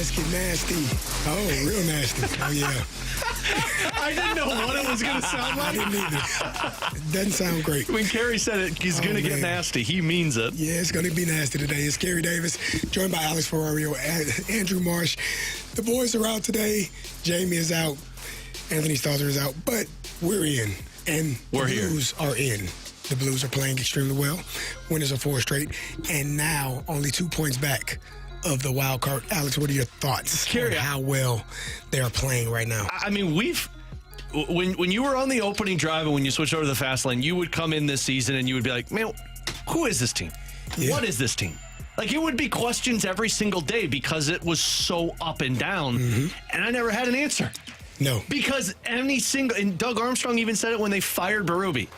let's get nasty. Oh, real nasty. Oh, yeah. I didn't know what it was going to sound like. I didn't either. It doesn't sound great. When Carey said it, he's going to get nasty. He means it. Yeah, it's going to be nasty today. It's Carey Davis, joined by Alex Ferrario, Andrew Marsh. The boys are out today. Jamie is out. Anthony Stalter is out. But we're in. And we're the Blues are in. The Blues are playing extremely well. Winners of 4 straight. And now only 2 points back of the wild card. Alex, what are your thoughts on how well they are playing right now? I mean, when you were on the opening drive and when you switched over to the fast lane, you would come in this season and you would be like, man, who is this team? Yeah. What is this team? Like, it would be questions every single day because it was so up and down, and I never had an answer. No. Because and Doug Armstrong even said it when they fired Berube.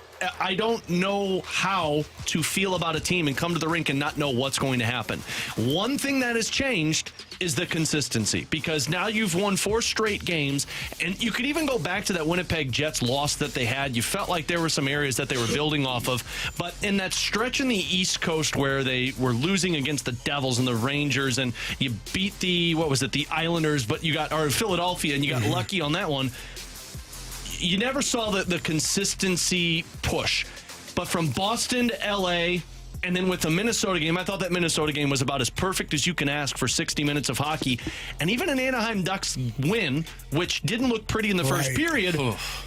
I don't know how to feel about a team and come to the rink and not know what's going to happen. One thing that has changed is the consistency, because now you've won 4 straight games, and you could even go back to that Winnipeg Jets loss that they had. You felt like there were some areas that they were building off of, but in that stretch in the East Coast where they were losing against the Devils and the Rangers, and you beat the Islanders, but or Philadelphia, and you got lucky on that one. You never saw the consistency push. But from Boston to L.A., and then with the Minnesota game, I thought that Minnesota game was about as perfect as you can ask for 60 minutes of hockey. And even an Anaheim Ducks win, which didn't look pretty in the first period,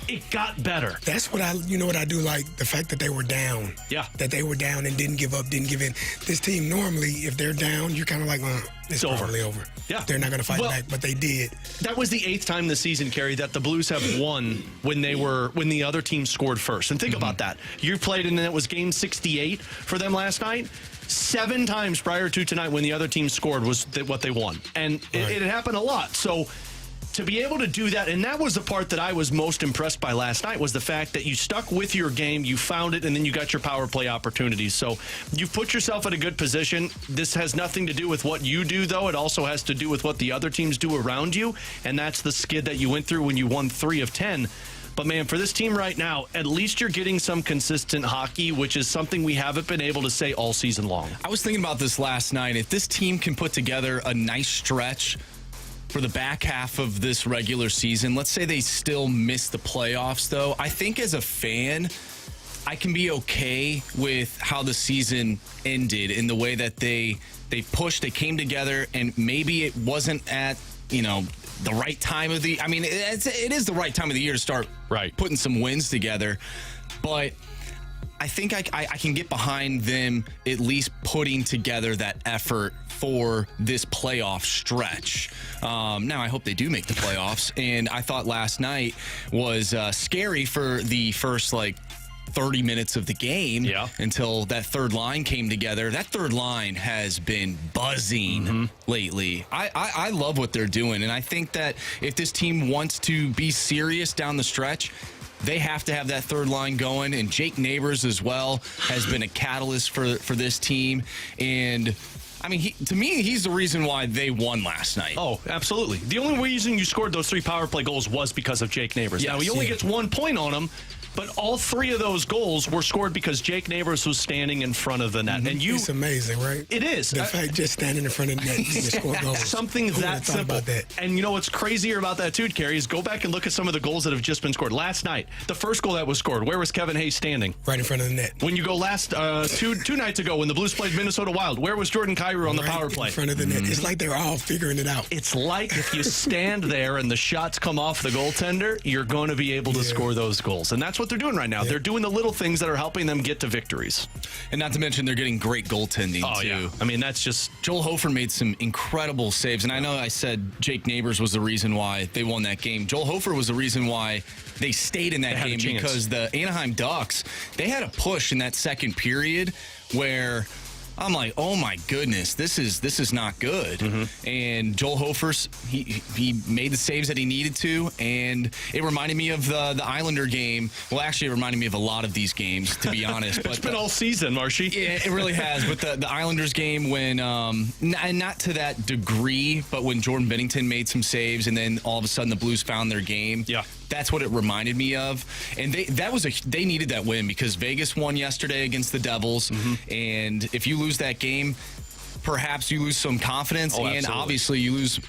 it got better. That's what I do like, the fact that they were down. Yeah. That they were down and didn't give up, didn't give in. This team, normally, if they're down, you're kind of like, it's probably over. Yeah. They're not going to fight back, but they did. That was the 8th time this season, Carey, that the Blues have won when the other team scored first. And think about that. You played, and it was game 68 for them last night. 7 times prior to tonight when the other team scored was what they won. And it happened a lot. So to be able to do that, and that was the part that I was most impressed by last night, was the fact that you stuck with your game, you found it, and then you got your power play opportunities. So you've put yourself in a good position. This has nothing to do with what you do, though. It also has to do with what the other teams do around you, and that's the skid that you went through when you won 3 of 10. But, man, for this team right now, at least you're getting some consistent hockey, which is something we haven't been able to say all season long. I was thinking about this last night. If this team can put together a nice stretch for the back half of this regular season, let's say they still miss the playoffs, though, I think as a fan, I can be okay with how the season ended in the way that they pushed, they came together, and maybe it wasn't at, the right time of the... I mean, it is the right time of the year to start putting some wins together, but I think I can get behind them at least putting together that effort for this playoff stretch. Now, I hope they do make the playoffs, and I thought last night was scary for the first, 30 minutes of the game until that third line came together. That third line has been buzzing lately. I love what they're doing, and I think that if this team wants to be serious down the stretch, they have to have that third line going, and Jake Neighbours as well has been a catalyst for this team. And I mean, to me, he's the reason why they won last night. Oh, absolutely. The only reason you scored those 3 power play goals was because of Jake Neighbours. Now, he only gets 1 point on them, but all 3 of those goals were scored because Jake Neighbours was standing in front of the net. And it's amazing, right? It is. The fact just standing in front of the net, you can score goals. Something that simple. About that? And you know what's crazier about that too, Carey, is go back and look at some of the goals that have just been scored. Last night, the first goal that was scored, where was Kevin Hayes standing? Right in front of the net. When you go last two nights ago when the Blues played Minnesota Wild, where was Jordan Carey on the power play? In front of the net. It's like they're all figuring it out. It's like if you stand there and the shots come off the goaltender, you're going to be able to score those goals. And that's what they're doing right now. They're doing the little things that are helping them get to victories. And not to mention they're getting great goaltending, too. Yeah. I mean, that's just... Joel Hofer made some incredible saves. And I know I said Jake Neighbours was the reason why they won that game. Joel Hofer was the reason why they stayed in that game, because the Anaheim Ducks, they had a push in that second period where... I'm like, oh my goodness, this is not good. And Joel Hofer, he made the saves that he needed to, and it reminded me of the Islander game. Well, actually, it reminded me of a lot of these games, to be honest. It's been all season, Marshy. Yeah, it really has. But the Islanders game when, and not to that degree, but when Jordan Binnington made some saves, and then all of a sudden the Blues found their game. Yeah. That's what it reminded me of. And they needed that win because Vegas won yesterday against the Devils. And if you lose that game, perhaps you lose some confidence, and obviously you lose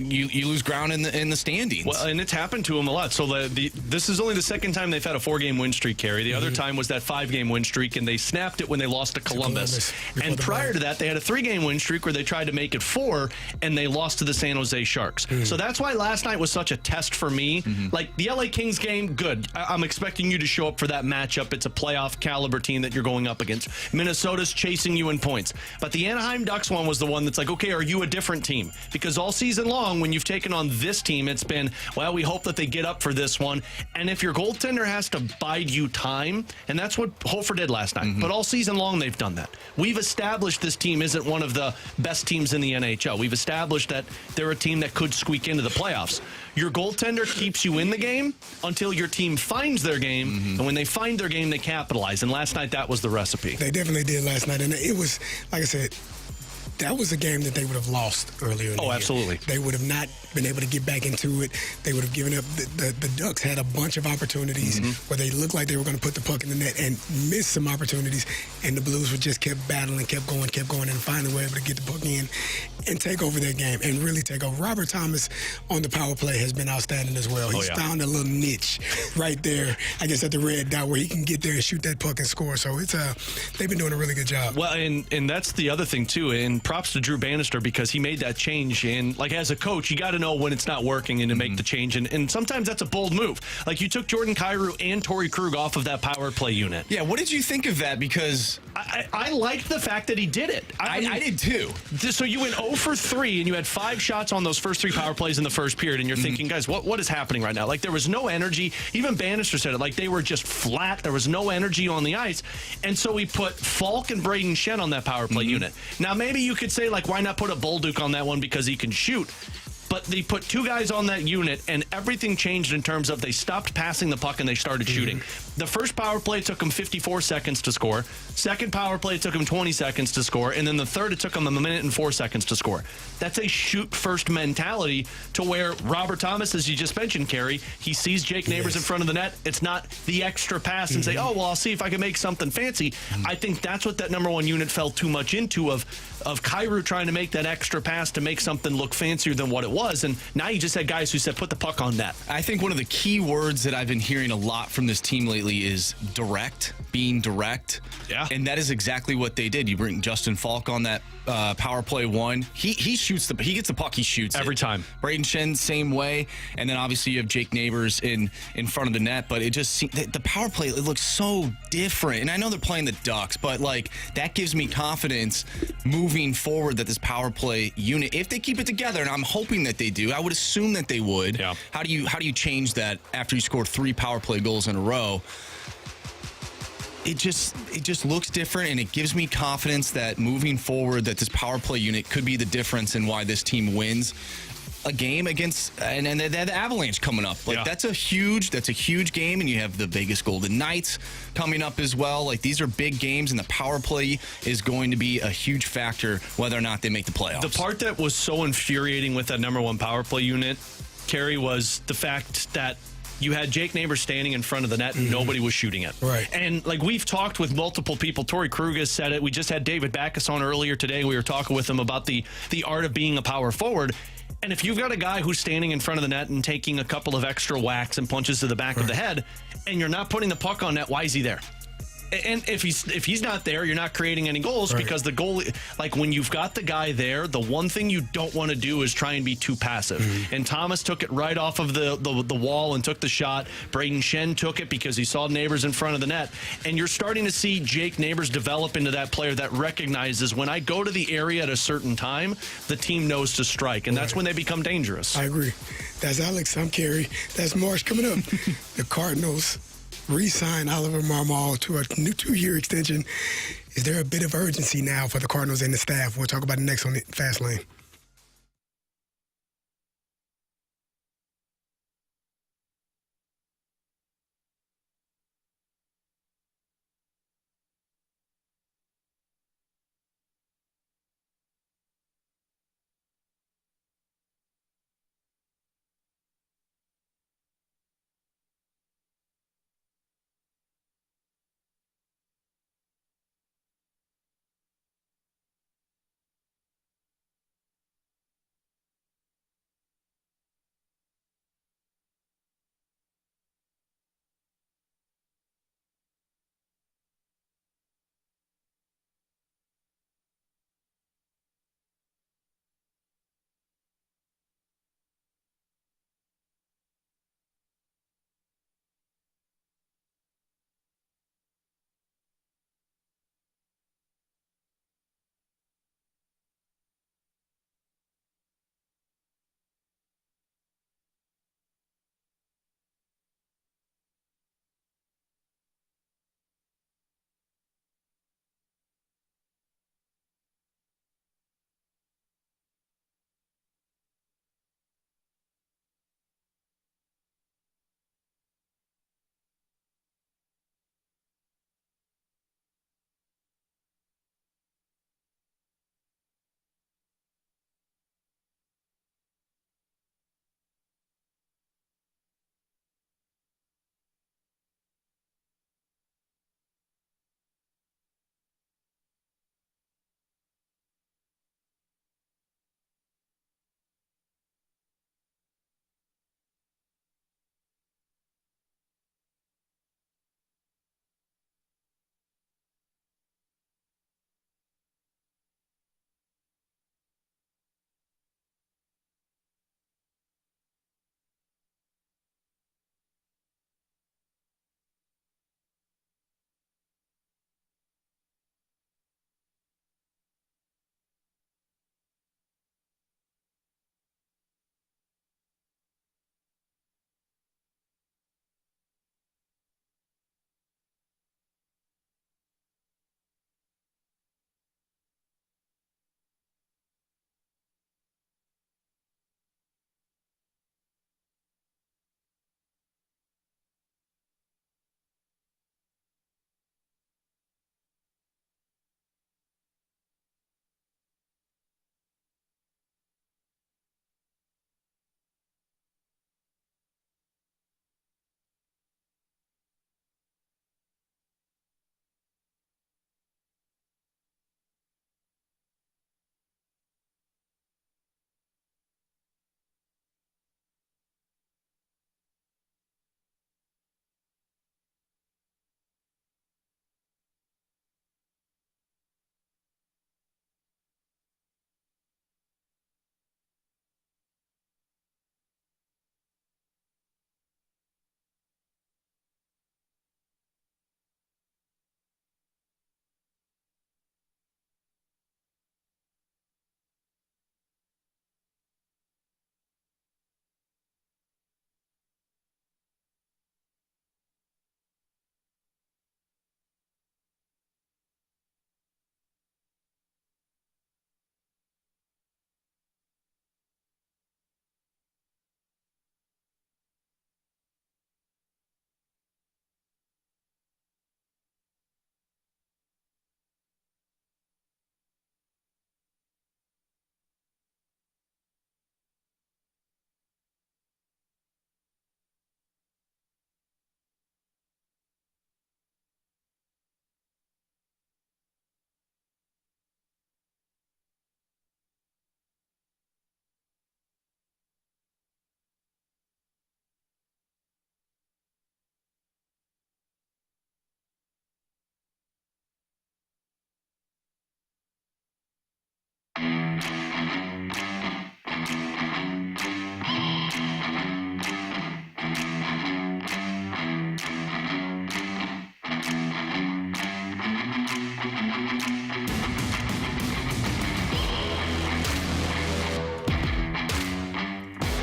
you lose ground in the standings. Well, and it's happened to them a lot. So this is only the second time they've had a 4-game win streak, Carey. The other time was that 5-game win streak, and they snapped it when they lost to Columbus. And prior to that, they had a 3-game win streak where they tried to make it 4, and they lost to the San Jose Sharks. So that's why last night was such a test for me. Like, the LA Kings game, good. I'm expecting you to show up for that matchup. It's a playoff caliber team that you're going up against. Minnesota's chasing you in points. But the Anaheim Ducks one was the one that's like, okay, are you a different team? Because all season long, when you've taken on this team, it's been, well, we hope that they get up for this one. And if your goaltender has to bide you time, and that's what Hofer did last night. But all season long, they've done that. We've established this team isn't one of the best teams in the NHL. We've established that they're a team that could squeak into the playoffs. Your goaltender keeps you in the game until your team finds their game. And when they find their game, they capitalize. And last night, that was the recipe. They definitely did last night. And it was, like I said, that was a game that they would have lost earlier in the year. Absolutely. They would have not been able to get back into it. They would have given up. The Ducks had a bunch of opportunities where they looked like they were going to put the puck in the net and miss some opportunities, and the Blues would just kept battling, kept going, and finally were able to get the puck in and take over their game and really take over. Robert Thomas on the power play has been outstanding as well. He's found a little niche right there, I guess, at the red dot where he can get there and shoot that puck and score. So it's they've been doing a really good job. Well, and that's the other thing, too, and props to Drew Bannister because he made that change. And, like, as a coach, you got to know when it's not working and to make the change. And sometimes that's a bold move. Like, you took Jordan Kyrou and Torrey Krug off of that power play unit. Yeah, what did you think of that? Because I liked the fact that he did it. I did, too. So you went 0 for 3, and you had 5 shots on those first 3 power plays in the first period, and you're thinking, guys, what is happening right now? Like, there was no energy. Even Bannister said it. Like, they were just flat. There was no energy on the ice. And so we put Falk and Braden Shen on that power play unit. Now, maybe you could say, like, why not put a Bolduc on that one because he can shoot? But they put 2 guys on that unit, and everything changed in terms of they stopped passing the puck and they started shooting. The first power play took them 54 seconds to score. Second power play took them 20 seconds to score. And then the third, it took them 1 minute and 4 seconds to score. That's a shoot-first mentality to where Robert Thomas, as you just mentioned, Carey, he sees Jake Neighbours in front of the net. It's not the extra pass and say, oh, well, I'll see if I can make something fancy. I think that's what that number 1 unit fell too much into of Kyrou trying to make that extra pass to make something look fancier than what it was. And now you just had guys who said, put the puck on net. I think one of the key words that I've been hearing a lot from this team lately is direct, being direct. Yeah. And that is exactly what they did. You bring Justin Falk on that power play 1. He shoots he gets the puck, he shoots every time. Braden Shen, same way. And then obviously you have Jake Neighbours in front of the net. But it just the power play, it looks so different. And I know they're playing the Ducks, but like that gives me confidence moving forward that this power play unit, if they keep it together, and I'm hoping that they do, I would assume that they would. Yeah. How do you change that after you score 3 power play goals in a row? It just looks different, and it gives me confidence that moving forward that this power play unit could be the difference in why this team wins a game against and the Avalanche coming up. Like that's a huge game, and you have the Vegas Golden Knights coming up as well. Like these are big games, and the power play is going to be a huge factor whether or not they make the playoffs. The part that was so infuriating with that number 1 power play unit, Carey, was the fact that you had Jake Neighbours standing in front of the net and nobody was shooting it. Right. And like we've talked with multiple people, Torrey Krug has said it. We just had David Backus on earlier today. We were talking with him about the art of being a power forward. And if you've got a guy who's standing in front of the net and taking a couple of extra whacks and punches to the back of the head, and you're not putting the puck on net, why is he there? And if he's not there, you're not creating any goals because the goal, like when you've got the guy there, the one thing you don't want to do is try and be too passive. And Thomas took it right off of the wall and took the shot. Braden Shen took it because he saw Neighbours in front of the net. And you're starting to see Jake Neighbours develop into that player that recognizes when I go to the area at a certain time, the team knows to strike. And that's when they become dangerous. I agree. That's Alex. I'm Carey. That's Marsh coming up. The Cardinals re-sign Oliver Marmol to a new 2-year extension. Is there a bit of urgency now for the Cardinals and the staff? We'll talk about it next on the Fast Lane.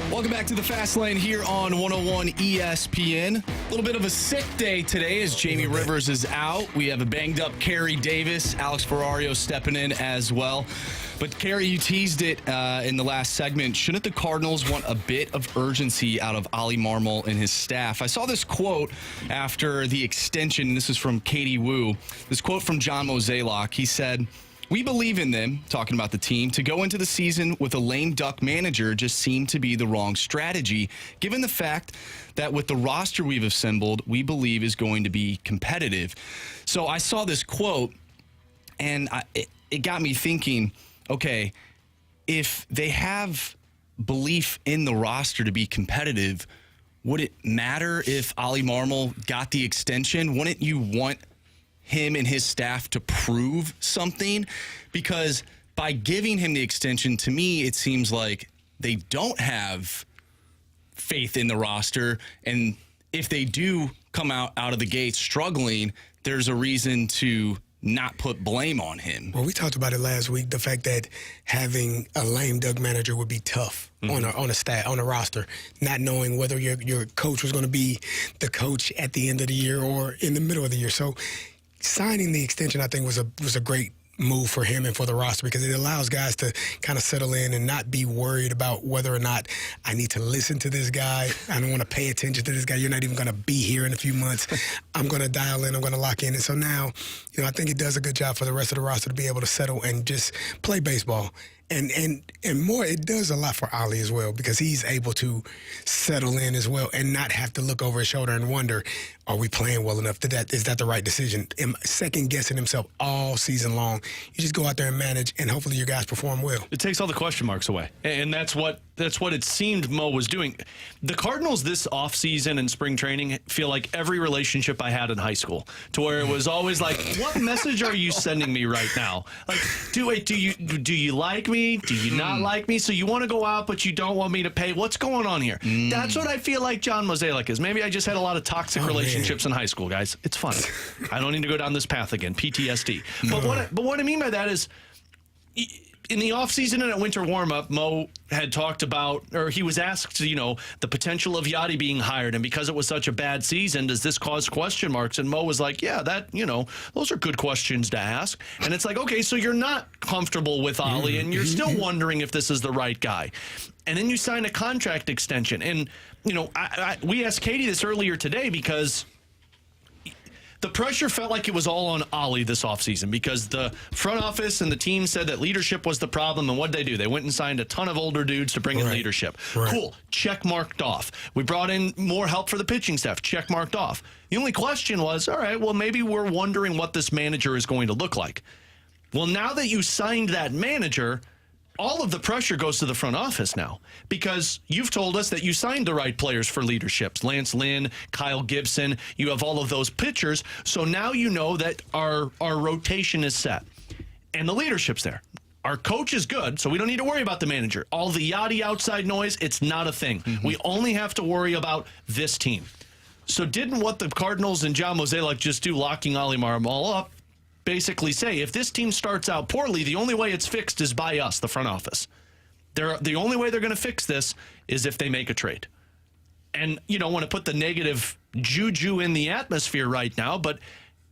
Welcome back to the Fast Lane here on 101 ESPN. A little bit of a sick day today as Jamie Rivers is out. We have a banged up Carey Davis, Alex Ferrario stepping in as well. But Carey, you teased it in the last segment. Shouldn't the Cardinals want a bit of urgency out of Ollie Marmol and his staff? I saw this quote after the extension. This is from Katie Wu. This quote from John Mozeliak. He said, "We believe in them," talking about the team, "to go into the season with a lame duck manager just seemed to be the wrong strategy, given the fact that with the roster we've assembled, we believe is going to be competitive." So I saw this quote, and it got me thinking, okay, if they have belief in the roster to be competitive, would it matter if Ollie Marmol got the extension? Wouldn't you want him and his staff to prove something? Because by giving him the extension, to me, it seems like they don't have faith in the roster. And if they do come out of the gate struggling, there's a reason to not put blame on him. Well, we talked about it last week, the fact that having a lame duck manager would be tough on a staff, on a roster, not knowing whether your coach was going to be the coach at the end of the year or in the middle of the year. So signing the extension, I think, was a great move for him and for the roster, because it allows guys to kind of settle in and not be worried about whether or not I need to listen to this guy. I don't want to pay attention to this guy. You're not even going to be here in a few months. I'm going to dial in. I'm going to lock in. And so now, I think it does a good job for the rest of the roster to be able to settle and just play baseball. And more, it does a lot for Ollie as well, because he's able to settle in as well and not have to look over his shoulder and wonder, are we playing well enough? Is that the right decision? Second guessing himself all season long. You just go out there and manage, and hopefully your guys perform well. It takes all the question marks away, and that's what it seemed Mo was doing. The Cardinals this offseason and spring training feel like every relationship I had in high school, to where it was always like, what message are you sending me right now? Like, do you like me? Do you not like me? So you want to go out, but you don't want me to pay? What's going on here? That's what I feel like John Mozeliak is. Maybe I just had a lot of toxic relationships in high school, guys. It's fun. I don't need to go down this path again. PTSD. But what I mean by that is, in the offseason and at winter warm-up, Mo had talked about, or he was asked, the potential of Yachty being hired, and because it was such a bad season, does this cause question marks? And Mo was like, yeah, those are good questions to ask. And it's like, okay, so you're not comfortable with Ollie, and you're still wondering if this is the right guy. And then you sign a contract extension. And, we asked Katie this earlier today, because the pressure felt like it was all on Ollie this offseason, because the front office and the team said that leadership was the problem. And what did they do? They went and signed a ton of older dudes to bring in leadership. Right. Cool. Check marked off. We brought in more help for the pitching staff. Check marked off. The only question was, all right, well, maybe we're wondering what this manager is going to look like. Well, now that you signed that manager, all of the pressure goes to the front office now, because you've told us that you signed the right players for leaderships. Lance Lynn, Kyle Gibson, you have all of those pitchers. So now you know that our rotation is set and the leadership's there. Our coach is good, so we don't need to worry about the manager. All the Yachty outside noise, it's not a thing. We only have to worry about this team. So didn't what the Cardinals and John Mozeliak just do, locking Ollie Marmol up, basically say, if this team starts out poorly, the only way it's fixed is by us, the front office. The only way they're going to fix this is if they make a trade. And you don't want to put the negative juju in the atmosphere right now, but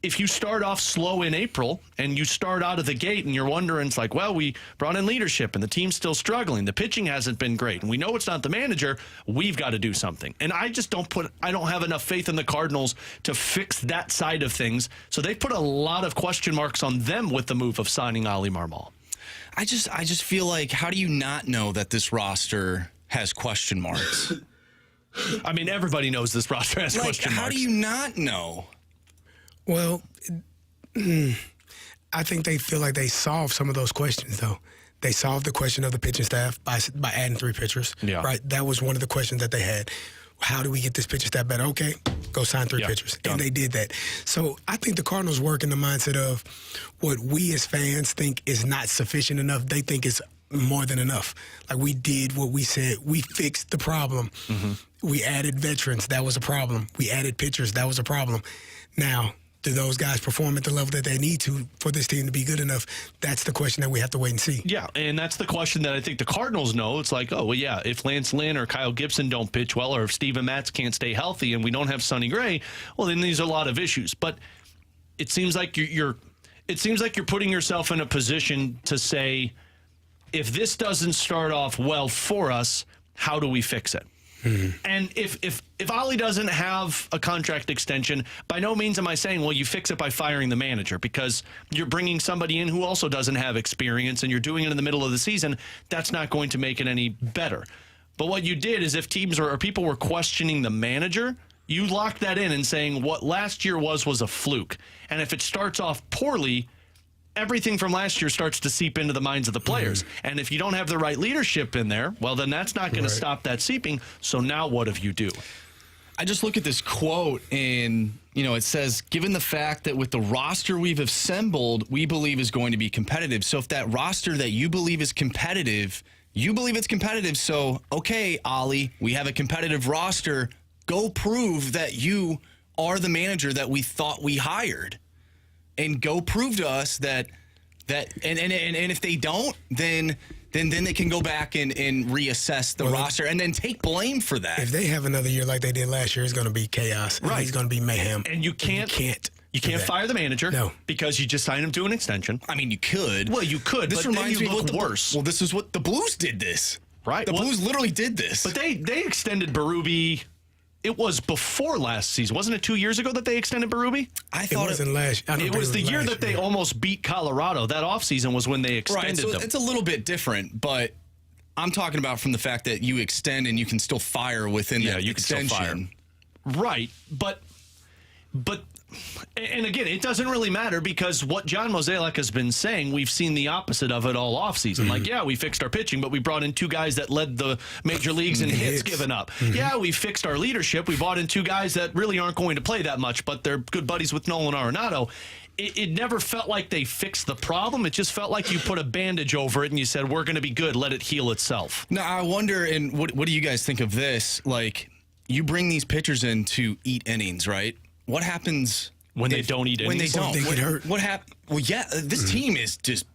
if you start off slow in April and you start out of the gate and you're wondering, it's like, well, we brought in leadership and the team's still struggling. The pitching hasn't been great. And we know it's not the manager. We've got to do something. And I just don't have enough faith in the Cardinals to fix that side of things. So they put a lot of question marks on them with the move of signing Ollie Marmol. I just feel like, how do you not know that this roster has question marks? I mean, everybody knows this roster has question marks. How do you not know? Well, I think they feel like they solved some of those questions, though. They solved the question of the pitching staff by adding 3 pitchers. Yeah. Right? That was one of the questions that they had. How do we get this pitching staff better? Okay, go sign 3 pitchers. And they did that. So I think the Cardinals work in the mindset of what we as fans think is not sufficient enough, they think is more than enough. Like, we did what we said. We fixed the problem. We added veterans. That was a problem. We added pitchers. That was a problem. Now, do those guys perform at the level that they need to for this team to be good enough? That's the question that we have to wait and see. Yeah, and that's the question that I think the Cardinals know. It's like, oh, well, yeah, if Lance Lynn or Kyle Gibson don't pitch well, or if Steven Matz can't stay healthy and we don't have Sonny Gray, well, then these are a lot of issues. But it seems like you're putting yourself in a position to say, if this doesn't start off well for us, how do we fix it? And if Ollie doesn't have a contract extension, by no means am I saying, well, you fix it by firing the manager, because you're bringing somebody in who also doesn't have experience and you're doing it in the middle of the season. That's not going to make it any better. But what you did is, if teams or people were questioning the manager, you locked that in and saying what last year was a fluke. And if it starts off poorly, everything from last year starts to seep into the minds of the players. And if you don't have the right leadership in there, well, then that's not going to stop that seeping. So now what do you do? I just look at this quote and, it says, given the fact that with the roster we've assembled, we believe is going to be competitive. So if that roster that you believe is competitive, you believe it's competitive. So, okay, Ollie, we have a competitive roster. Go prove that you are the manager that we thought we hired. And go prove to us that and if they don't, then they can go back and reassess the roster and then take blame for that. If they have another year like they did last year, it's going to be chaos. Right. It's going to be mayhem. And you can't fire the manager. No. Because you just signed him to an extension. I mean, you could. Well, you could. This but reminds then me you of look worse. Well, this is what the Blues did. This right. The Blues literally did this. But they extended Berube. It was before last season. Wasn't it 2 years ago that they extended Berube? I thought it wasn't last. It was the year that they almost beat Colorado. That offseason was when they extended them. It's a little bit different, but I'm talking about from the fact that you extend and you can still fire within that extension. Can still fire. Right, but and again, it doesn't really matter, because what John Mozeliak has been saying, we've seen the opposite of it all offseason. Mm-hmm. Like, yeah, we fixed our pitching, but we brought in two guys that led the major leagues in hits given up. Mm-hmm. Yeah, we fixed our leadership. We brought in two guys that really aren't going to play that much, but they're good buddies with Nolan Arenado. It never felt like they fixed the problem. It just felt like you put a bandage over it and you said, we're going to be good, let it heal itself. Now, I wonder, and what do you guys think of this? Like, you bring these pitchers in to eat innings, right? What happens when they don't eat innings? When they don't, they get hurt. What happens? Well, yeah, this team is just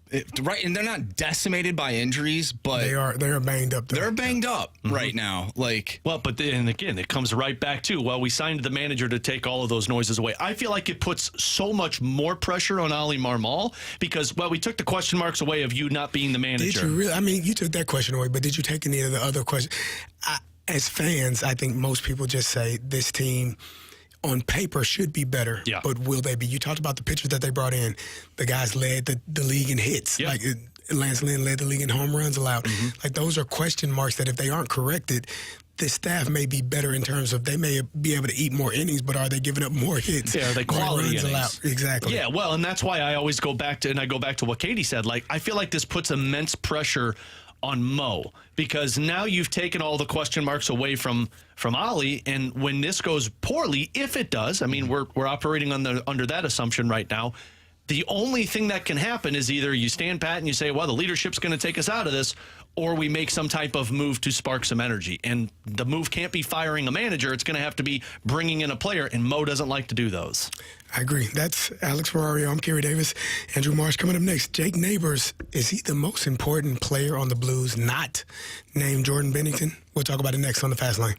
right, and they're not decimated by injuries, but they are banged up. They're banged up right now. Like, well, but then again, it comes right back to, well, we signed the manager to take all of those noises away. I feel like it puts so much more pressure on Ollie Marmol, because, well, we took the question marks away of you not being the manager. Did you really? I mean, you took that question away, but did you take any of the other questions? As fans, I think most people just say this team on paper should be better, but will they be? You talked about the pitchers that they brought in. The guys led the league in hits. Like Lance Lynn led the league in home runs allowed. Like, those are question marks that if they aren't corrected, this staff may be better in terms of they may be able to eat more innings, but are they giving up more hits? Yeah, are they quality innings? Allowed? Exactly. Yeah, well, and that's why I always go back to what Katie said. Like, I feel like this puts immense pressure on Mo, because now you've taken all the question marks away from Ollie, and when this goes poorly, if it does, I mean, we're operating under that assumption right now. The only thing that can happen is either you stand pat and you say, well, the leadership's going to take us out of this, or we make some type of move to spark some energy. And the move can't be firing a manager. It's going to have to be bringing in a player, and Mo doesn't like to do those. I agree. That's Alex Ferrario. I'm Carey Davis. Andrew Marsh coming up next. Jake Neighbours, is he the most important player on the Blues not named Jordan Binnington? We'll talk about it next on the Fast Lane.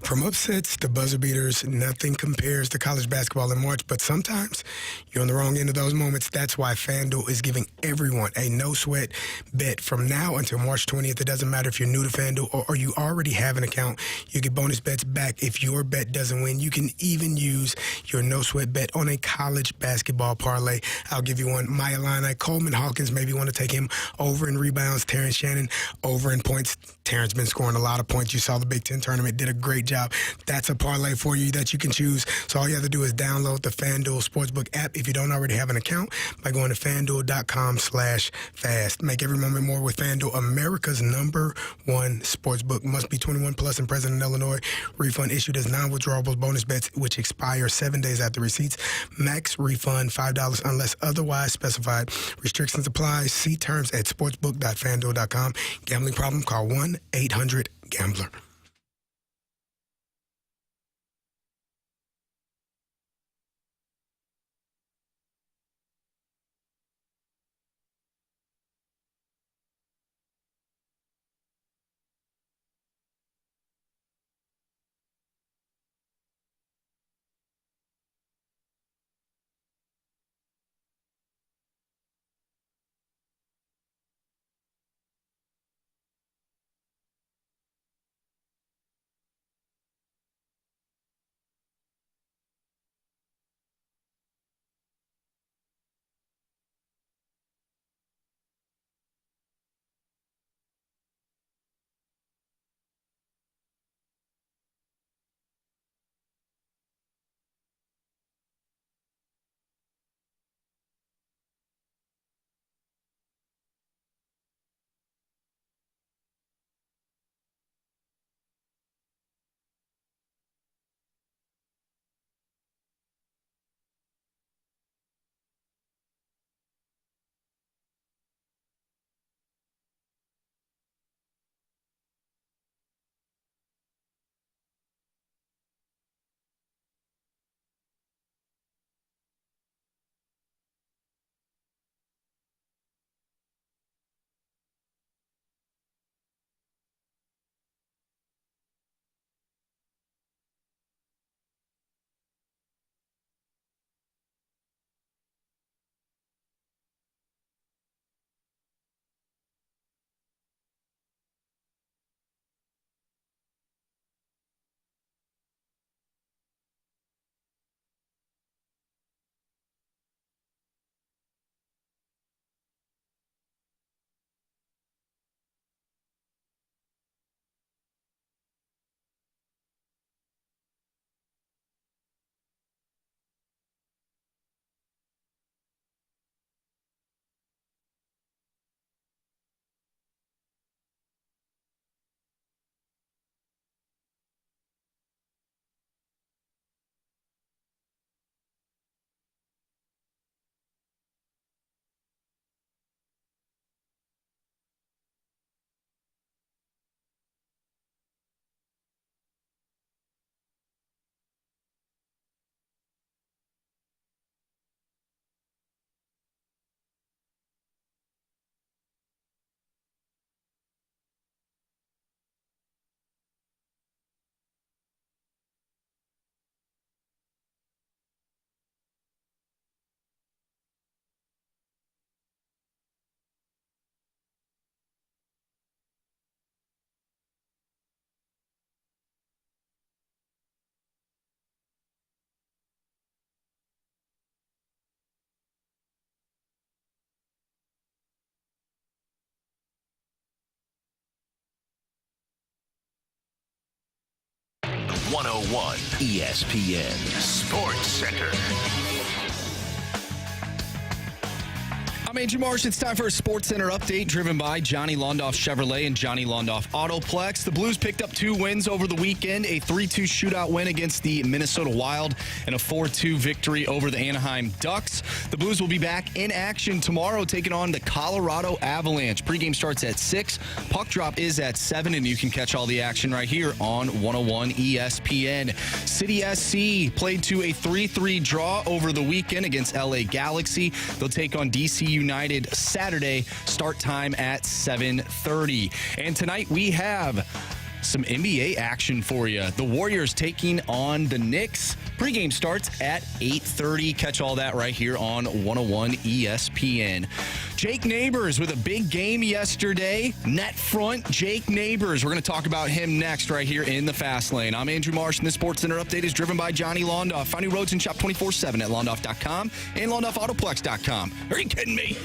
From upsets to buzzer beaters, nothing compares to college basketball in March, but sometimes you're on the wrong end of those moments. That's why FanDuel is giving everyone a no-sweat bet from now until March 20th. It doesn't matter if you're new to FanDuel or you already have an account. You get bonus bets back if your bet doesn't win. You can even use your no-sweat bet on a college basketball parlay. I'll give you one. My Illini, Coleman Hawkins, maybe want to take him over in rebounds. Terrence Shannon over in points. Terrence been scoring a lot of points. You saw the Big Ten tournament, did a great job. That's a parlay for you that you can choose. So all you have to do is download the FanDuel Sportsbook app if you don't already have an account by going to FanDuel.com/fast. Make every moment more with FanDuel, America's #1 sportsbook. Must be 21 plus and present in Illinois. Refund issued as non-withdrawable bonus bets, which expire 7 days after receipts. Max refund $5 unless otherwise specified. Restrictions apply. See terms at sportsbook.fanduel.com. Gambling problem? Call 1-800-GAMBLER. ESPN Sports Center. I'm Andrew Marsh. It's time for a Sports Center update driven by Johnny Londoff Chevrolet and Johnny Londoff Autoplex. The Blues picked up 2 wins over the weekend, a 3-2 shootout win against the Minnesota Wild and a 4-2 victory over the Anaheim Ducks. The Blues will be back in action tomorrow taking on the Colorado Avalanche. Pregame starts at 6. Puck drop is at 7, and you can catch all the action right here on 101 ESPN. City SC played to a 3-3 draw over the weekend against LA Galaxy. They'll take on DC United Saturday, start time at 7:30. And tonight we have some NBA action for you. The Warriors taking on the Knicks. Pregame starts at 8:30. Catch all that right here on 101 ESPN. Jake Neighbours with a big game yesterday. Net front Jake Neighbours. We're going to talk about him next right here in the Fast Lane. I'm Andrew Marsh, and the Sports Center update is driven by Johnny Londoff. Find new roads and shop 24/7 at londoff.com and londoffAutoplex.com. Are you kidding me?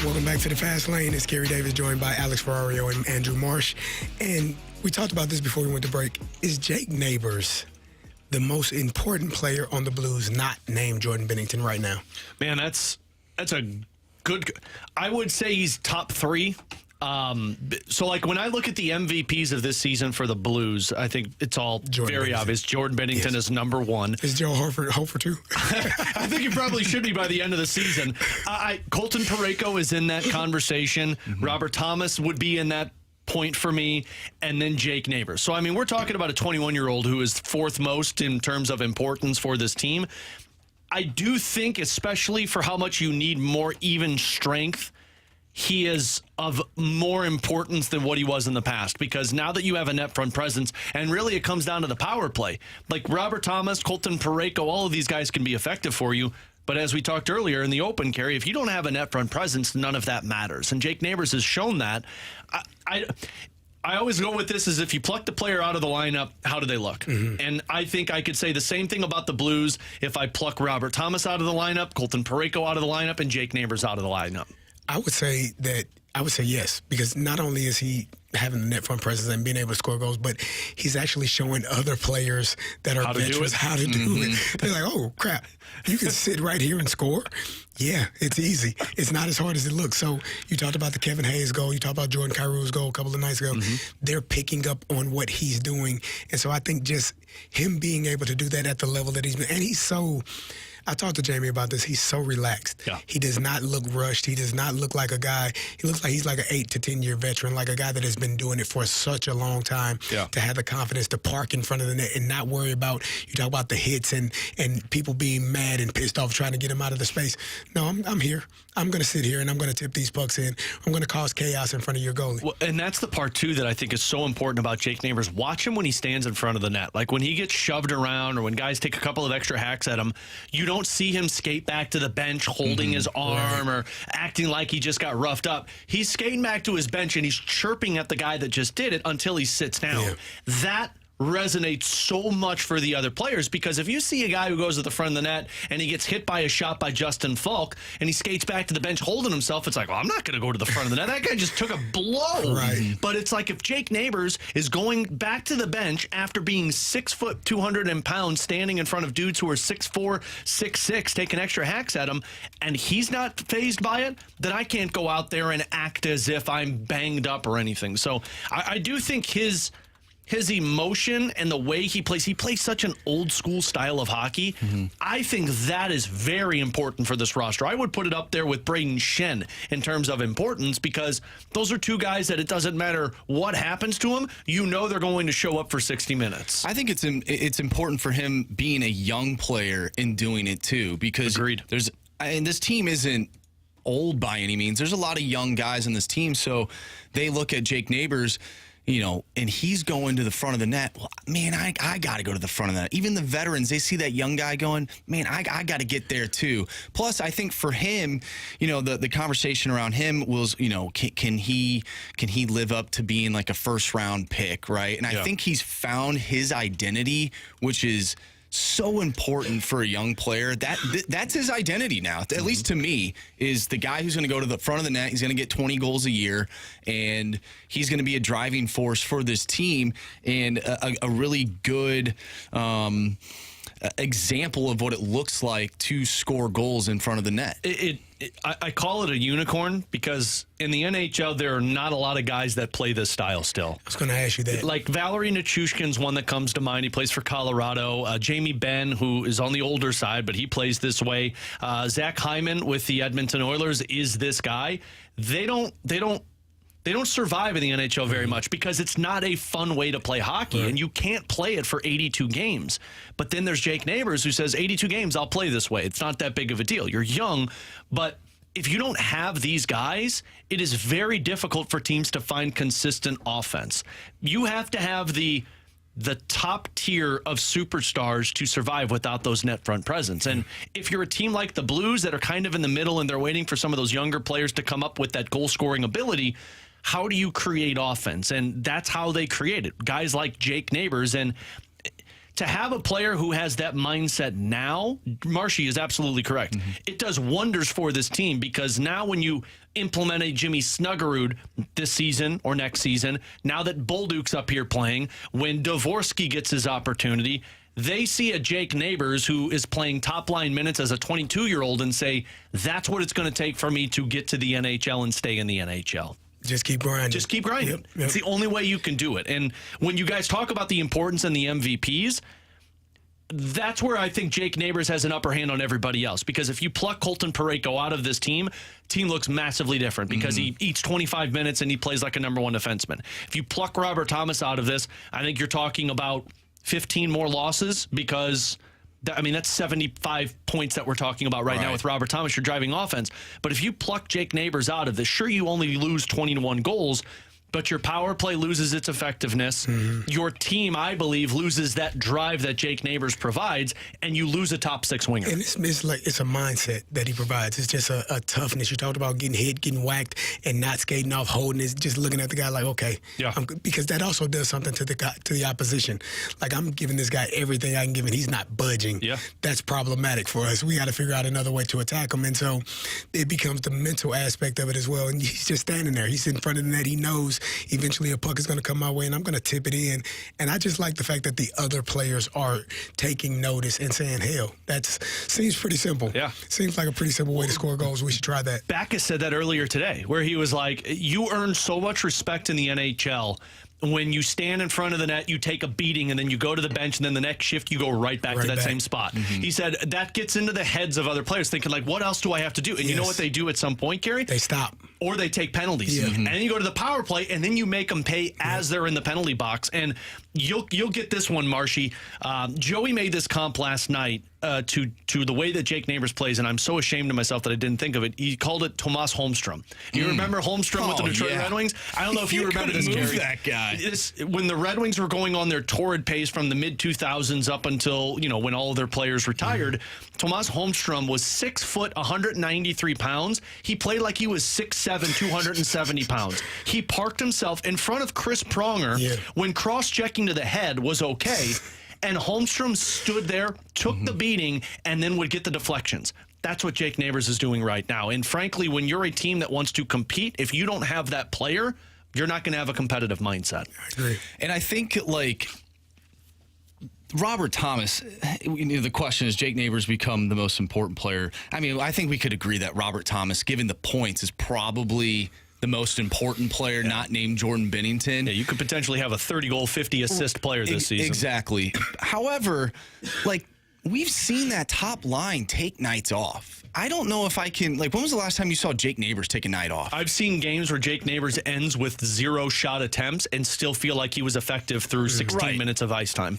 Welcome back to the Fast Lane. It's Carey Davis, joined by Alex Ferrario and Andrew Marsh. And we talked about this before we went to break. Is Jake Neighbours the most important player on the Blues not named Jordan Binnington right now? Man, that's a good. I would say he's top 3. So, like, when I look at the MVPs of this season for the Blues, I think it's all very obvious. Jordan Binnington is number 1. Is Joe Hofer too? I think he probably should be by the end of the season. Colton Parayko is in that conversation. Mm-hmm. Robert Thomas would be in that point for me, and then Jake Neighbours. So, I mean, we're talking about a 21-year-old who is 4th most in terms of importance for this team. I do think, especially for how much you need more even strength, he is of more importance than what he was in the past, because now that you have a net front presence, and really it comes down to the power play. Like Robert Thomas, Colton Parayko, all of these guys can be effective for you. But as we talked earlier in the open, Carey, if you don't have a net front presence, none of that matters. And Jake Neighbours has shown that. I always go with this as if you pluck the player out of the lineup, how do they look? Mm-hmm. And I think I could say the same thing about the Blues if I pluck Robert Thomas out of the lineup, Colton Parayko out of the lineup, and Jake Neighbours out of the lineup. I would say yes, because not only is he having the net front presence and being able to score goals, but he's actually showing other players that are veterans how to do it. They're like, oh, crap, you can sit right here and score? Yeah, it's easy. It's not as hard as it looks. So you talked about the Kevin Hayes goal. You talked about Jordan Kyrie's goal a couple of nights ago. Mm-hmm. They're picking up on what he's doing. And so I think just him being able to do that at the level that he's been, and he's so... I talked to Jamie about this. He's so relaxed. Yeah. He does not look rushed. He does not look like a guy. He looks like he's like an 8 to 10 year veteran, like a guy that has been doing it for such a long time. Yeah. To have the confidence to park in front of the net and not worry about, you talk about the hits and people being mad and pissed off trying to get him out of the space. No, I'm here. I'm going to sit here and I'm going to tip these pucks in. I'm going to cause chaos in front of your goalie. Well, and that's the part, too, that I think is so important about Jake Neighbours. Watch him when he stands in front of the net. Like when he gets shoved around or when guys take a couple of extra hacks at him, you don't see him skate back to the bench holding his arm or acting like he just got roughed up. He's skating back to his bench and he's chirping at the guy that just did it until he sits down. Yeah. That resonates so much for the other players, because if you see a guy who goes to the front of the net and he gets hit by a shot by Justin Falk and he skates back to the bench holding himself, it's like, well, I'm not going to go to the front of the net. That guy just took a blow. Right. But it's like if Jake Neighbours is going back to the bench after being 6 foot 200 pounds, standing in front of dudes who are 6'4", 6'6", taking extra hacks at him, and he's not fazed by it, then I can't go out there and act as if I'm banged up or anything. So I do think his emotion and the way he plays such an old school style of hockey. Mm-hmm. I think that is very important for this roster. I would put it up there with Braden Shen in terms of importance, because those are two guys that it doesn't matter what happens to them, you know they're going to show up for 60 minutes. I think it's important for him being a young player in doing it too, because this team isn't old by any means. There's a lot of young guys in this team, so they look at Jake Neighbours, and he's going to the front of the net. Well, man, I got to go to the front of the net. Even the veterans, they see that young guy going, man, I got to get there too. Plus, I think for him, the conversation around him was, can he live up to being like a first round pick, right? And I think he's found his identity, which is so important for a young player. That's his identity now, at least to me, is the guy who's going to go to the front of the net. He's going to get 20 goals a year, and he's going to be a driving force for this team and a really good example of what it looks like to score goals in front of the net. I call it a unicorn because in the NHL, there are not a lot of guys that play this style still. I was going to ask you that. Like Valerie Nichushkin's one that comes to mind. He plays for Colorado. Jamie Benn, who is on the older side, but he plays this way. Zach Hyman with the Edmonton Oilers is this guy. They don't They don't survive in the NHL very much because it's not a fun way to play hockey, and you can't play it for 82 games. But then there's Jake Neighbours who says, 82 games, I'll play this way. It's not that big of a deal. You're young, but if you don't have these guys, it is very difficult for teams to find consistent offense. You have to have the top tier of superstars to survive without those net front presence. And if you're a team like the Blues that are kind of in the middle and they're waiting for some of those younger players to come up with that goal scoring ability, how do you create offense? And that's how they create it. Guys like Jake Neighbours. And to have a player who has that mindset now, Marshy is absolutely correct. It does wonders for this team because now when you implement a Jimmy Snuggerud this season or next season, now that Bolduc's up here playing, when Dvorsky gets his opportunity, they see a Jake Neighbours who is playing top-line minutes as a 22-year-old and say, that's what it's going to take for me to get to the NHL and stay in the NHL. Just keep grinding. Just keep grinding. Yep. It's the only way you can do it. And when you guys talk about the importance and the MVPs, that's where I think Jake Neighbours has an upper hand on everybody else. Because if you pluck Colton Parayko out of this team looks massively different because he eats 25 minutes and he plays like a number one defenseman. If you pluck Robert Thomas out of this, I think you're talking about 15 more losses because that's 75 points that we're talking about right now with Robert Thomas. You're driving offense. But if you pluck Jake Neighbours out of this, sure, you only lose 21 goals, but your power play loses its effectiveness. Your team, I believe, loses that drive that Jake Neighbours provides, and you lose a top six winger. And it's like it's a mindset that he provides. It's just a toughness. You talked about getting hit, getting whacked, and not skating off, holding it, just looking at the guy like, okay, I'm good. Because that also does something to the opposition. Like, I'm giving this guy everything I can give, and he's not budging. That's problematic for us. We got to figure out another way to attack him, and so it becomes the mental aspect of it as well. And he's just standing there. He's in front of the net. He knows eventually a puck is going to come my way, and I'm going to tip it in. And I just like the fact that the other players are taking notice and saying, hell, that seems pretty simple. Seems like a pretty simple way to score goals. We should try that. Backus said that earlier today, where he was like, you earn so much respect in the NHL. When you stand in front of the net, you take a beating, and then you go to the bench, and then the next shift, you go right back to that same spot. He said that gets into the heads of other players thinking, like, what else do I have to do? And you know what they do at some point, Carey? They stop. Or they take penalties. And then you go to the power play, and then you make them pay as they're in the penalty box. And you'll get this one, Marshy. Joey made this comp last night to the way that Jake Neighbours plays, and I'm so ashamed of myself that I didn't think of it. He called it Tomas Holmstrom. You remember Holmstrom with the Detroit Red Wings? I don't know if you remember this, Carey. That guy. When the Red Wings were going on their torrid pace from the mid-2000s up until, when all of their players retired, Tomas Holmstrom was 6 foot, 193 pounds. He played like he was 6'7", 270 pounds. He parked himself in front of Chris Pronger when cross-checking to the head was okay. And Holmstrom stood there, took the beating, and then would get the deflections. That's what Jake Neighbours is doing right now. And frankly, when you're a team that wants to compete, if you don't have that player, you're not going to have a competitive mindset. I agree. And I think, like, Robert Thomas, the question is, Jake Neighbours become the most important player? I mean, I think we could agree that Robert Thomas, given the points, is probably the most important player, not named Jordan Binnington. Yeah, you could potentially have a 30-goal, 50-assist player this season. Exactly. However, like, we've seen that top line take nights off. I don't know if I can, like, when was the last time you saw Jake Neighbours take a night off? I've seen games where Jake Neighbours ends with 0 shot attempts and still feel like he was effective through 16 minutes of ice time.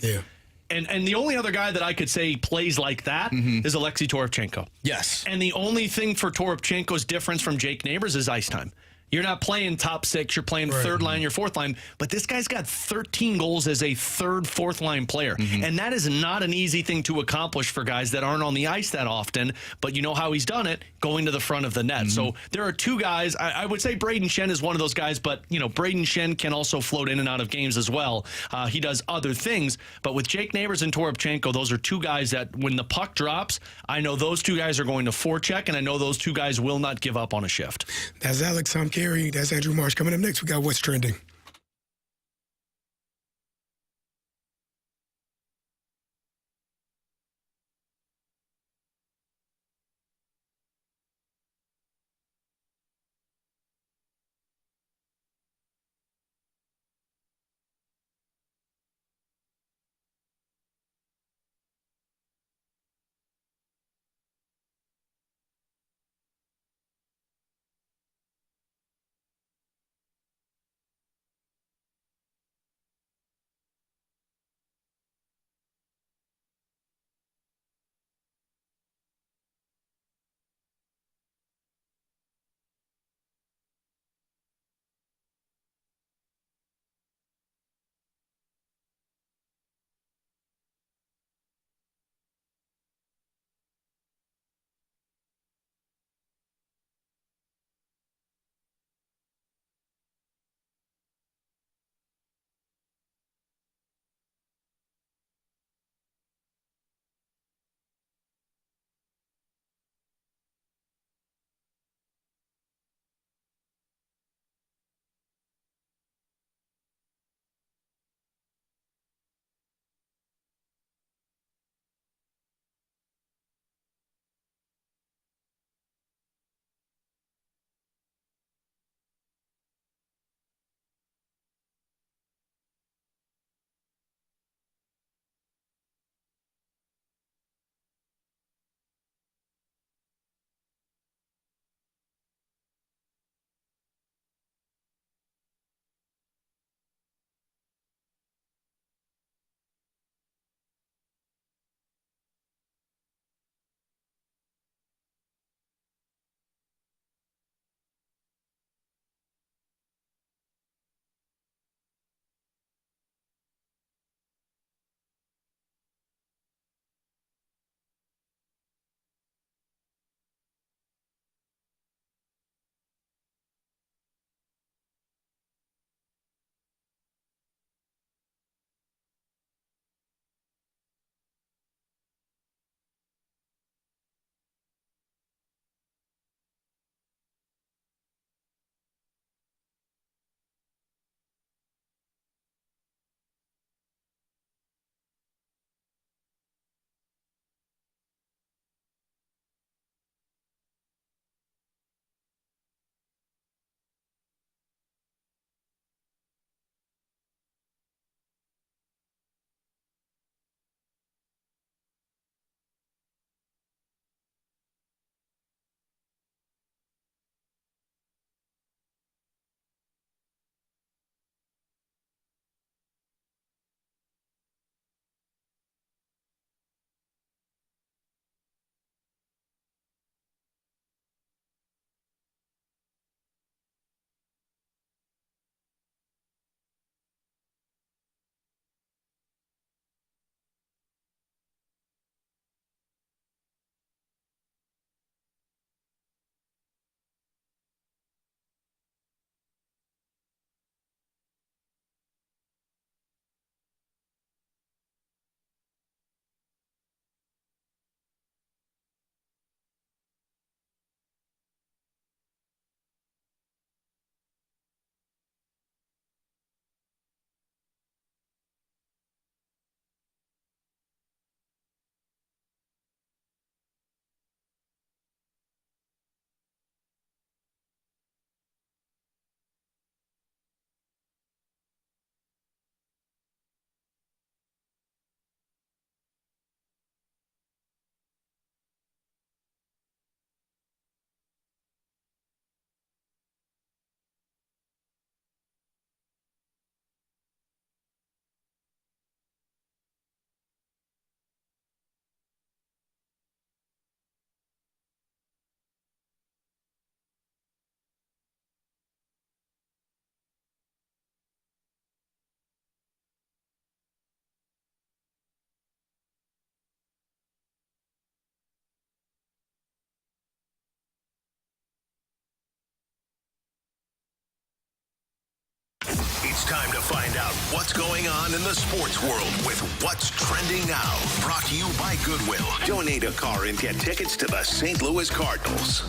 And the only other guy that I could say plays like that is Alexei Toropchenko. Yes. And the only thing for Toropchenko's difference from Jake Neighbours is ice time. You're not playing top six. You're playing third line, your fourth line. But this guy's got 13 goals as a third, fourth line player. And that is not an easy thing to accomplish for guys that aren't on the ice that often. But you know how he's done it? Going to the front of the net. So there are two guys. I would say Braden Shen is one of those guys. But, Braden Shen can also float in and out of games as well. He does other things. But with Jake Neighbours and Toropchenko, those are two guys that when the puck drops, I know those two guys are going to forecheck. And I know those two guys will not give up on a shift. That's Alex. I'm Carey. That's Andrew Marsh. Coming up next, we got What's Trending. time to find out what's going on in the sports world with What's Trending Now. Brought to you by Goodwill. Donate a car and get tickets to the St. Louis Cardinals.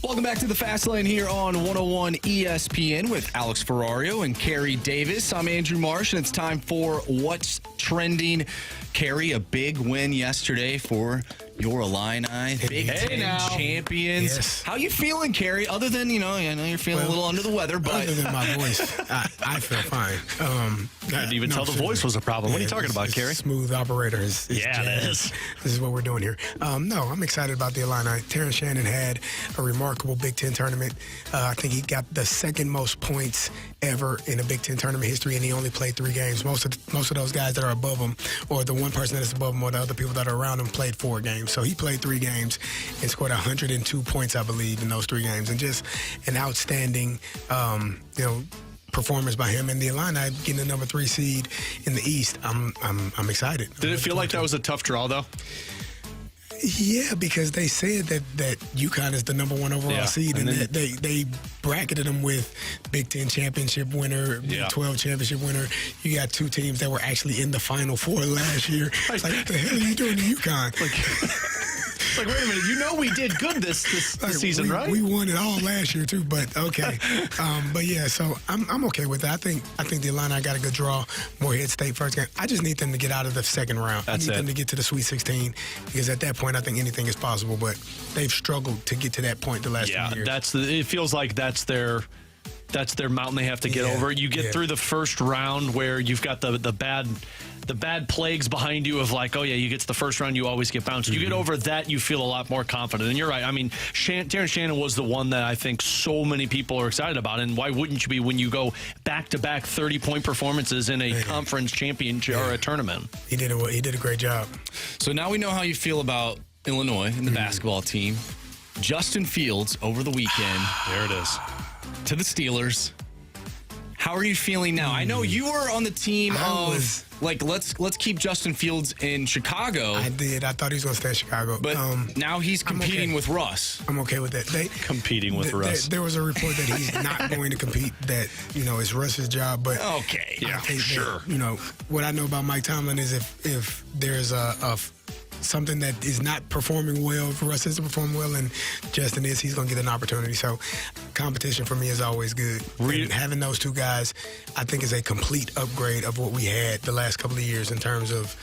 Welcome back to the Fast Lane here on 101 ESPN with Alex Ferrario and Carey Davis. I'm Andrew Marsh, and it's time for What's Trending. Carey, a big win yesterday for your Illini, Big Ten champions. Yes. How you feeling, Carey? Other than, I know you're feeling a little under the weather, but other than my voice, I feel fine. Couldn't even tell the voice was a problem. What are you talking about, Carey? Smooth operator is Yeah, it is. This is what we're doing here. No, I'm excited about the Illini. Terrence Shannon had a remarkable Big Ten tournament. I think he got the second most points ever in a Big Ten tournament history, and he only played 3 games. Most of those guys that are above him, or the one person that is above him, or the other people that are around him, played 4 games. So he played 3 games and scored 102 points, I believe, in those 3 games, and just an outstanding, performance by him. And the Illini getting the number 3 seed in the East. I'm excited. Did it feel like that was a tough draw, though? Yeah, because they said that UConn is the number 1 overall seed, and they bracketed them with Big Ten championship winner, Big 12 championship winner. You got 2 teams that were actually in the Final Four last year. It's like, what the hell are you doing to UConn? Like, wait a minute, we did good this season, right? We won it all last year too, but okay. But yeah, so I'm okay with that. I think the Illini got a good draw. Morehead State first game. I just need them to get out of the second round. I need them to get to the Sweet 16, because at that point I think anything is possible. But they've struggled to get to that point the last 2 years. It feels like that's their mountain they have to get over. You get through the first round where you've got the bad plagues behind you of like, oh yeah, you get to the first round, you always get bounced. You get over that, you feel a lot more confident. And you're right. I mean, Terrence Shannon was the one that I think so many people are excited about. And why wouldn't you be when you go back-to-back 30-point performances in a conference championship or a tournament? He did a great job. So now we know how you feel about Illinois and the basketball team. Justin Fields over the weekend. There it is. To the Steelers. How are you feeling now? I know you were on the team let's keep Justin Fields in Chicago. I did. I thought he was going to stay in Chicago. But now he's competing with Russ. I'm okay with that. Competing with Russ. There was a report that he's not going to compete, that, it's Russ's job. But okay, yeah, sure. That, what I know about Mike Tomlin is if there's something that is not performing well, if Russ isn't performing well and Justin is, he's going to get an opportunity. So competition for me is always good. And having those 2 guys, I think, is a complete upgrade of what we had the last couple of years in terms of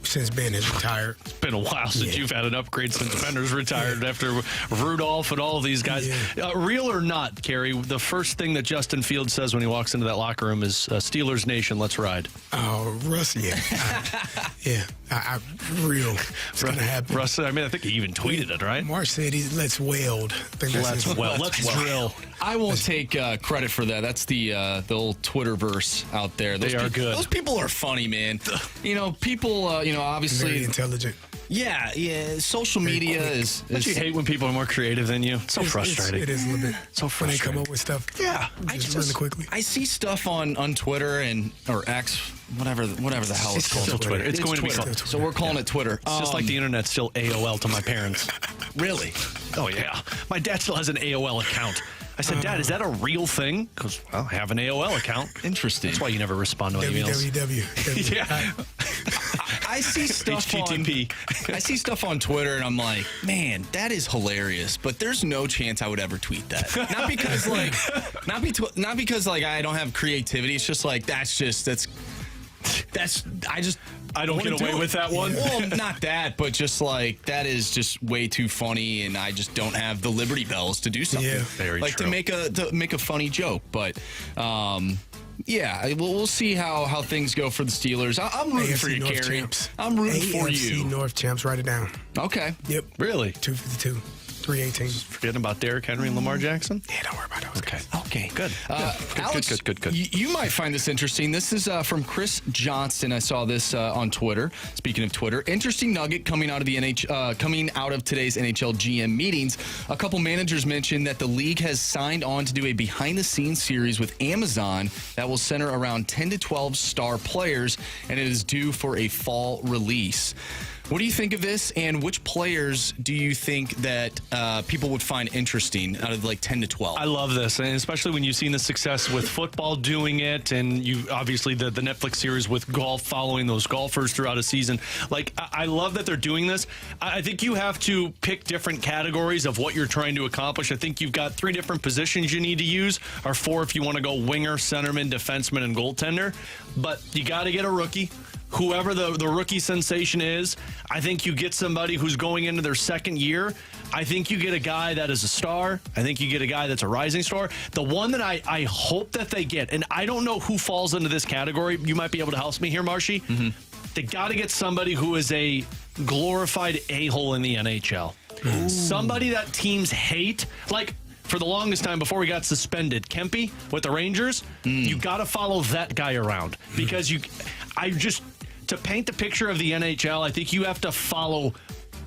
since Ben has retired. It's been a while since you've had an upgrade since Bender's retired after Rudolph and all of these guys. Real or not, Carey, the first thing that Justin Fields says when he walks into that locker room is Steelers Nation, let's ride. Oh, Russ, real. It's going to happen. Russ, I think he even tweeted it, right? Marsh said let's weld. Let's drill. I won't take credit for that. That's the old Twitterverse out there. They are good. Those people are funny, man. People, obviously. Very intelligent. Yeah. Social media is. Don't you hate when people are more creative than you? It's so frustrating. It is a little bit. So frustrating. When they come up with stuff. Yeah. Really quickly. I see stuff on Twitter or X, whatever the hell it's called. Still Twitter. It's going to be called. So we're calling it Twitter. It's just like the internet's still AOL to my parents. Really? Oh, yeah. My dad still has an AOL account. I said, Dad, is that a real thing? Because, I have an AOL account. Interesting. That's why you never respond to my emails. www. Yeah. I see stuff HTTP. I see stuff on Twitter, and I'm like, man, that is hilarious. But there's no chance I would ever tweet that. Not because I don't have creativity. It's just like I don't get away with that one. Well, not that, but just like that is just way too funny, and I just don't have the Liberty Bells to do something. Yeah, very true. To make a funny joke, but. We'll see how things go for the Steelers. I'm rooting for you, Carey. I'm rooting for you. AFC North champs. Write it down. Okay. Yep. Really? 252. 318. Forgetting about Derrick Henry and Lamar Jackson? Yeah, don't worry about those guys. Okay. Good. Alex, good. You might find this interesting. This is from Chris Johnston. I saw this on Twitter. Speaking of Twitter, interesting nugget coming out of coming out of today's NHL GM meetings. A couple managers mentioned that the league has signed on to do a behind-the-scenes series with Amazon that will center around 10 to 12 star players, and it is due for a fall release. What do you think of this, and which players do you think that people would find interesting out of like 10 to 12? I love this, and especially when you've seen the success with football doing it, and you obviously the Netflix series with golf, following those golfers throughout a season. Like, I love that they're doing this. I think you have to pick different categories of what you're trying to accomplish. I think you've got 3 different positions you need to use, or 4 if you want to go winger, centerman, defenseman, and goaltender. But you got to get a rookie. Whoever the rookie sensation is, I think you get somebody who's going into their second year. I think you get a guy that is a star. I think you get a guy that's a rising star. The one that I hope that they get, and I don't know who falls into this category. You might be able to help me here, Marshy. Mm-hmm. They got to get somebody who is a glorified a-hole in the NHL. Ooh. Somebody that teams hate. Like, for the longest time before he got suspended, Kempe with the Rangers, you got to follow that guy around. Because to paint the picture of the NHL, I think you have to follow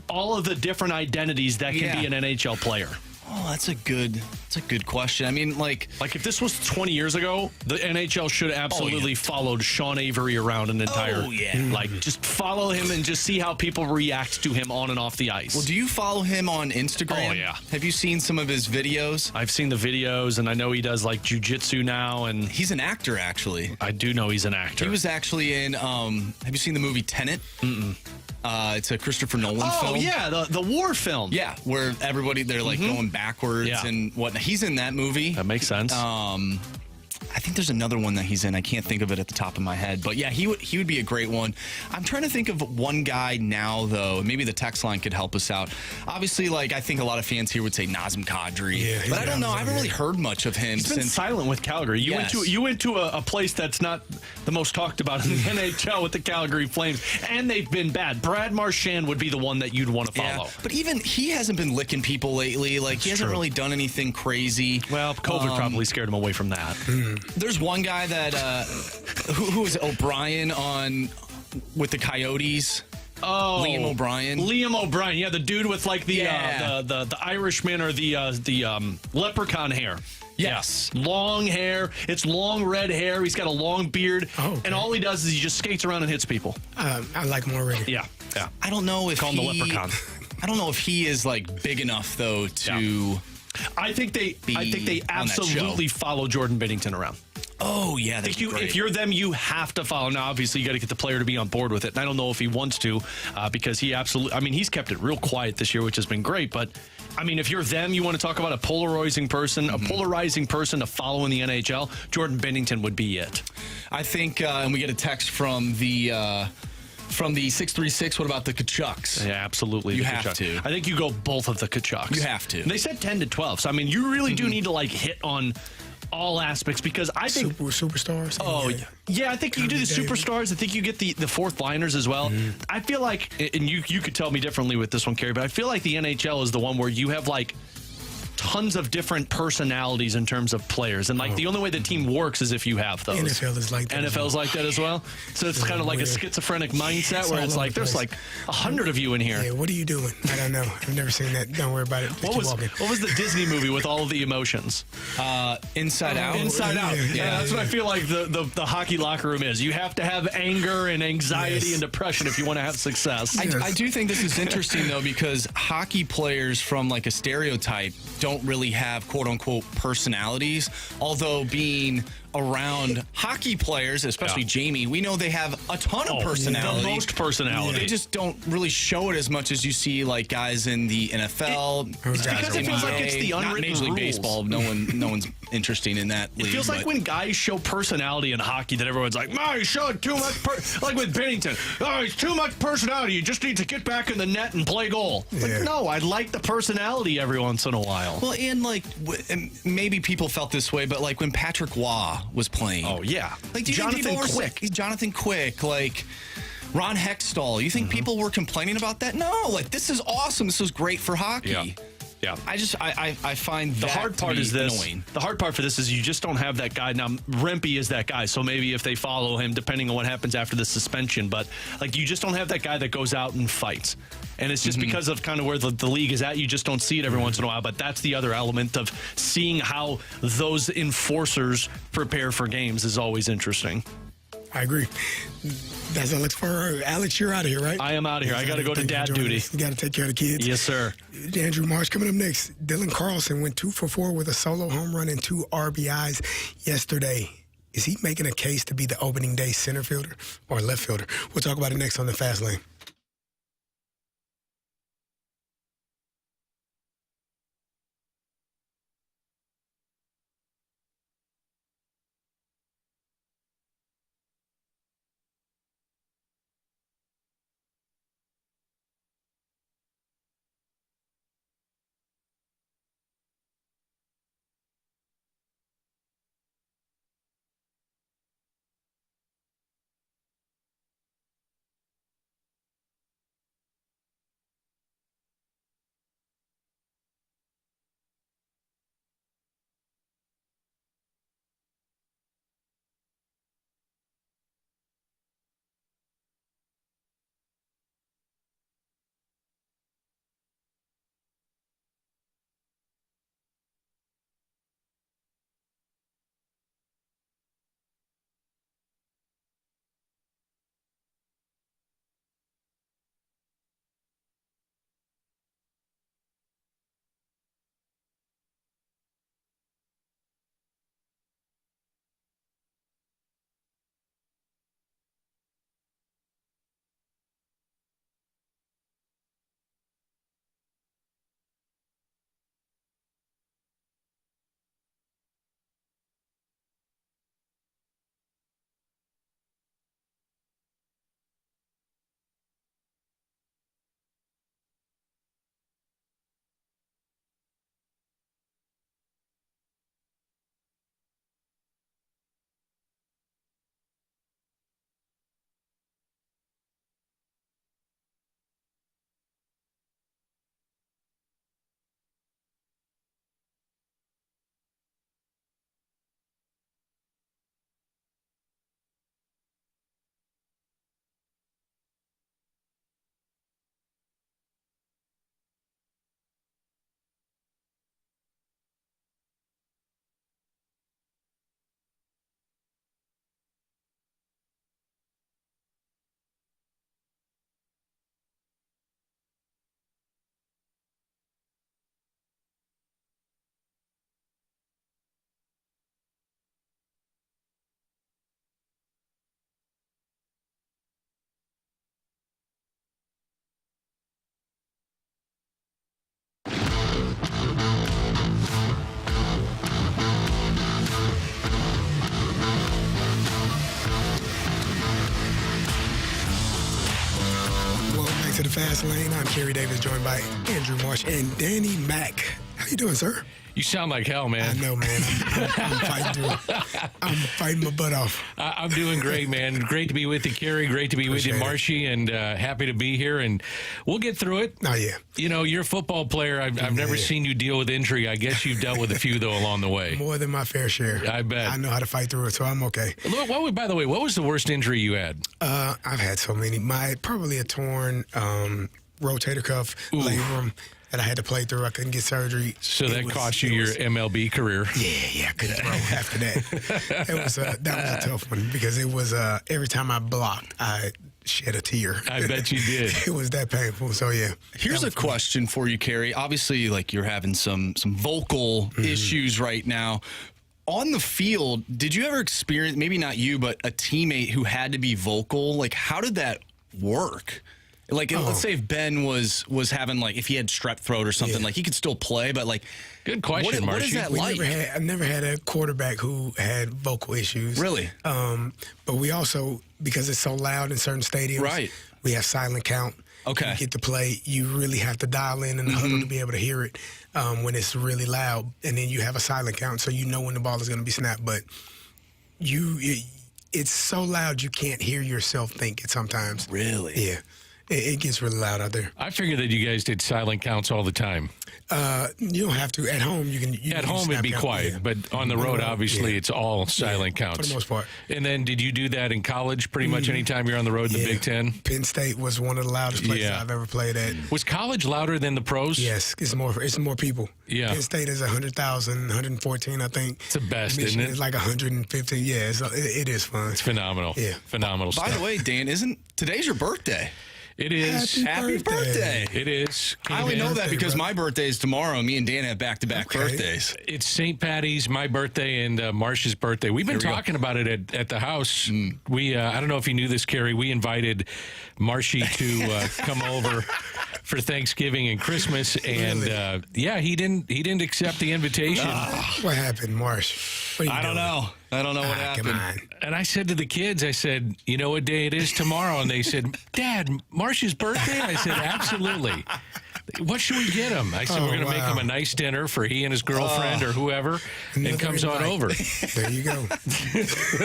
all of the different identities that can be an NHL player. Oh, that's a good question. I mean, like if this was 20 years ago, the NHL should have absolutely followed Sean Avery around an entire. Just follow him and just see how people react to him on and off the ice. Well, do you follow him on Instagram? Oh, yeah. Have you seen some of his videos? I've seen the videos, and I know he does like jiu-jitsu now, and he's an actor, actually. I do know he's an actor. He was actually in. Have you seen the movie Tenet? Mm-mm. It's a Christopher Nolan film. Oh, yeah, the war film. Yeah, where they're like going backwards and whatnot. He's in that movie. That makes sense. I think there's another one that he's in. I can't think of it at the top of my head. But yeah, he would be a great one. I'm trying to think of one guy now, though. Maybe the text line could help us out. Obviously, I think a lot of fans here would say Nazem Kadri. Yeah, but I don't know. I haven't really heard much of him. He's been silent with Calgary. You went to a place that's not the most talked about in the NHL with the Calgary Flames, and they've been bad. Brad Marchand would be the one that you'd want to follow. Yeah, but even he hasn't been licking people lately. He hasn't really done anything crazy. Well, COVID probably scared him away from that. There's one guy that who is O'Brien with the Coyotes. Oh, Liam O'Brien. Yeah, the dude with the Irishman or the leprechaun hair. Yes. Yeah. Long hair. It's long red hair. He's got a long beard. Oh, okay. And all he does is he just skates around and hits people. I like him already. Yeah. I don't know if Call him the leprechaun. I don't know if he is big enough though to. Yeah. I think they absolutely follow Jordan Binnington around. Oh, yeah. If you're them, you have to follow. Now, obviously, you got to get the player to be on board with it. And I don't know if he wants to because he's kept it real quiet this year, which has been great. But, if you're them, you want to talk about a polarizing person to follow in the NHL, Jordan Binnington would be it. I think, and we get a text from the 636, what about the Kachucks? Yeah, absolutely. You have to. I think you go both of the Kachucks. You have to. And they said 10 to 12. So, you really do need to, hit on all aspects because I think superstars. Oh yeah, I think you do the superstars. I think you get the fourth liners as well. I feel like, and you could tell me differently with this one, Carey, but I feel like the NHL is the one where you have tons of different personalities in terms of players, and the only way the team works is if you have those. NFL is like that. NFL's like that as well. So it's kind of like a schizophrenic mindset where it's there's 100 of you in here. Yeah, what are you doing? I don't know. I've never seen that. Don't worry about it. What was the Disney movie with all of the emotions? Inside Out. Inside Out. Yeah, that's what I feel like the hockey locker room is. You have to have anger and anxiety and depression if you want to have success. I do think this is interesting though because hockey players from a stereotype don't really have quote-unquote personalities, although being around hockey players, especially Jamie, we know they have a ton of personality. The most personality. They just don't really show it as much as you see guys in the NFL. It's because it feels like it's the unwritten Major League rules. Baseball. No one's interested in that league. It feels like when guys show personality in hockey that everyone's like, he showed too much like with Binnington. Oh, he's too much personality. You just need to get back in the net and play goal. Yeah. No, I like the personality every once in a while. Well, and maybe people felt this way, but when Patrick Waugh was playing. Oh, yeah. Do you think people were Jonathan Quick, Ron Hextall. You think people were complaining about that? No, this is awesome. This was great for hockey. Yeah. I find the hard part is this. Annoying. The hard part for this is you just don't have that guy. Now, Rempe is that guy, so maybe if they follow him, depending on what happens after the suspension, but you just don't have that guy that goes out and fights. And it's just because of kind of where the league is at, you just don't see it every once in a while. But that's the other element of seeing how those enforcers prepare for games is always interesting. I agree. That's Alex for Alex, you're out of here, right? I am out of here. I got to go to dad duty. You got to take care of the kids. Yes, sir. Andrew Marsh coming up next. Dylan Carlson went 2 for 4 with a solo home run and 2 RBIs yesterday. Is he making a case to be the opening day center fielder or left fielder? We'll talk about it next on the Fast Lane. To the Fast Lane. I'm Carey Davis, joined by Andrew Marsh and Danny Mack. How you doing, sir? You sound like hell, man. I know, man. I'm fighting through it. I'm fighting my butt off. I'm doing great, man. Great to be with you, Carey. Great to be with you, Marshy, and happy to be here. And we'll get through it. Oh, yeah. You know, you're a football player. I've never seen you deal with injury. I guess you've dealt with a few, though, along the way. More than my fair share. I bet. I know how to fight through it, so I'm okay. By the way, what was the worst injury you had? I've had so many. Probably a torn rotator cuff, labrum, that I had to play through. I couldn't get surgery. So that cost you your MLB career. Yeah, I couldn't throw after that. That was a tough one because it was every time I blocked, I shed a tear. I bet you did. It was that painful. So yeah. Here's a question for you, Carey. Obviously, like you're having some vocal issues right now. On the field, did you ever experience, maybe not you, but a teammate who had to be vocal? Like, how did that work? Like, let's say if Ben was having, like, if he had strep throat or something, like, he could still play, but, like, good question, what is that like? I've never had a quarterback who had vocal issues. Really? But we also, because it's so loud in certain stadiums, right, we have silent count. Okay. You get to play, you really have to dial in the huddle to be able to hear it when it's really loud. And then you have a silent count, so you know when the ball is going to be snapped. But it's so loud you can't hear yourself think it sometimes. Really? Yeah. It gets really loud out there. I figured that you guys did silent counts all the time. You don't have to. At home, you can. At home, it'd be quiet, yeah. but on the road, obviously, it's all silent counts. For the most part. And then did you do that in college pretty much anytime you're on the road in the Big Ten? Penn State was one of the loudest places I've ever played at. Was college louder than the pros? Yes, it's more people. Yeah. Penn State is 100,000, 114, I think. It's the best, Michigan isn't it? is like 150. Yeah, it is fun. It's phenomenal. Yeah. Phenomenal By stuff. the way, Dan, today's your birthday? It is. Happy birthday. It is. I only know that because bro. my birthay is tomorrow. Me and Dan have back-to-back birthdays. It's St. Patty's, my birthday, and Marsh's birthday. We've been talking about it at the house. We I don't know if you knew this, Carey. We invited Marshy to come over for Thanksgiving and Christmas, and he didn't accept the invitation. What happened, Marsh? What are you I don't doing? know. I don't know what happened. Come on. And I said to the kids, I said, you know what day it is tomorrow? And they said, Dad, Marsh's birthday? I said, absolutely. What should we get him? I said, we're going to make him a nice dinner for he and his girlfriend or whoever, and comes on over. There you go.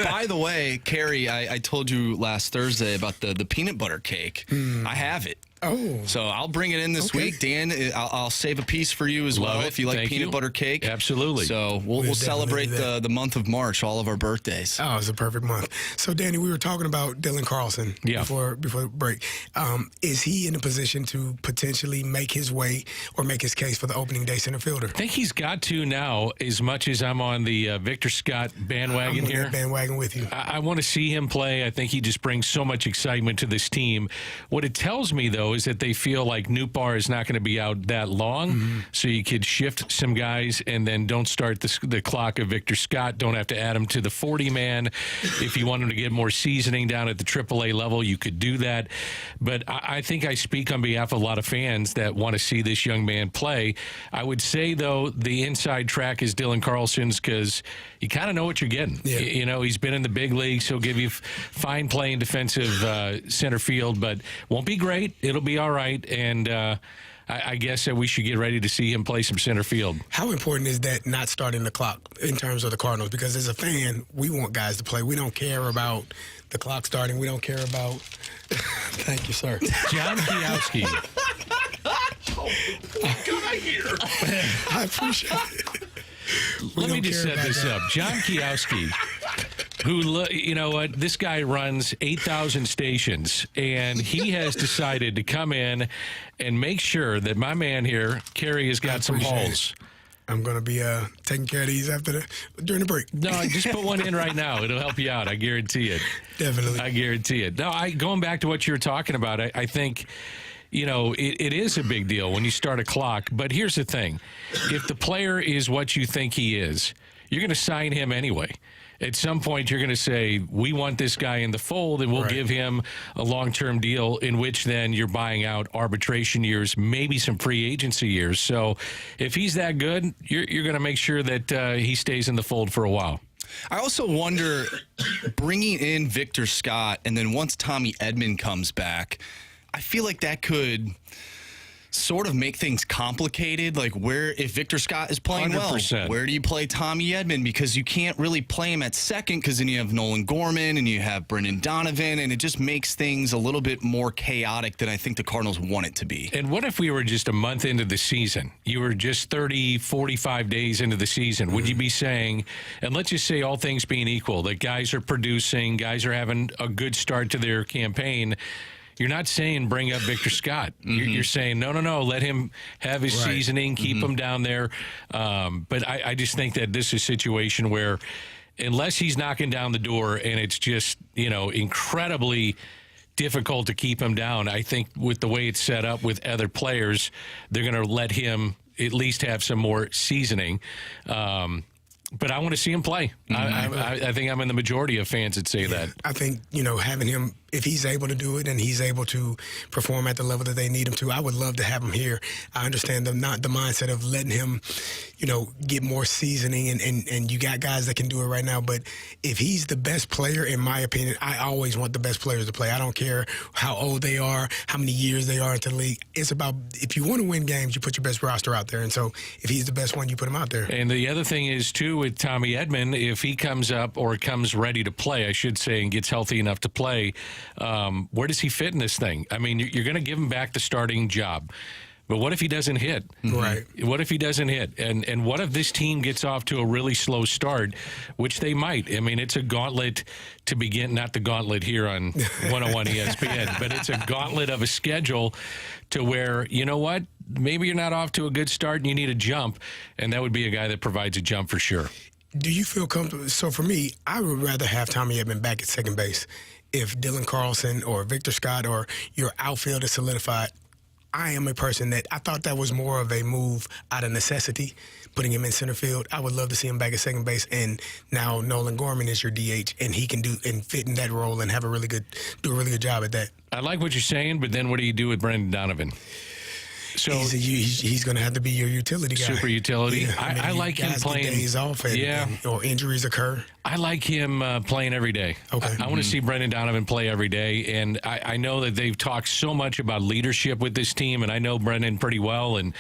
By the way, Carey, I told you last Thursday about the peanut butter cake. I have it. Oh. So I'll bring it in this week. Dan, I'll save a piece for you as well if you like peanut butter cake. Absolutely. So we'll celebrate the month of March, all of our birthdays. Oh, it's a perfect month. So, Danny, we were talking about Dylan Carlson before the break. Is he in a position to potentially make his way or make his case for the opening day center fielder? I think he's got to now, as much as I'm on the Victor Scott bandwagon I'm on here. that bandwagon with you. I want to see him play. I think he just brings so much excitement to this team. What it tells me, though, is that they feel like Newbar is not going to be out that long, so you could shift some guys and then don't start the clock of Victor Scott. Don't have to add him to the 40-man. If you want him to get more seasoning down at the AAA level, you could do that. But I think I speak on behalf of a lot of fans that want to see this young man play. I would say, though, the inside track is Dylan Carlson's because you kind of know what you're getting. Yeah. You know, he's been in the big leagues. He'll give you fine playing defensive center field, but won't be great. It'll be all right. And I guess that we should get ready to see him play some center field. How important is that not starting the clock in terms of the Cardinals? Because as a fan, we want guys to play. We don't care about the clock starting. We don't care about – thank you, sir. John Kiowski. I appreciate it. Let me just set this up. John Kiowski, who, you know what, this guy runs 8,000 stations, and he has decided to come in and make sure that my man here, Carey, has got some holes. I'm going to be taking care of these during the break. No, just put one in right now. It'll help you out. I guarantee it. Definitely. I guarantee it. No, going back to what you were talking about, I think, you know, it is a big deal when you start a clock. But here's the thing. If the player is what you think he is, you're going to sign him anyway. At some point, you're going to say, we want this guy in the fold, and we'll give him a long-term deal in which then you're buying out arbitration years, maybe some free agency years. So if he's that good, you're going to make sure that he stays in the fold for a while. I also wonder, bringing in Victor Scott, and then once Tommy Edman comes back, I feel like that could sort of make things complicated. Like, where, if Victor Scott is playing 100%. well, where do you play Tommy Edman? Because you can't really play him at second because then you have Nolan Gorman and you have Brendan Donovan, and it just makes things a little bit more chaotic than I think the Cardinals want it to be. And what if we were just a month into the season? You were just 30, 45 days into the season. Would you be saying, and let's just say all things being equal, that guys are producing, guys are having a good start to their campaign, you're not saying bring up Victor Scott. You're saying, no, let him have his seasoning, keep him down there. But I just think that this is a situation where unless he's knocking down the door and it's just, you know, incredibly difficult to keep him down, I think with the way it's set up with other players, they're going to let him at least have some more seasoning. But I want to see him play. I think I'm in the majority of fans that say that. I think, you know, having him, if he's able to do it and he's able to perform at the level that they need him to, I would love to have him here. I understand the mindset of letting him, you know, get more seasoning, and you got guys that can do it right now. But if he's the best player, in my opinion, I always want the best players to play. I don't care how old they are, how many years they are into the league. It's about, if you want to win games, you put your best roster out there. And so if he's the best one, you put him out there. And the other thing is, too, with Tommy Edman, if he comes up or comes ready to play, I should say, and gets healthy enough to play, Where does he fit in this thing? I mean, you're going to give him back the starting job. But what if he doesn't hit? Right. What if he doesn't hit? And what if this team gets off to a really slow start, which they might? I mean, it's a gauntlet to begin, not the gauntlet here on 101 ESPN, but it's a gauntlet of a schedule to where, you know what? Maybe you're not off to a good start and you need a jump, and that would be a guy that provides a jump for sure. Do you feel comfortable? So for me, I would rather have Tommy Edman back at second base. If Dylan Carlson or Victor Scott or your outfield is solidified, I am a person that I thought that was more of a move out of necessity, putting him in center field. I would love to see him back at second base, and now Nolan Gorman is your DH, and he can do and fit in that role and do a really good job at that. I like what you're saying, but then what do you do with Brendan Donovan? So he's going to have to be your utility guy. Super utility. Yeah, I like him playing. Days off or injuries occur. I like him playing every day. Okay. I want to see Brendan Donovan play every day, and I know that they've talked so much about leadership with this team, and I know Brendan pretty well, and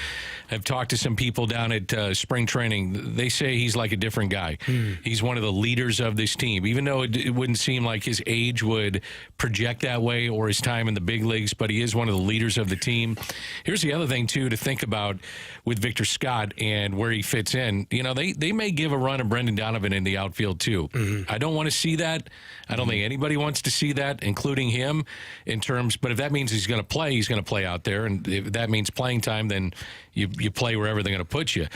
I've talked to some people down at spring training. They say he's like a different guy. He's one of the leaders of this team, even though it wouldn't seem like his age would project that way or his time in the big leagues, but he is one of the leaders of the team. Here's the other thing, too, to think about with Victor Scott and where he fits in. You know, they may give a run of Brendan Donovan in the outfield, too. I don't want to see that. I don't think anybody wants to see that, including him, but if that means he's going to play out there. And if that means playing time, then you play wherever they're going to put you.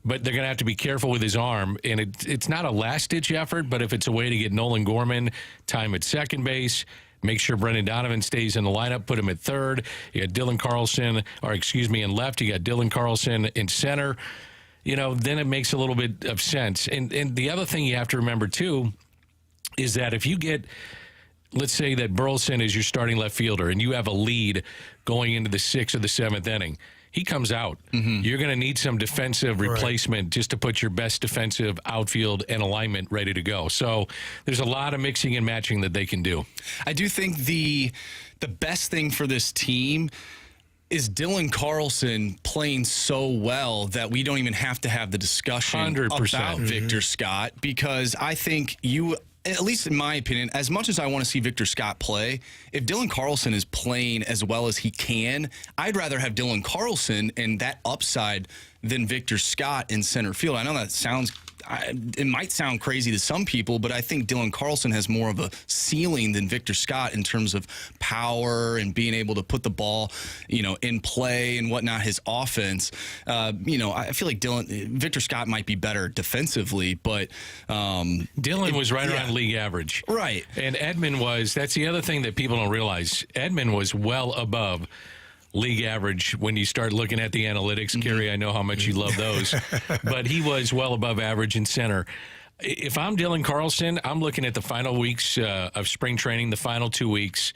But they're going to have to be careful with his arm. And it's not a last-ditch effort, but if it's a way to get Nolan Gorman time at second base, make sure Brendan Donovan stays in the lineup, put him at third. You got Dylan Carlson, in left. You got Dylan Carlson in center. You know, then it makes a little bit of sense. And the other thing you have to remember, too, is that if you get, let's say that Burleson is your starting left fielder and you have a lead going into the 6th or the 7th inning, he comes out. You're going to need some defensive replacement just to put your best defensive outfield and alignment ready to go. So there's a lot of mixing and matching that they can do. I do think the best thing for this team is Dylan Carlson playing so well that we don't even have to have the discussion 100%. about Victor Scott, because I think at least in my opinion, as much as I want to see Victor Scott play, if Dylan Carlson is playing as well as he can, I'd rather have Dylan Carlson and that upside than Victor Scott in center field. I know that it might sound crazy to some people, but I think Dylan Carlson has more of a ceiling than Victor Scott in terms of power and being able to put the ball, in play and whatnot. His offense, I feel like Victor Scott might be better defensively, but Dylan was right around league average, right? And Edman that's the other thing that people don't realize. Edman was well above league average when you start looking at the analytics. Carey, I know how much you love those, but he was well above average in center. If I'm Dylan Carlson, I'm looking at the final weeks of spring training, the final 2 weeks,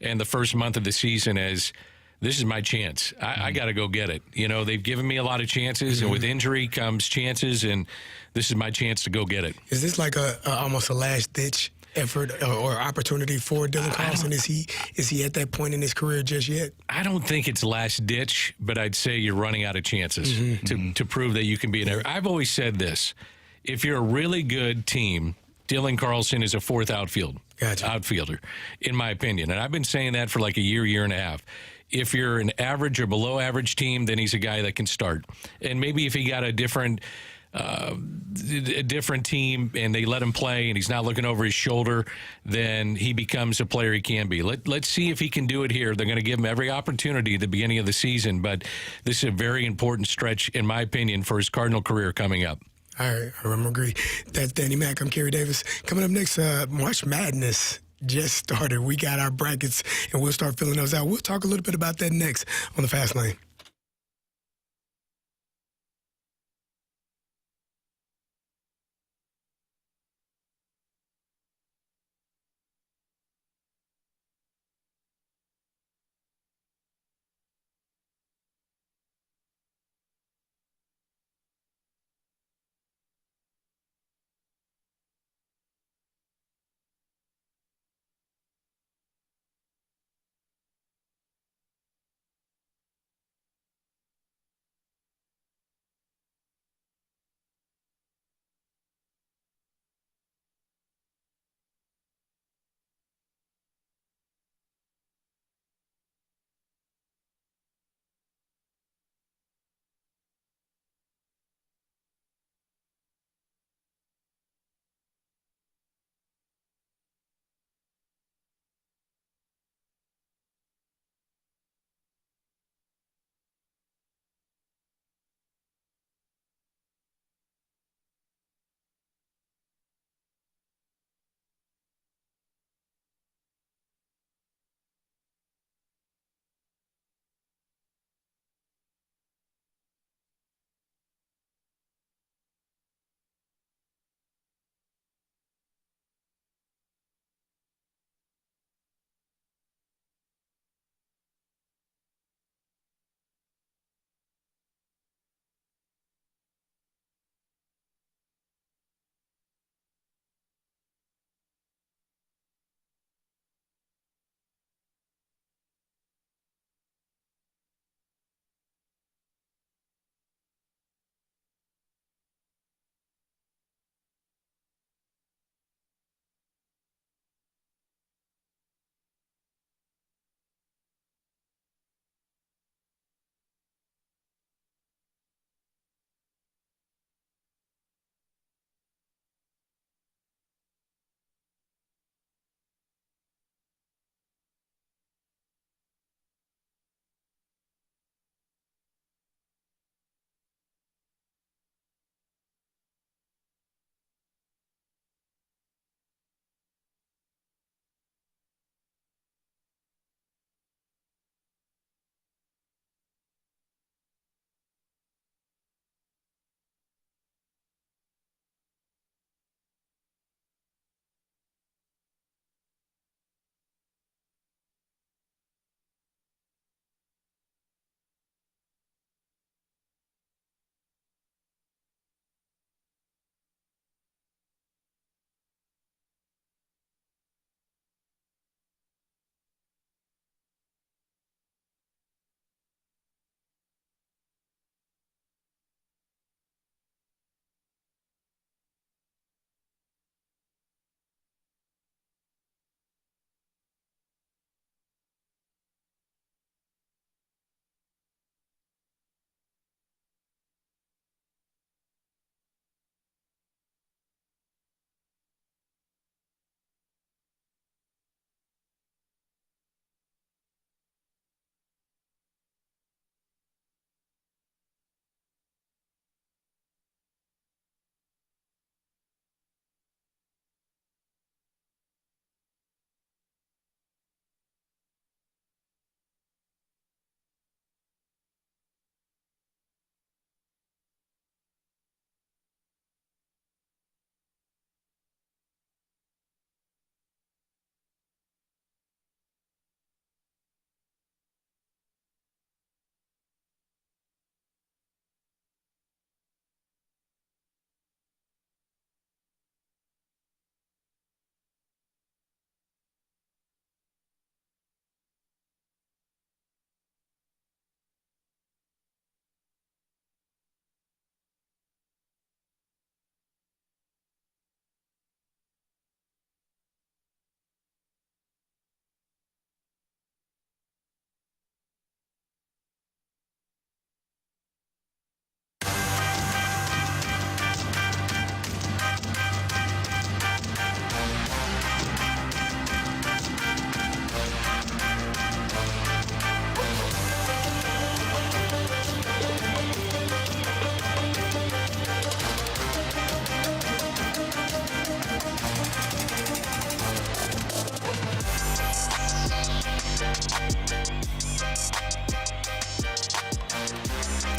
and the first month of the season as this is my chance. I got to go get it. They've given me a lot of chances, and with injury comes chances, and this is my chance to go get it. Is this like almost a last-ditch effort or opportunity for Dylan Carlson? Is he at that point in his career just yet? I don't think it's last ditch, but I'd say you're running out of chances to prove that you can be an. I've always said this: if you're a really good team, Dylan Carlson is a fourth outfielder, in my opinion, and I've been saying that for like a year and a half. If you're an average or below average team, then he's a guy that can start, and maybe if he got a different team and they let him play and he's not looking over his shoulder, then he becomes a player he can be. Let's see if he can do it here. They're going to give him every opportunity at the beginning of the season, but this is a very important stretch, in my opinion, for his Cardinal career coming up. All right, I agree. That's Danny Mac. I'm Carey Davis. Coming up next, March Madness just started. We got our brackets, and we'll start filling those out. We'll talk a little bit about that next on the Fast Lane.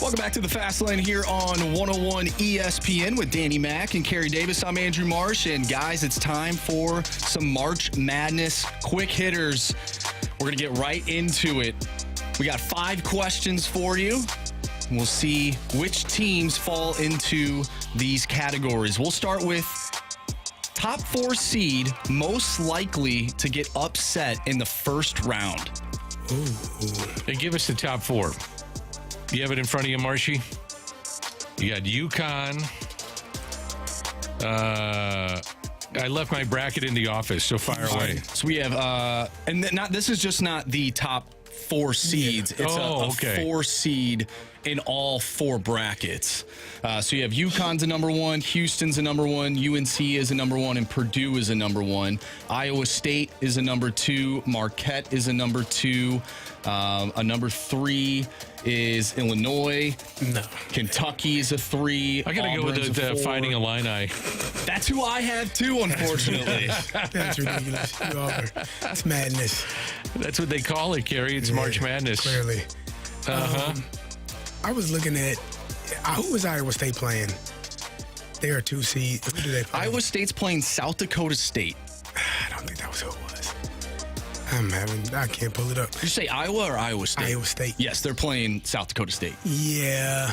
Welcome back to the Fast Lane here on 101 ESPN with Danny Mac and Carey Davis. I'm Andrew Marsh, and guys, it's time for some March Madness quick hitters. We're going to get right into it. We got 5 questions for you. We'll see which teams fall into these categories. We'll start with top 4 seed most likely to get upset in the first round. Ooh. Hey, give us the top 4. You have it in front of you, Marshy? You got UConn. I left my bracket in the office, so fire away. So we have, this is just not the top 4 seeds. Yeah. It's okay. a 4 seed in all 4 brackets. So you have UConn's a number 1, Houston's a number 1, UNC is a number 1, and Purdue is a number 1. Iowa State is a number 2. Marquette is a number 2. A number 3 is Illinois. No. Kentucky is a 3. I got to go with the Fighting Illini. That's who I have too, unfortunately. That's ridiculous. It's madness. That's what they call it, Carey. It's March Madness. Clearly. I was looking at who was Iowa State playing? They are 2 seed. Who do they play? Iowa State's playing South Dakota State. I don't think that was who it was. I can't pull it up. Did you say Iowa or Iowa State? Iowa State. Yes, they're playing South Dakota State. Yeah.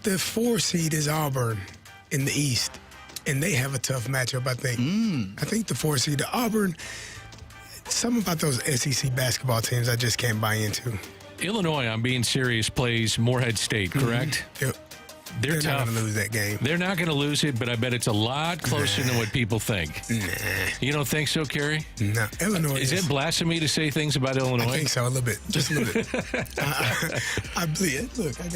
The 4 seed is Auburn in the East, and they have a tough matchup, I think. I think the 4 seed, Auburn, something about those SEC basketball teams I just can't buy into. Illinois, I'm being serious, plays Morehead State, correct? Yep. They're tough. not going to lose that game. They're not going to lose it, but I bet it's a lot closer than what people think. You don't think so, Carey? No. Illinois is it blasphemy to say things about Illinois? I think so, a little bit. Just a little bit. I bleed. Look, I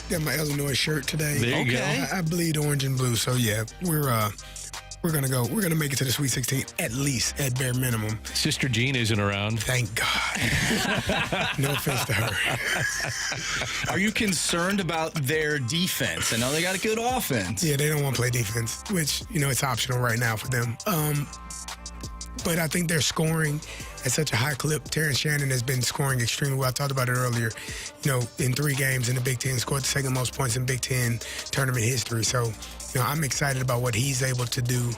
got my Illinois shirt today. There you go. I bleed orange and blue, so yeah, we're gonna go. We're gonna make it to the Sweet 16 at least, at bare minimum. Sister Jean isn't around. Thank God. No offense to her. Are you concerned about their defense? I know they got a good offense. Yeah, they don't want to play defense, which it's optional right now for them. But I think they're scoring at such a high clip. Terrence Shannon has been scoring extremely well. I talked about it earlier. In 3 games in the Big Ten, scored the 2nd most points in Big Ten tournament history. So, I'm excited about what he's able to do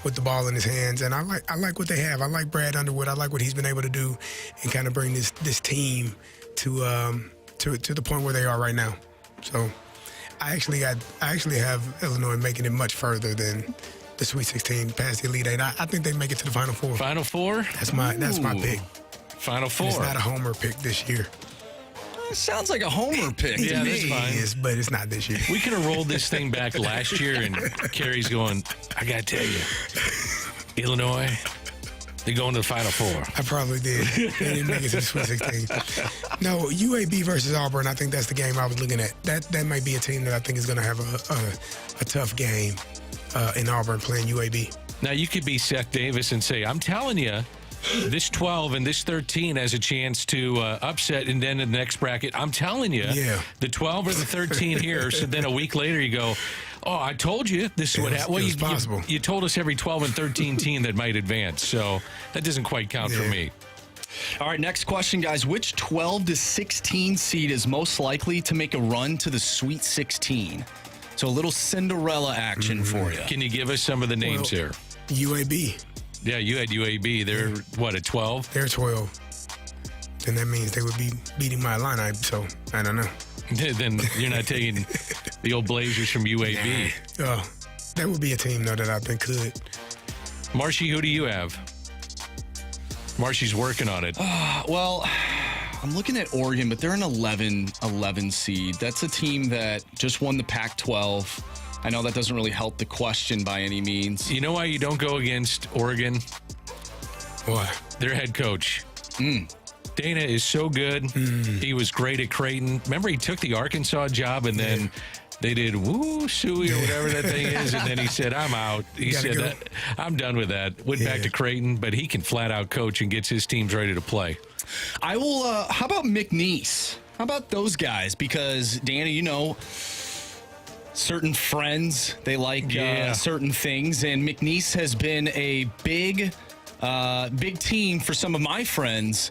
with the ball in his hands. And I like what they have. I like Brad Underwood. I like what he's been able to do and kind of bring this team to the point where they are right now. So I actually have Illinois making it much further than the Sweet 16 past the Elite 8. I think they make it to the Final 4. Final 4? That's my pick. Final 4. It's not a homer pick this year. It sounds like a homer pick. Yeah, that's fine. It is, but it's not this year. We could have rolled this thing back last year, and Carey's going, I got to tell you, Illinois, they're going to the Final 4. I probably did. They didn't make it to the Sweet 16. No, UAB versus Auburn, I think that's the game I was looking at. That might be a team that I think is going to have a tough game in Auburn playing UAB. Now, you could be Seth Davis and say, I'm telling you, this 12 and this 13 has a chance to upset, and then in the next bracket, I'm telling you, the 12 or the 13 here. So then a week later, you go, oh, I told you this is what happened. Well, possible. You told us every 12 and 13 team that might advance, so that doesn't quite count for me. All right, next question, guys. Which 12 to 16 seed is most likely to make a run to the Sweet 16? So a little Cinderella action for you. Can you give us some of the names here? UAB. Yeah, you had UAB. They're, what, at 12? They're 12. Then that means they would be beating my Illini, so I don't know. Then you're not taking the old Blazers from UAB. Nah. That would be a team, though, that I think could. Marshy, who do you have? Marshy's working on it. Well, I'm looking at Oregon, but they're an 11 seed. That's a team that just won the Pac-12. I know that doesn't really help the question by any means. You know why you don't go against Oregon? Why? Their head coach. Dana is so good. He was great at Creighton. Remember, he took the Arkansas job, and then they did woo-suey or whatever that thing is, and then he said, I'm out. He said, I'm done with that. Went back to Creighton, but he can flat-out coach and gets his teams ready to play. I will, how about McNeese? How about those guys? Because, Danny, certain friends, they like certain things, and McNeese has been a big big team for some of my friends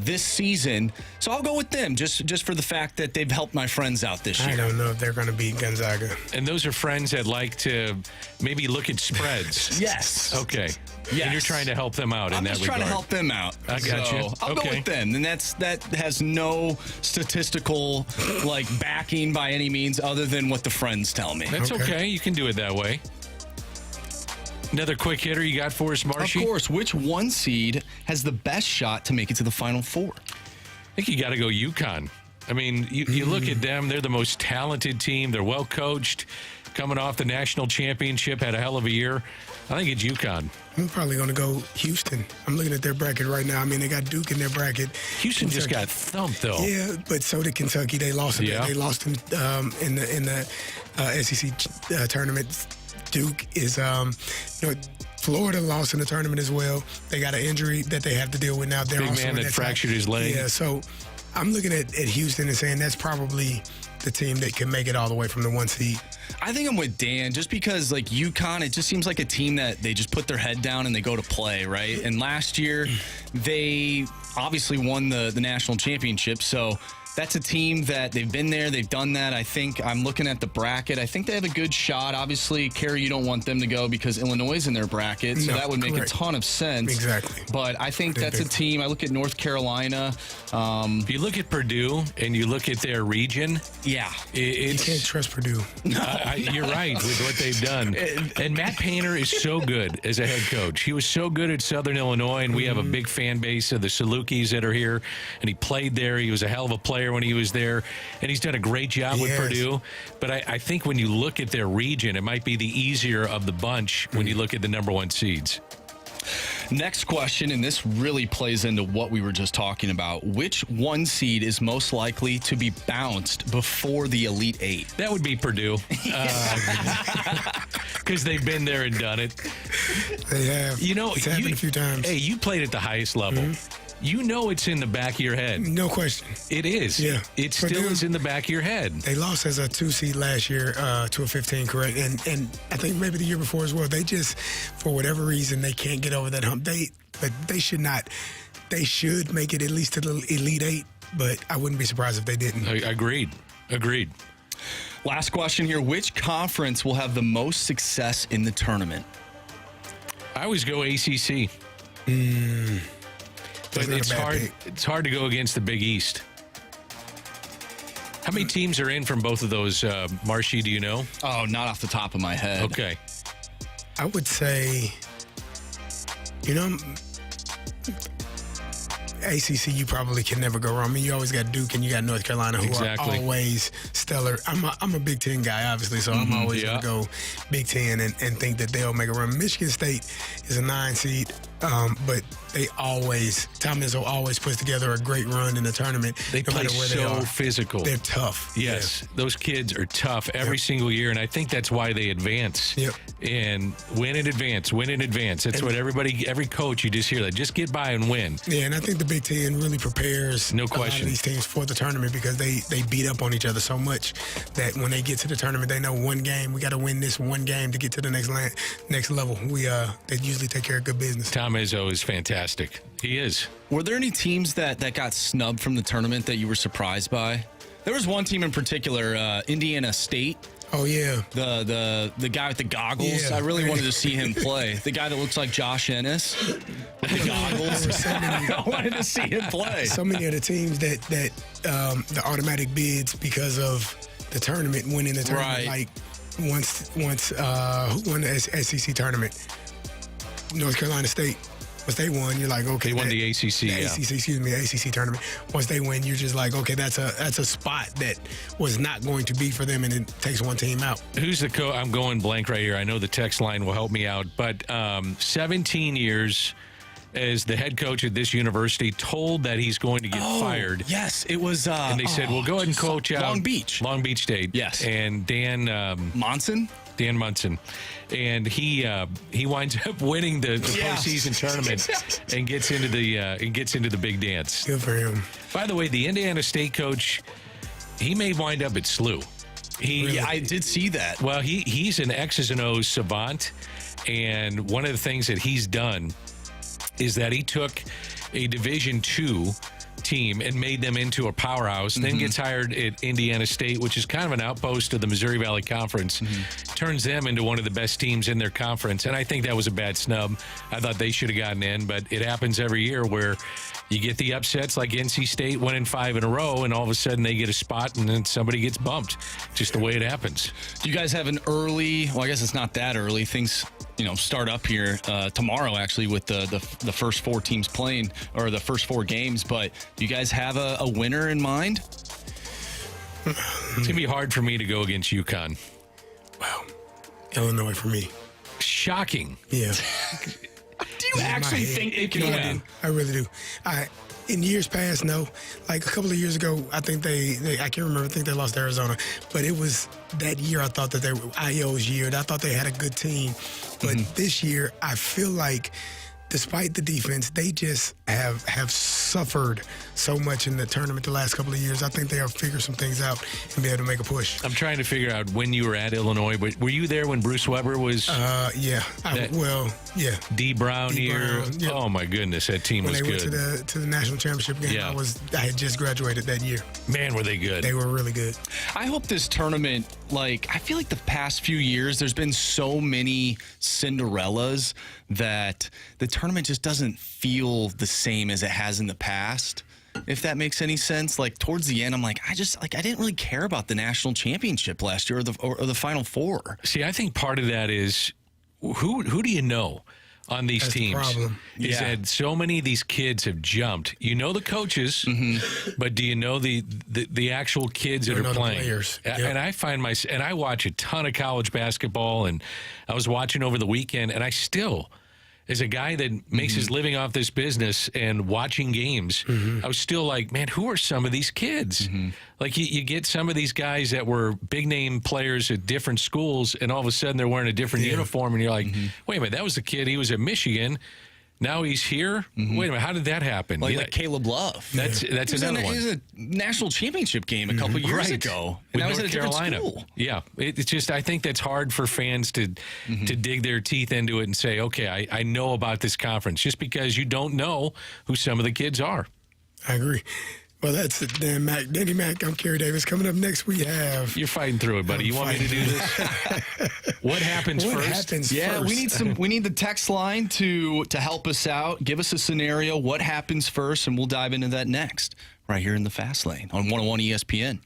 this season. So I'll go with them just for the fact that they've helped my friends out this year. I don't know if they're going to beat Gonzaga. And those are friends that like to maybe look at spreads. Yes. Okay. Yes. And you're trying to help them out in that regard. I'm just trying to help them out. I got you. I'll go with them. And that has no statistical backing by any means other than what the friends tell me. That's okay. You can do it that way. Another quick hitter you got for us, Marshy? Of course. Which one seed has the best shot to make it to the Final Four? I think you got to go UConn. I mean, you look at them, they're the most talented team. They're well coached, coming off the national championship, had a hell of a year. I think it's UConn. I'm probably going to go Houston. I'm looking at their bracket right now. I mean, they got Duke in their bracket. Houston just got thumped, though. Yeah, but so did Kentucky. They lost. Yeah. They lost in the SEC tournament. Duke is, Florida lost in the tournament as well. They got an injury that they have to deal with now. They're Big also man that fractured his leg. Yeah, so I'm looking at Houston and saying that's probably the team that can make it all the way from the 1 seed. I think I'm with Dan just because UConn, it just seems like a team that they just put their head down and they go to play, right? And last year they obviously won the national championship, so that's a team that they've been there, they've done that. I think I'm looking at the bracket. I think they have a good shot. Obviously, Carey, you don't want them to go because Illinois is in their bracket, so that would make a ton of sense. Exactly. But I think that's a team. I look at North Carolina. If you look at Purdue and you look at their region, you can't trust Purdue. You're right with what they've done. And Matt Painter is so good as a head coach. He was so good at Southern Illinois, and we have a big fan base of the Salukis that are here, and he played there. He was a hell of a player when he was there, and he's done a great job with Purdue. But I think when you look at their region, it might be the easier of the bunch when you look at the number 1 seeds. Next question, and this really plays into what we were just talking about. Which 1 seed is most likely to be bounced before the Elite 8? That would be Purdue. Because they've been there and done it. They have. It's happened a few times. Hey, you played at the highest level. You know it's in the back of your head. No question. It is. Yeah. It still is in the back of your head. They lost as a 2 seed last year to a 15, correct? And I think maybe the year before as well. They just, for whatever reason, they can't get over that hump. But they should not. They should make it at least to the Elite 8, but I wouldn't be surprised if they didn't. Agreed. Last question here. Which conference will have the most success in the tournament? I always go ACC. But it's hard. It's hard to go against the Big East. How many teams are in from both of those, Marshy? Do you know? Oh, not off the top of my head. Okay. I would say, ACC, you probably can never go wrong. I mean, you always got Duke and you got North Carolina, who are always stellar. I'm a Big Ten guy, obviously, so I'm always going to go Big Ten and think that they'll make a run. Michigan State is a 9 seed, but Tom Izzo always puts together a great run in the tournament. They no play matter where so they are. physical. They're tough. Yes, those kids are tough every single year, and I think that's why they advance. Yep. And win in advance. That's what every coach, you just hear that. Just get by and win. Yeah, and I think the Big Ten really prepares no a lot of these teams for the tournament because they beat up on each other so much that when they get to the tournament, they know one game. We got to win this one game to get to the next level. They usually take care of good business. Tom Izzo is fantastic. He is. Were there any teams that got snubbed from the tournament that you were surprised by? There was one team in particular, Indiana State. Oh, yeah. The guy with the goggles. Yeah. I really wanted to see him play. The guy that looks like Josh Ennis with the goggles. I wanted to see him play. So many of the teams that the automatic bids because of the tournament, winning the tournament, right. like once who won the SEC tournament? North Carolina State. Once they won, you're like, okay. They won the ACC, ACC tournament. Once they win, you're just like, okay, that's a spot that was not going to be for them, and it takes one team out. Who's the coach? I'm going blank right here. I know the text line will help me out, but 17 years as the head coach at this university, told that he's going to get fired. Yes, it was. And they said, well, go ahead and coach out. Long Beach State. Yes. And Dan Monson. And he winds up winning the postseason tournament and gets into the big dance. Good for him. By the way, the Indiana State coach, he may wind up at SLU. I did see that. Well, he's an X's and O's savant, and one of the things that he's done is that he took a Division II team and made them into a powerhouse, then gets hired at Indiana State, which is kind of an outpost of the Missouri Valley Conference, turns them into one of the best teams in their conference. And I think that was a bad snub. I thought they should have gotten in, but it happens every year where you get the upsets like NC State winning 5 in a row, and all of a sudden they get a spot and then somebody gets bumped. Just the way it happens. Do you guys have an early, well, I guess it's not that early, things start up here tomorrow, actually, with the first 4 teams playing, or the first 4 games. But do you guys have a winner in mind? It's going to be hard for me to go against UConn. Wow. Illinois for me. Shocking. Yeah. Do you actually think they can win? I really do. In years past, no. Like a couple of years ago, I think I can't remember, I think they lost to Arizona. But it was that year I thought that they were Io's year. I thought they had a good team. But this year, I feel like despite the defense, they just have suffered so much in the tournament the last couple of years. I think they'll figure some things out and be able to make a push. I'm trying to figure out when you were at Illinois, but were you there when Bruce Weber was? Yeah. Yeah. D. Brown year. Yep. Oh my goodness, that team was When they good. went to the national championship game, Yeah. I had just graduated that year. Man, were they good? They were really good. I hope this tournament, I feel like the past few years, there's been so many Cinderellas that the tournament just doesn't feel the same as it has in the past. If that makes any sense. Like towards the end, I'm like, I didn't really care about the national championship last year or the Final Four. See, I think part of that is who do you know on these That's teams? the problem. Is that so many of these kids have jumped. You know the coaches, but do you know the actual kids that are playing? The players. Yep. And I find and I watch a ton of college basketball, and I was watching over the weekend, and I still, as a guy that makes his living off this business and watching games, I was still like, man, who are some of these kids? Like you get some of these guys that were big name players at different schools, and all of a sudden they're wearing a different uniform, and you're like, wait a minute, that was the kid. He was at Michigan. Now he's here. Wait a minute, how did that happen? Like Caleb Love. That's another one. It was a national championship game a couple years ago, and With that was North at a different Carolina. school. Yeah, it's just I think that's hard for fans to dig their teeth into it and say, okay, I know about this conference, just because you don't know who some of the kids are. I agree. Well, that's it, Dan Mac. Danny Mac, I'm Carey Davis. Coming up next, we have... You're fighting through it, buddy. You want me to do this? What happens What first? happens Yeah, first? we need the text line to help us out. Give us a scenario. What happens first, and we'll dive into that next, right here in the Fast Lane on 101 ESPN.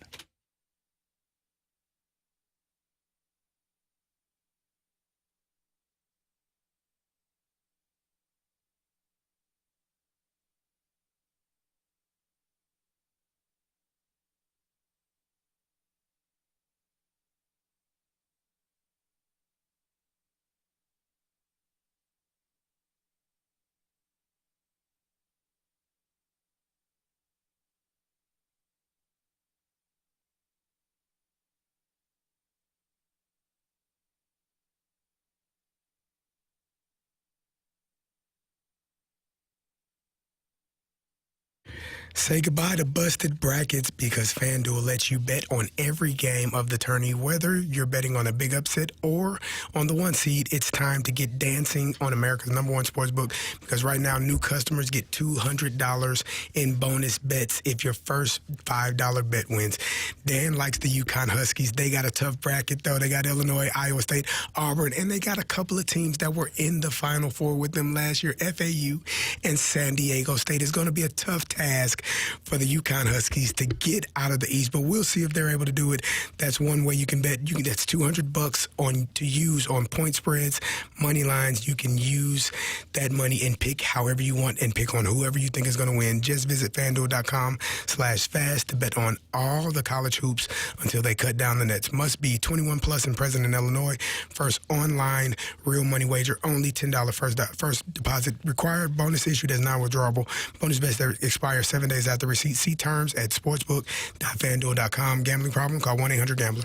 Say goodbye to busted brackets because FanDuel lets you bet on every game of the tourney. Whether you're betting on a big upset or on the 1 seed, it's time to get dancing on America's #1 sportsbook, because right now new customers get $200 in bonus bets if your first $5 bet wins. Dan likes the UConn Huskies. They got a tough bracket, though. They got Illinois, Iowa State, Auburn, and they got a couple of teams that were in the Final Four with them last year. FAU and San Diego State. Is going to be a tough task for the UConn Huskies to get out of the East, but we'll see if they're able to do it. That's one way you can bet. That's $200 to use on point spreads, money lines. You can use that money and pick however you want and pick on whoever you think is going to win. Just visit FanDuel.com/fast to bet on all the college hoops until they cut down the nets. Must be 21 plus and present in Illinois. First online real money wager, only $10 first deposit required. Bonus issued as non-withdrawable. Bonus bets that expire 7 days after receipt. See terms at sportsbook.fanduel.com. Gambling problem? Call 1-800-GAMBLER.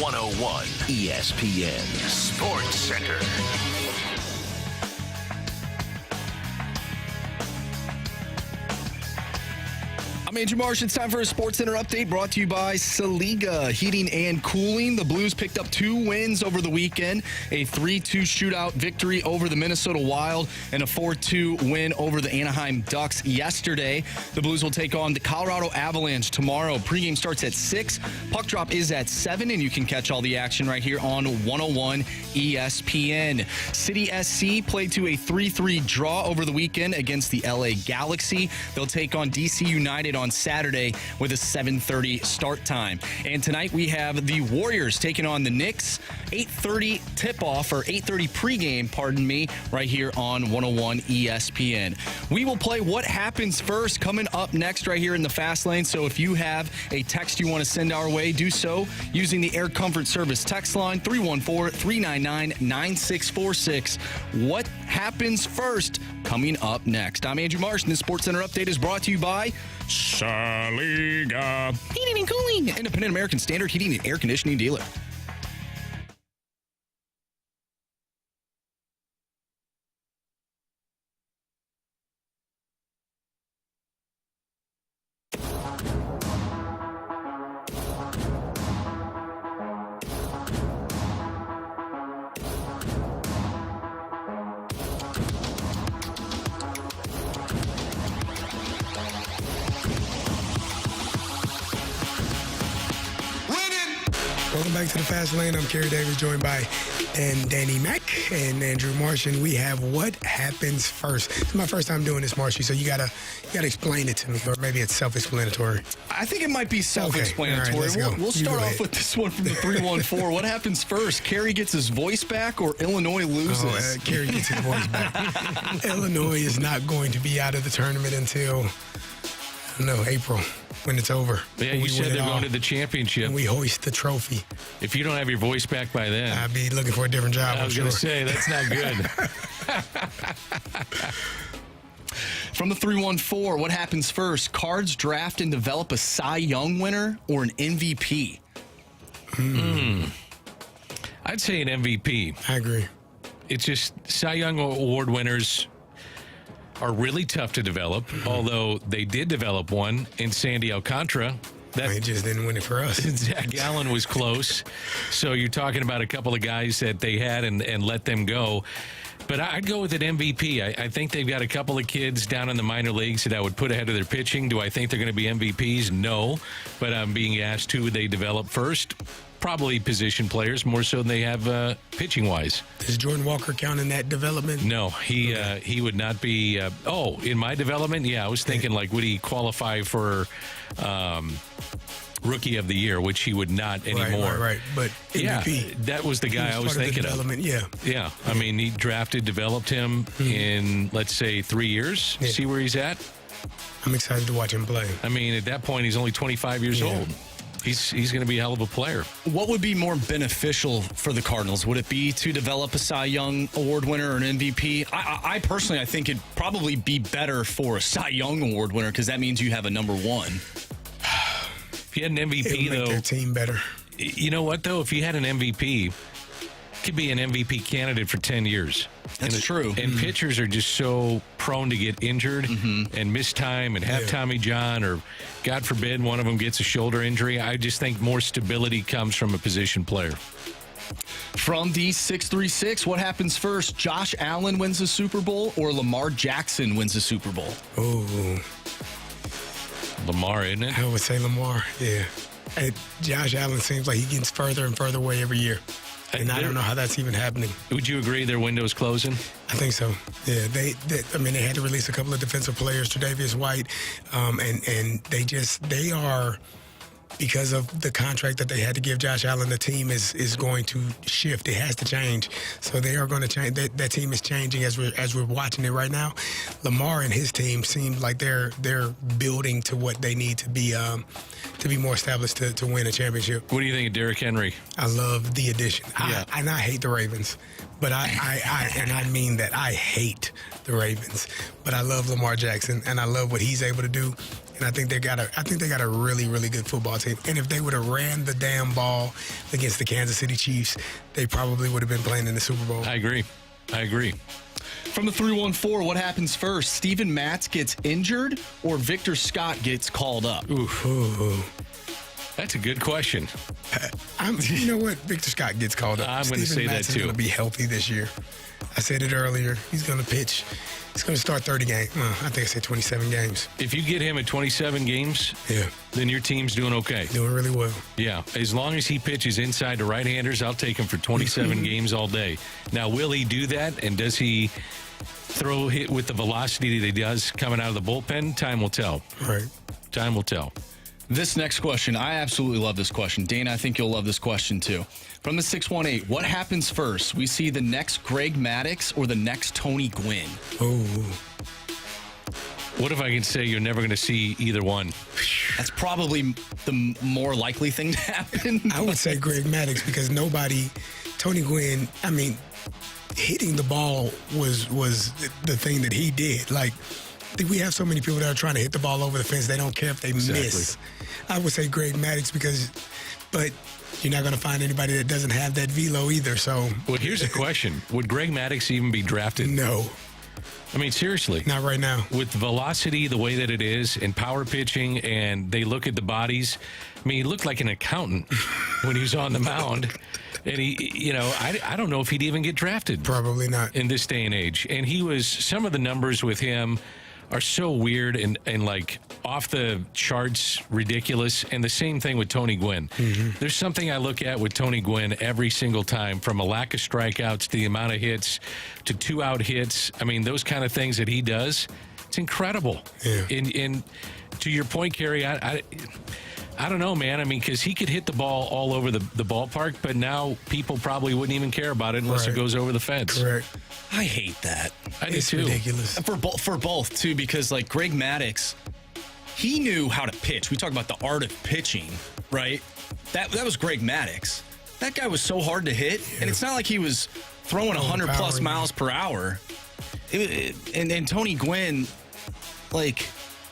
101 ESPN Sports Center. I'm Andrew Marsh. It's time for a Sports Center update brought to you by Saliga Heating and Cooling. The Blues picked up 2 wins over the weekend, a 3-2 shootout victory over the Minnesota Wild and a 4-2 win over the Anaheim Ducks yesterday. The Blues will take on the Colorado Avalanche tomorrow. Pregame starts at 6. Puck drop is at 7, and you can catch all the action right here on 101 ESPN. City SC played to a 3-3 draw over the weekend against the LA Galaxy. They'll take on DC United on Saturday with a 7:30 start time. And tonight we have the Warriors taking on the Knicks. 8:30 tip-off, or 8:30 pregame, pardon me, right here on 101 ESPN. We will play What Happens First coming up next right here in the Fast Lane. So if you have a text you want to send our way, do so using the Air Comfort Service text line 314-399-9646. What Happens First coming up next. I'm Andrew Marsh, and the Sports Center update is brought to you by Saliga Heating and Cooling, independent American Standard heating and air conditioning dealer. Welcome back to the Fast Lane. I'm Carey Davis, joined by Danny Mack and Andrew Marsh, and we have What Happens First. It's my first time doing this, Marshy, so you gotta explain it to me, or maybe it's self-explanatory. I think it might be self-explanatory. Okay. All right, we'll start off with this one from the 314. What happens first? Carey gets his voice back, or Illinois loses? Carey gets his voice back. Illinois is not going to be out of the tournament until, April, when it's over. Yeah, you said they're going to the championship. And we hoist the trophy. If you don't have your voice back by then, I'd be looking for a different job. I was going to say, that's not good. From the 314, what happens first? Cards draft and develop a Cy Young winner or an MVP? I'd say an MVP. I agree. It's just Cy Young Award winners are really tough to develop, although they did develop one in Sandy Alcantara. He just didn't win it for us. Zach Allen was close. So you're talking about a couple of guys that they had and let them go. But I'd go with an MVP. I think they've got a couple of kids down in the minor leagues that I would put ahead of their pitching. Do I think they're going to be MVPs? No. But I'm being asked who would they develop first. Probably position players, more so than they have pitching-wise. Does Jordan Walker count in that development? No, he would not be. In my development, yeah, I was thinking, would he qualify for Rookie of the Year, which he would not anymore. Right. But MVP. Yeah, that was the guy I was thinking of. Yeah. I mean, he developed him in, let's say, 3 years. Yeah. See where he's at? I'm excited to watch him play. I mean, at that point, he's only 25 years old. He's going to be a hell of a player. What would be more beneficial for the Cardinals? Would it be to develop a Cy Young Award winner or an MVP? I personally, I think it'd probably be better for a Cy Young Award winner because that means you have a number one. If you had an MVP, make their team better. You know what, though? If you had an MVP, could be an MVP candidate for 10 years. That's true. And pitchers are just so prone to get injured and miss time and have Tommy John, or God forbid one of them gets a shoulder injury. I just think more stability comes from a position player. From the 636, what happens first? Josh Allen wins the Super Bowl or Lamar Jackson wins the Super Bowl? Oh, Lamar, isn't it? I would say Lamar, yeah. Josh Allen seems like he gets further and further away every year. And I don't know how that's even happening. Would you agree their window's closing? I think so. Yeah, they had to release a couple of defensive players, Tre'Davious White, and they are, because of the contract that they had to give Josh Allen, the team is going to shift. It has to change. So they are going to change. That team is changing as we're watching it right now. Lamar and his team seem like they're building to what they need to be more established to win a championship. What do you think of Derrick Henry? I love the addition. Yeah. I hate the Ravens, but I mean that I hate the Ravens, but I love Lamar Jackson and I love what he's able to do. And I think they got a really, really good football team. And if they would have ran the damn ball against the Kansas City Chiefs, they probably would have been playing in the Super Bowl. I agree. From the 314, what happens first? Steven Matz gets injured or Victor Scott gets called up? Ooh. That's a good question. You know what? Victor Scott gets called up. I'm going to say Matz that, too. He's going to be healthy this year. I said it earlier. He's going to pitch. He's going to start 30 games. Well, I think I said 27 games. If you get him at 27 games, then your team's doing okay. Doing really well. Yeah, as long as he pitches inside to right-handers, I'll take him for 27 games all day. Now, will he do that, and does he throw hit with the velocity that he does coming out of the bullpen? Time will tell. Right. Time will tell. This next question, I absolutely love this question. Dana, I think you'll love this question too. From the 618, what happens first? We see the next Greg Maddux or the next Tony Gwynn? Oh. What if I can say you're never going to see either one? That's probably the more likely thing to happen. I would say Greg Maddux because Tony Gwynn, I mean, hitting the ball was the thing that he did. Like, we have so many people that are trying to hit the ball over the fence. They don't care if they miss. I would say Greg Maddux but you're not going to find anybody that doesn't have that velo either. So, well, here's a question: would Greg Maddux even be drafted? No. I mean, seriously. Not right now. With velocity the way that it is and power pitching, and they look at the bodies. I mean, he looked like an accountant when he was on the mound. And I don't know if he'd even get drafted. Probably not. In this day and age. And some of the numbers with him are so weird and like off the charts ridiculous. And the same thing with Tony Gwynn. Mm-hmm. There's something I look at with Tony Gwynn every single time, from a lack of strikeouts to the amount of hits to 2-out hits. I mean, those kind of things that he does, it's incredible. Yeah. And to your point, Carey, I don't know, man. I mean, because he could hit the ball all over the ballpark, but now people probably wouldn't even care about it unless it goes over the fence. Correct. I hate that. I do too. Ridiculous. For both, too, because, like, Greg Maddux, he knew how to pitch. We talk about the art of pitching, right? That was Greg Maddux. That guy was so hard to hit, and it's not like he was throwing 100-plus miles per hour. And Tony Gwynn, like...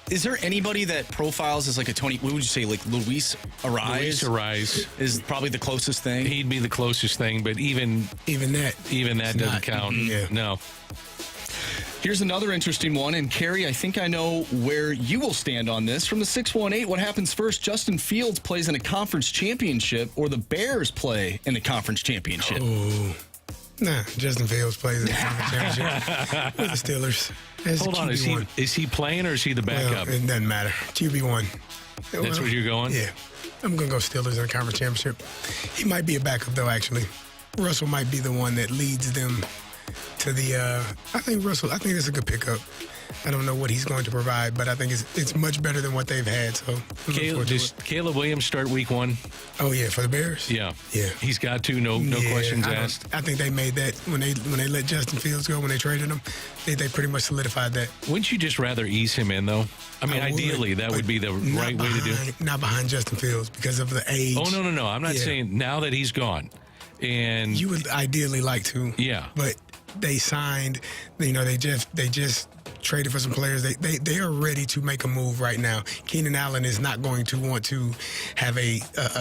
Is there anybody that profiles as like a Tony? What would you say, like Luis Arraez? Luis Arraez is probably the closest thing. He'd be the closest thing, but even that doesn't count. Yeah. No. Here's another interesting one, and Carey, I think I know where you will stand on this. From the 618, what happens first? Justin Fields plays in a conference championship, or the Bears play in the conference championship? Oh. Nah, Justin Fields plays in the conference championship with the Steelers. Hold on, is he playing or is he the backup? Well, it doesn't matter. QB1. That's where you're going? Yeah. I'm going to go Steelers in the conference championship. He might be a backup, though, actually. Russell might be the one that leads them to the I think it's a good pickup. I don't know what he's going to provide, but I think it's much better than what they've had. So, does Caleb Williams start week 1? Oh yeah, for the Bears. Yeah. He's got to. No questions asked. I think they made that when they let Justin Fields go, when they traded him. They pretty much solidified that. Wouldn't you just rather ease him in though? I mean, ideally that would be the right way to do it. Not behind Justin Fields because of the age. Oh no! I'm not saying now that he's gone. And you would ideally like to. Yeah. But they signed. They just traded for some players. They are ready to make a move right now. Keenan Allen is not going to want to have a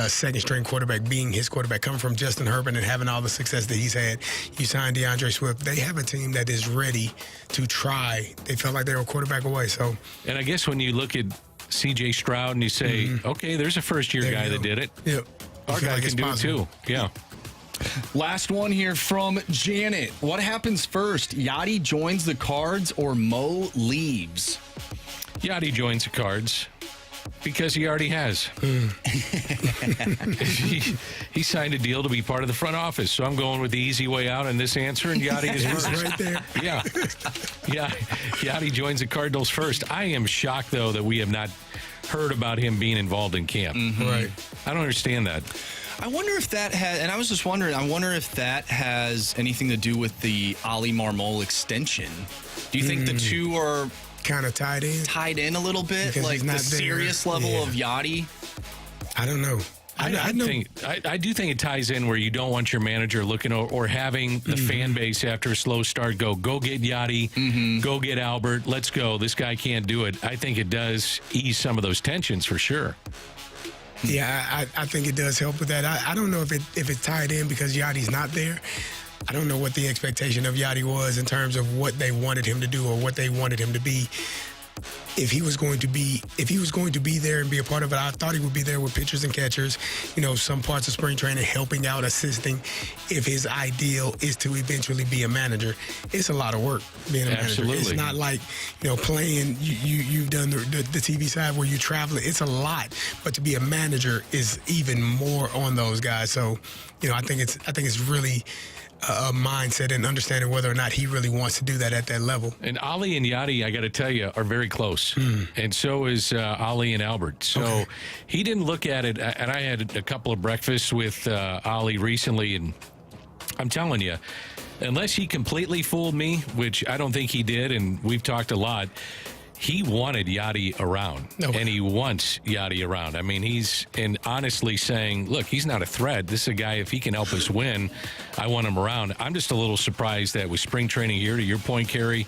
second string quarterback being his quarterback, coming from Justin Herbert and having all the success that he's had. You signed DeAndre Swift. They have a team that is ready to try. They felt like they were a quarterback away. So, and I guess when you look at C.J. Stroud and you say, okay, there's a first-year guy that did it. Yep. Our guy can do it too. Yeah. Last one here from Janet. What happens first? Yachty joins the Cards or Mo leaves? Yachty joins the Cards because he already has. He signed a deal to be part of the front office. So I'm going with the easy way out in this answer, and Yachty is first. Right there. Yeah. Yachty joins the Cardinals first. I am shocked, though, that we have not heard about him being involved in camp. Mm-hmm. Right. I don't understand that. I wonder if that has, and I was just wondering, if that has anything to do with the Ali Marmol extension. Do you think the two are kind of tied in a little bit? Because like the serious level of Yachty? I don't know. I do think it ties in where you don't want your manager looking or having the fan base after a slow start go get Yachty, go get Albert, let's go. This guy can't do it. I think it does ease some of those tensions for sure. Yeah, I think it does help with that. I don't know if it tied in because Yachty's not there. I don't know what the expectation of Yachty was in terms of what they wanted him to do or what they wanted him to be. If he was going to be there and be a part of it, I thought he would be there with pitchers and catchers, some parts of spring training, helping out, assisting. If his ideal is to eventually be a manager, it's a lot of work being a manager. It's not like, playing, you've done the TV side where you travel. It's a lot, but to be a manager is even more on those guys. So, I think it's really a mindset and understanding whether or not he really wants to do that at that level. And Ali and Yachty, I got to tell you, are very close. And so is Ali and Albert. So he didn't look at it. And I had a couple of breakfasts with Ali recently, and I'm telling you, unless he completely fooled me, which I don't think he did, and we've talked a lot, he wanted Yachty around, and he wants Yachty around. I mean, he's honestly saying, look, he's not a threat. This is a guy, if he can help us win, I want him around. I'm just a little surprised that with spring training here, to your point, Carey,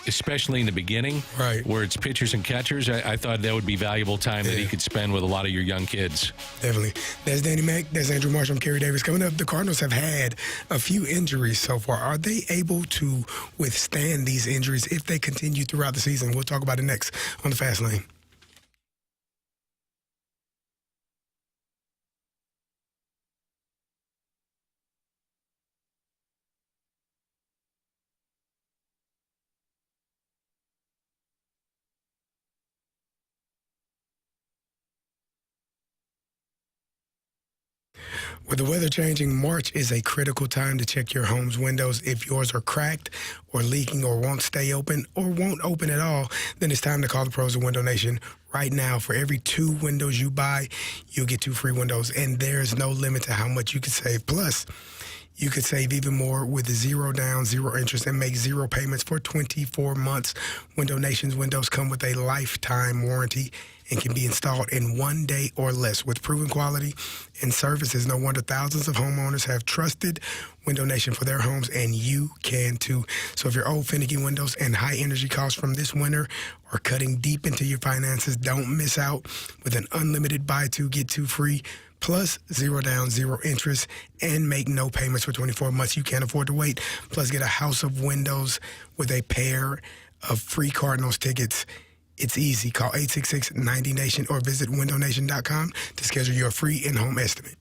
especially in the beginning, right, where it's pitchers and catchers, I thought that would be valuable time that he could spend with a lot of your young kids. Definitely. There's Danny Mack. There's Andrew Marshall. I'm Carey Davis. Coming up, the Cardinals have had a few injuries so far. Are they able to withstand these injuries if they continue throughout the season? We'll talk about it next on the Fast Lane. With the weather changing, March is a critical time to check your home's windows. If yours are cracked or leaking or won't stay open or won't open at all, then it's time to call the pros of Window Nation. Right now, for every 2 windows you buy, you'll get 2 free windows, and there's no limit to how much you can save. Plus, you could save even more with 0 down, 0 interest, and make 0 payments for 24 months. Window Nation's windows come with a lifetime warranty and can be installed in 1 day or less with proven quality and services. No wonder thousands of homeowners have trusted Window Nation for their homes, and you can too. So if your old finicky windows and high energy costs from this winter are cutting deep into your finances, don't miss out with an unlimited buy 2, get 2 free. Plus 0 down, 0 interest, and make no payments for 24 months. You can't afford to wait. Plus, get a house of windows with a pair of free Cardinals tickets. It's easy. Call 866-90-NATION or visit windownation.com to schedule your free in-home estimate.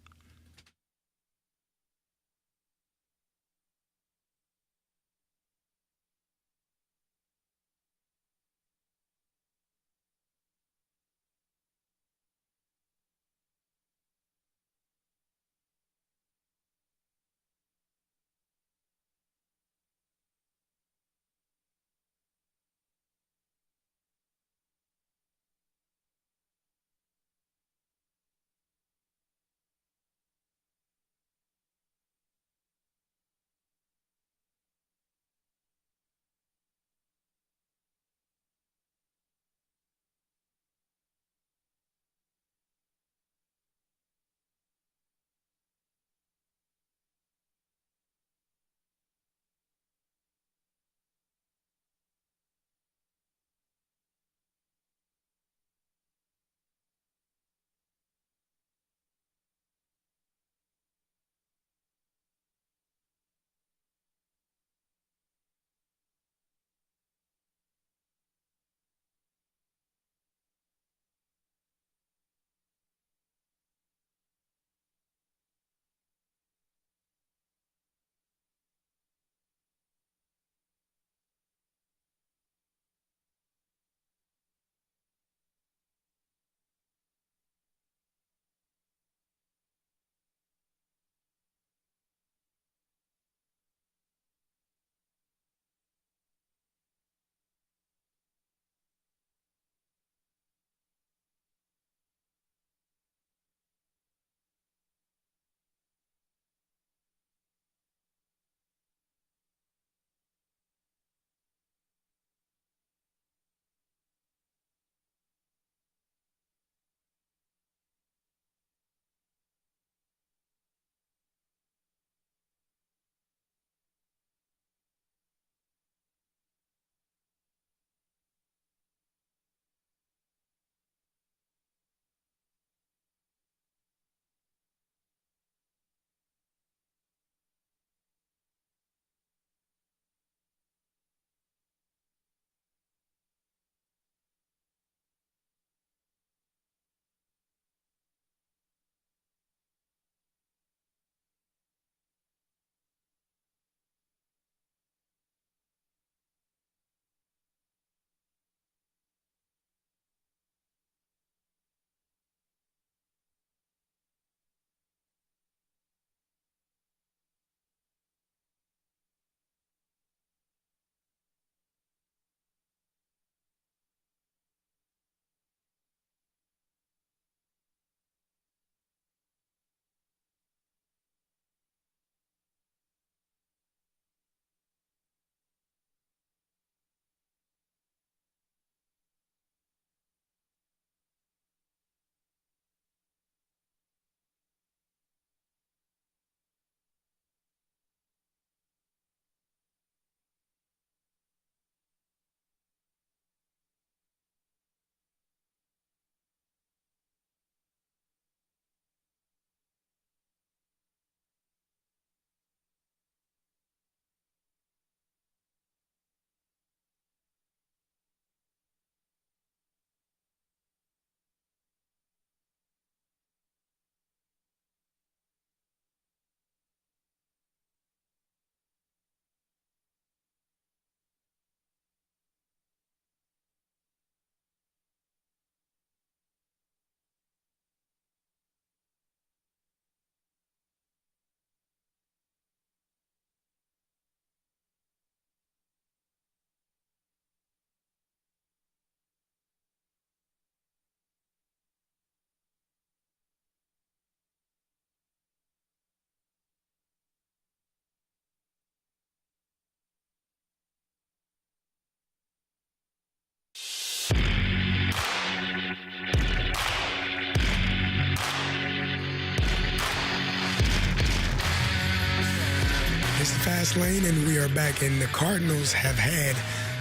Fast Lane, and we are back. And the Cardinals have had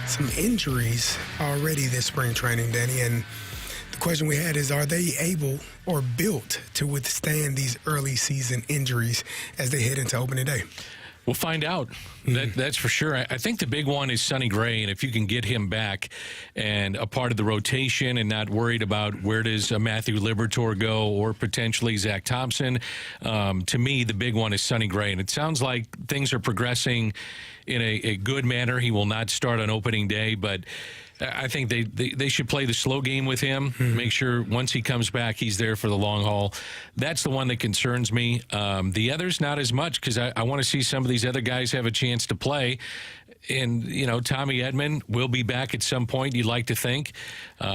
some injuries already this spring training, Danny. And the question we had is, are they able or built to withstand these early season injuries as they head into opening day? We'll find out. That's for sure. I think the big one is Sonny Gray, and if you can get him back and a part of the rotation and not worried about where does Matthew Liberatore go or potentially Zach Thompson, to me, the big one is Sonny Gray. And it sounds like things are progressing in a good manner. He will not start on opening day, but I think they should play the slow game with him, make sure once he comes back, he's there for the long haul. That's the one that concerns me. The others, not as much, because I want to see some of these other guys have a chance to play. And, Tommy Edman will be back at some point, you'd like to think.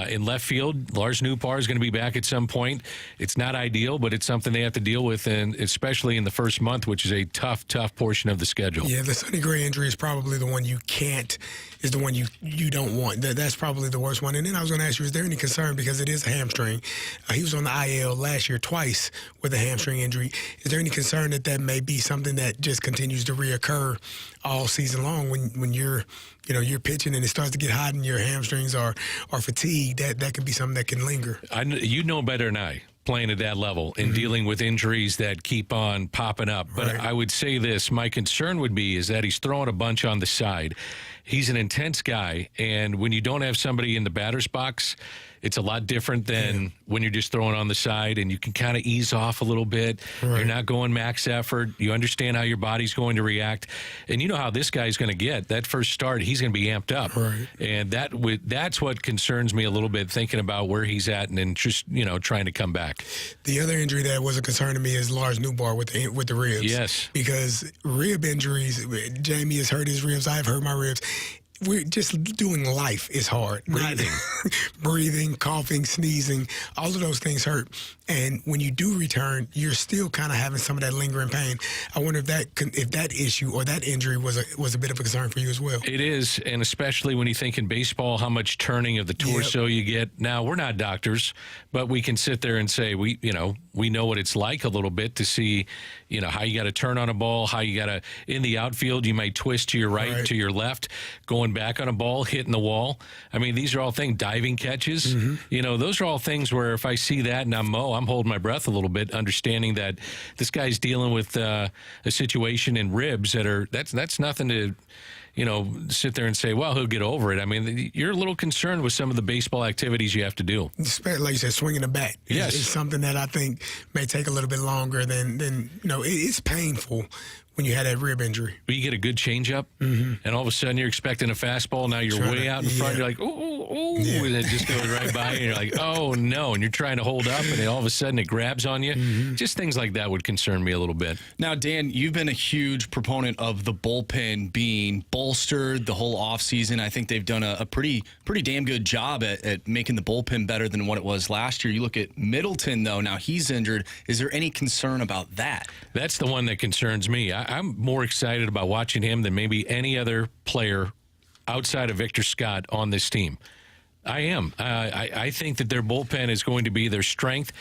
In left field, Lars Nootbaar is going to be back at some point. It's not ideal, but it's something they have to deal with, and especially in the first month, which is a tough portion of the schedule. Yeah, the Sonny Gray injury is probably the one is the one you don't want. That's probably the worst one. And then I was going to ask you, is there any concern, because it is a hamstring? He was on the IL last year twice with a hamstring injury. Is there any concern that may be something that just continues to reoccur all season long when you're pitching and it starts to get hot and your hamstrings are fatigued? That could be something that can linger. You know better than I, playing at that level and dealing with injuries that keep on popping up. But Right. I would say this, my concern would be is that he's throwing a bunch on the side. He's an intense guy, and when you don't have somebody in the batter's box, it's a lot different than when you're just throwing on the side and you can kind of ease off a little bit. Right. You're not going max effort. You understand how your body's going to react. And you know how this guy's going to get. That first start, he's going to be amped up. Right. And that's what concerns me a little bit, thinking about where he's at and then just, trying to come back. The other injury that was a concern to me is Lars Nootbaar with the ribs. Yes. Because rib injuries, Jamie has hurt his ribs, I've hurt my ribs. We're just doing life is hard. Breathing, coughing, sneezing, all of those things hurt. And when you do return, you're still kind of having some of that lingering pain. I wonder if that issue or that injury was a bit of a concern for you as well. It is, and especially when you think in baseball how much turning of the torso you get. Now, we're not doctors, but we can sit there and say we know what it's like a little bit to see, how you got to turn on a ball, how you got to, in the outfield, you might twist to your right, to your left, going back on a ball, hitting the wall. I mean, these are all things, diving catches. Those are all things where if I see that and I'm holding my breath a little bit, understanding that this guy's dealing with a situation in ribs that's nothing to, sit there and say, well, he'll get over it. I mean, you're a little concerned with some of the baseball activities you have to do. Like you said, swinging the bat. Yes. It's something that I think may take a little bit longer than it's painful when you had that rib injury. But you get a good changeup, and all of a sudden you're expecting a fastball. Now you're way out in front. You're like, ooh, and it just goes right by, and you're like, oh, no. And you're trying to hold up, and then all of a sudden it grabs on you. Just things like that would concern me a little bit. Now, Dan, you've been a huge proponent of the bullpen being bolstered the whole offseason. I think they've done a pretty damn good job at making the bullpen better than what it was last year. You look at Middleton, though. Now he's injured. Is there any concern about that? That's the one that concerns me. I'm more excited about watching him than maybe any other player outside of Victor Scott on this team. I am. I think that their bullpen is going to be their strength.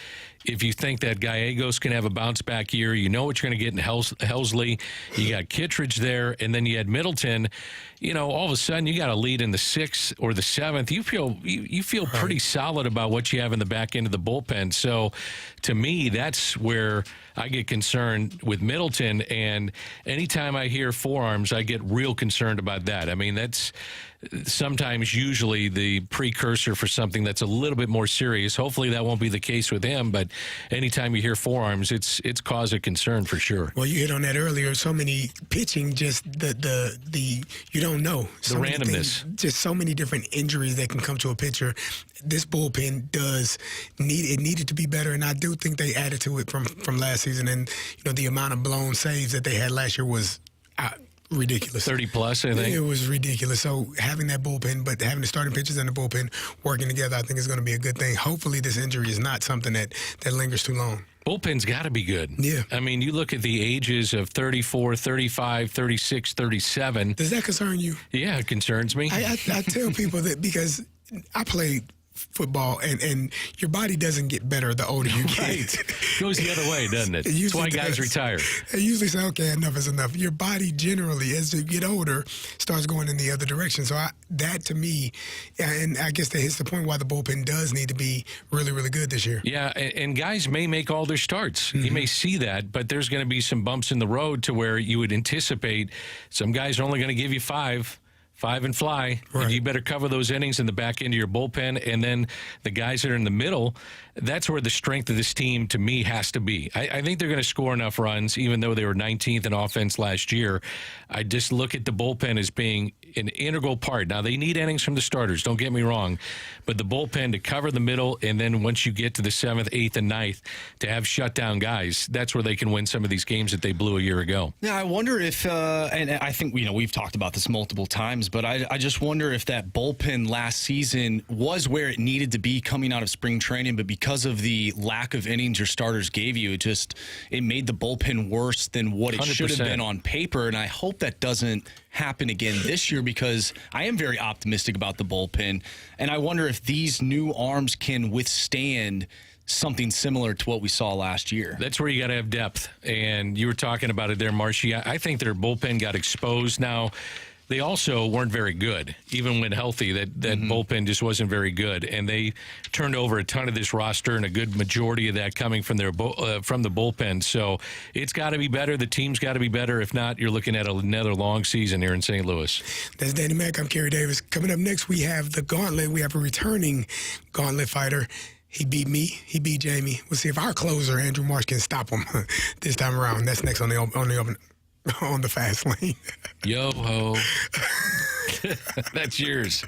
If you think that Gallegos can have a bounce-back year, you know what you're going to get in Helsley. You got Kittredge there, and then you had Middleton. All of a sudden you got a lead in the 6th or the 7th. You feel pretty solid about what you have in the back end of the bullpen. So, to me, that's where I get concerned with Middleton. And anytime I hear forearms, I get real concerned about that. I mean, that's sometimes usually the precursor for something that's a little bit more serious. Hopefully that won't be the case with him, but anytime you hear forearms, it's cause of concern for sure. Well, you hit on that earlier. So many pitching, just the you don't know. The randomness. Just so many different injuries that can come to a pitcher. This bullpen needed to be better, and I do think they added to it from last season. And the amount of blown saves that they had last year was ridiculous. 30 plus, I think. It was ridiculous. So having that bullpen, but having the starting pitchers and the bullpen working together, I think is going to be a good thing. Hopefully this injury is not something that lingers too long. Bullpen's got to be good. Yeah. I mean, you look at the ages of 34, 35, 36, 37. Does that concern you? Yeah, it concerns me. I tell people that because I played football, and your body doesn't get better the older you get. Goes the other way, doesn't it? That's why guys retire. They usually say, okay, enough is enough. Your body generally, as you get older, starts going in the other direction. So that to me, and I guess that hits the point why the bullpen does need to be really, really good this year. Yeah, and guys may make all their starts. You may see that, but there's going to be some bumps in the road to where you would anticipate some guys are only going to give you five and fly. Right. And you better cover those innings in the back end of your bullpen. And then the guys that are in the middle, that's where the strength of this team, to me, has to be. I think they're going to score enough runs, even though they were 19th in offense last year. I just look at the bullpen as being an integral part. Now, they need innings from the starters, don't get me wrong. But the bullpen to cover the middle, and then once you get to the 7th, 8th, and 9th, to have shutdown guys, that's where they can win some of these games that they blew a year ago. Yeah, I wonder if, and I think, we've talked about this multiple times, but I just wonder if that bullpen last season was where it needed to be coming out of spring training, but because of the lack of innings your starters gave you, it made the bullpen worse than what it should have 100%. been on paper, and I hope that doesn't happen again this year because I am very optimistic about the bullpen, and I wonder if these new arms can withstand something similar to what we saw last year. That's where you got to have depth. And you were talking about it there, Marshy. I think their bullpen got exposed. Now, they also weren't very good. Even when healthy, that bullpen just wasn't very good. And they turned over a ton of this roster, and a good majority of that coming from from the bullpen. So it's got to be better. The team's got to be better. If not, you're looking at another long season here in St. Louis. That's Danny Mack. I'm Carey Davis. Coming up next, we have the Gauntlet. We have a returning Gauntlet fighter. He beat me. He beat Jamie. We'll see if our closer, Andrew Marsh, can stop him this time around. That's next on the fast lane. Yo ho. That's yours.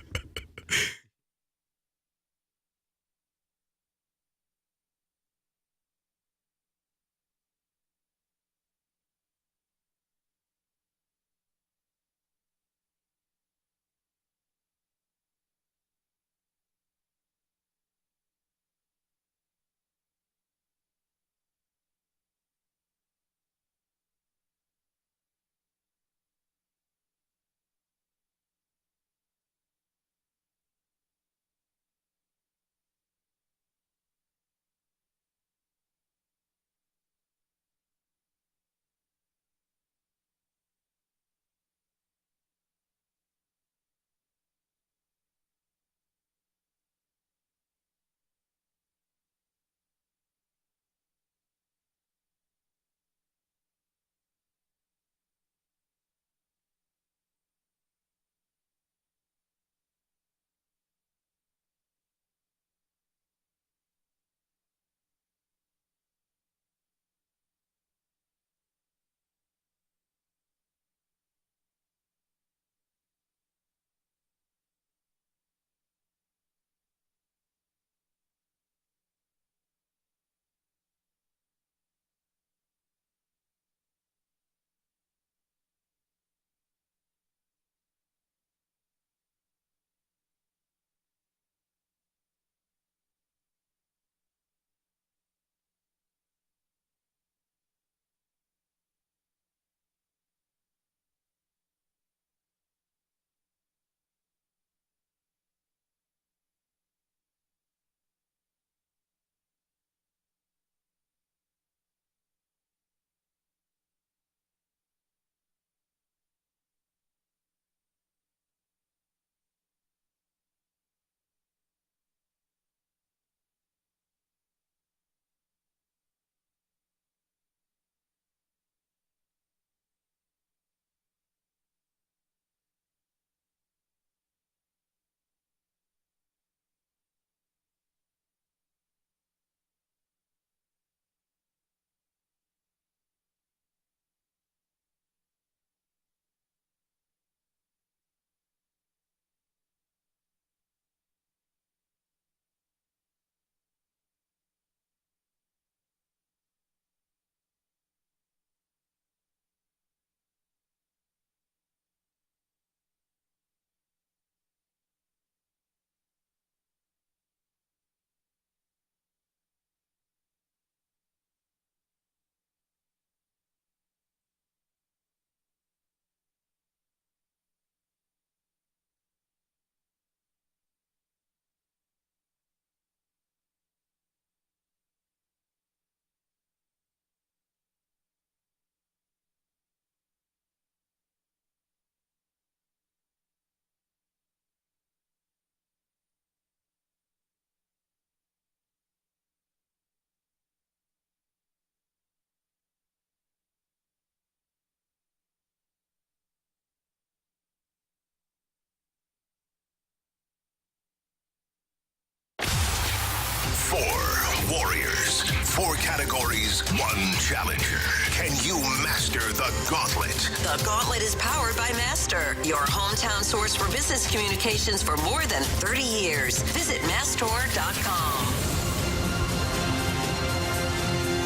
warriors. 4 categories, 1 challenger. Can you master the Gauntlet? The Gauntlet is powered by Master, your hometown source for business communications for more than 30 years. Visit Mastor.com.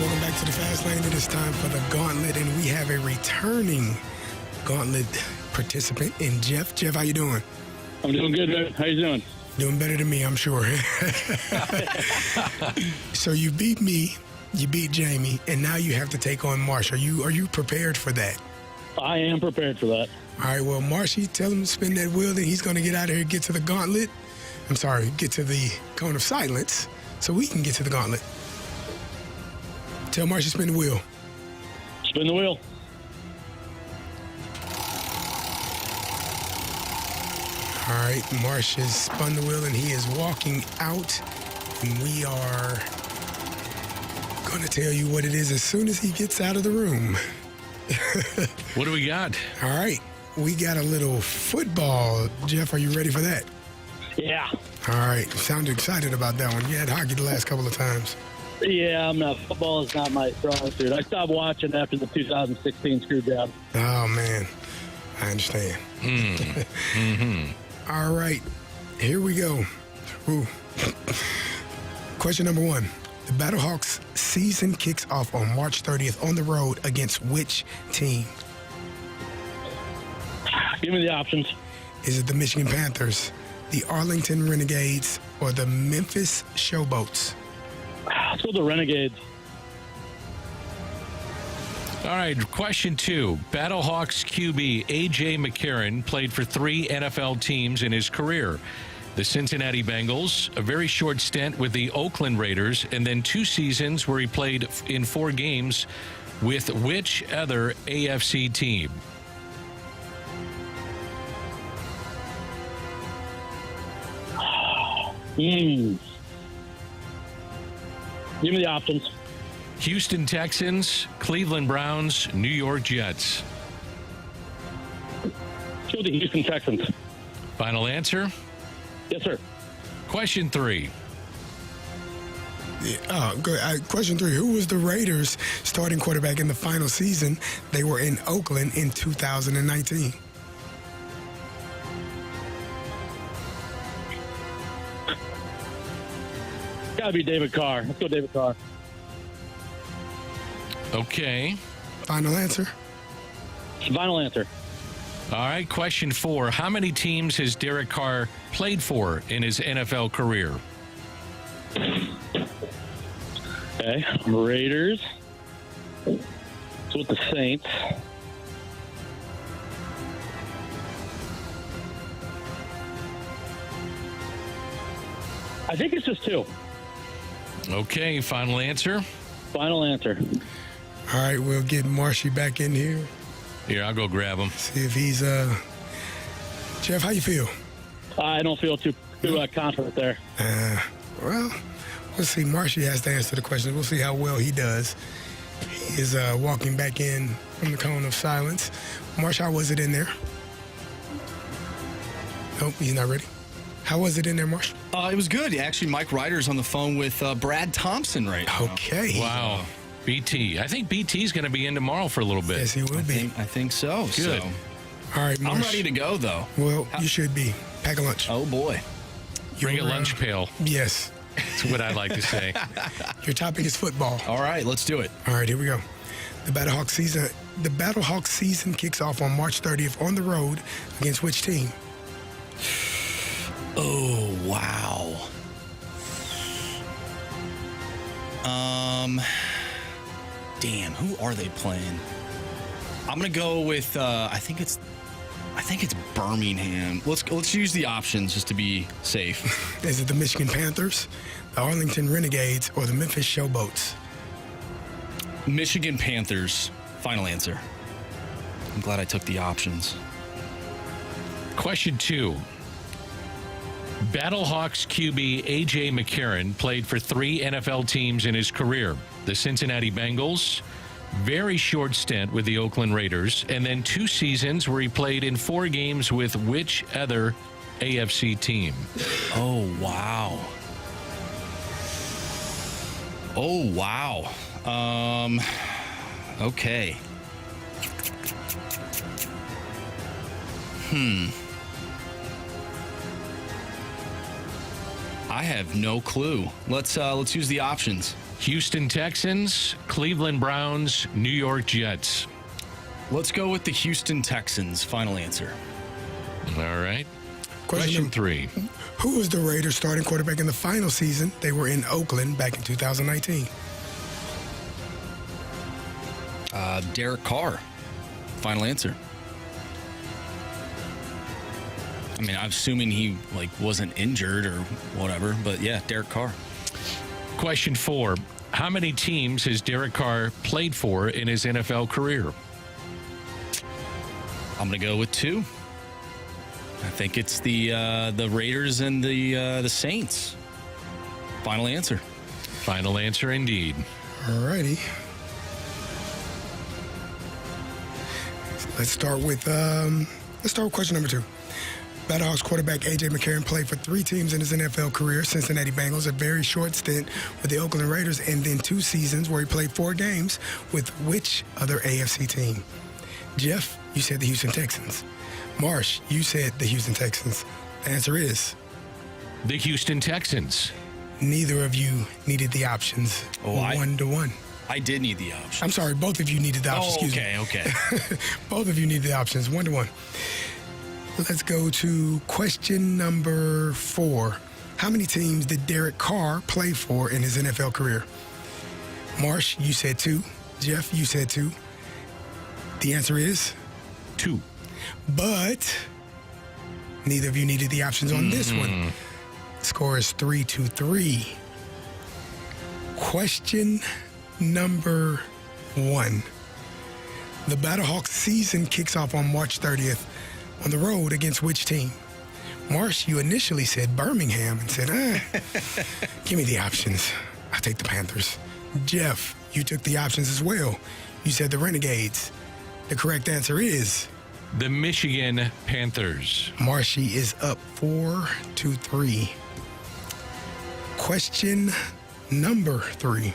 Welcome back to the Fast Lane. It is time for the Gauntlet, and we have a returning Gauntlet participant in Jeff. Jeff, how you doing? I'm doing good, man. How you doing? Doing better than me, I'm sure. So you beat me, you beat Jamie, and now you have to take on Marsh. Are you prepared for that? I am prepared for that. All right, well, Marshy, tell him to spin that wheel, then he's going to get out of here and get to the Gauntlet. I'm sorry, get to the cone of silence so we can get to the Gauntlet. Tell Marshy to spin the wheel. Spin the wheel. All right, Marsh has spun the wheel and he is walking out. And we are going to tell you what it is as soon as he gets out of the room. What do we got? All right, we got a little football. Jeff, are you ready for that? Yeah. All right, sounded excited about that one. You had hockey the last couple of times. Yeah, I'm not. Football is not my strong suit. I stopped watching after the 2016 screw job. Oh, man. I understand. Mm-hmm. All right, here we go. Ooh. Question number 1. The Battlehawks season kicks off on March 30th on the road against which team? Give me the options. Is it the Michigan Panthers, the Arlington Renegades, or the Memphis Showboats? Let's go with the Renegades. All right, question 2. Battlehawks QB A.J. McCarron played for 3 NFL teams in his career. The Cincinnati Bengals, a very short stint with the Oakland Raiders, and then 2 seasons where he played in 4 games with which other AFC team? Give me the options. Houston Texans, Cleveland Browns, New York Jets. Let's go with the Houston Texans. Final answer? Yes, sir. Question 3. Question 3. Who was the Raiders' starting quarterback in the final season? They were in Oakland in 2019. Gotta be David Carr. Let's go David Carr. Okay. Final answer? Final answer. All right, question 4. How many teams has Derek Carr played for in his NFL career? Okay. Raiders. It's with the Saints. I think it's just 2. Okay, final answer? Final answer. All right, we'll get Marshy back in here. Here, I'll go grab him. See if he's Jeff, how you feel? I don't feel too confident there. Well, we'll see. Marshy has to answer the question. We'll see how well he does. He is walking back in from the cone of silence. Marsh, how was it in there? Nope, he's not ready. How was it in there, Marsh? It was good. Actually, Mike Ryder's on the phone with Brad Thompson right now. Okay. Wow. BT. I think BT's going to be in tomorrow for a little bit. Yes, he will be. I think so. Good. So, All right, Marsh. I'm ready to go, though. Well, you should be. Pack a lunch. Oh, boy. Bring a lunch pail. Yes. That's what I like to say. Your topic is football. All right, let's do it. All right, here we go. The Battlehawks season kicks off on March 30th on the road against which team? Oh, wow. Damn, who are they playing? I'm gonna go with I think it's Birmingham. Let's use the options just to be safe. Is it the Michigan Panthers, the Arlington Renegades, or the Memphis Showboats? Michigan Panthers. Final answer. I'm glad I took the options. Question 2. Battlehawks QB A.J. McCarron played for 3 NFL teams in his career. The Cincinnati Bengals, very short stint with the Oakland Raiders, and then 2 seasons where he played in 4 games with which other AFC team? Oh, wow. Oh, wow. Okay. I have no clue. Let's use the options. Houston Texans, Cleveland Browns, New York Jets. Let's go with the Houston Texans. Final answer. All right. Question 3. Who was the Raiders' starting quarterback in the final season? They were in Oakland back in 2019. Derek Carr. Final answer. I mean, I'm assuming he wasn't injured or whatever, but yeah, Derek Carr. Question 4. How many teams has Derek Carr played for in his NFL career? I'm going to go with 2. I think it's the Raiders and the Saints. Final answer. Final answer indeed. All righty. Let's start with question number 2. Battlehawks quarterback A.J. McCarron played for 3 teams in his NFL career: Cincinnati Bengals, a very short stint with the Oakland Raiders, and then 2 seasons where he played 4 games with which other AFC team? Jeff, you said the Houston Texans. Marsh, you said the Houston Texans. The answer is the Houston Texans. Neither of you needed the options. 1-1. I did need the option. I'm sorry, both of you needed the options. Okay. Both of you needed the options. 1-1. Let's go to question number 4. How many teams did Derek Carr play for in his NFL career? Marsh, you said 2. Jeff, you said 2. The answer is 2. But neither of you needed the options on this one. Score is 3-3. Question number 1. The Battlehawks season kicks off on March 30th on the road against which team? Marsh, you initially said Birmingham and said, give me the options. I'll take the Panthers. Jeff, you took the options as well. You said the Renegades. The correct answer is the Michigan Panthers. Marshy is up 4-3. Question number 3.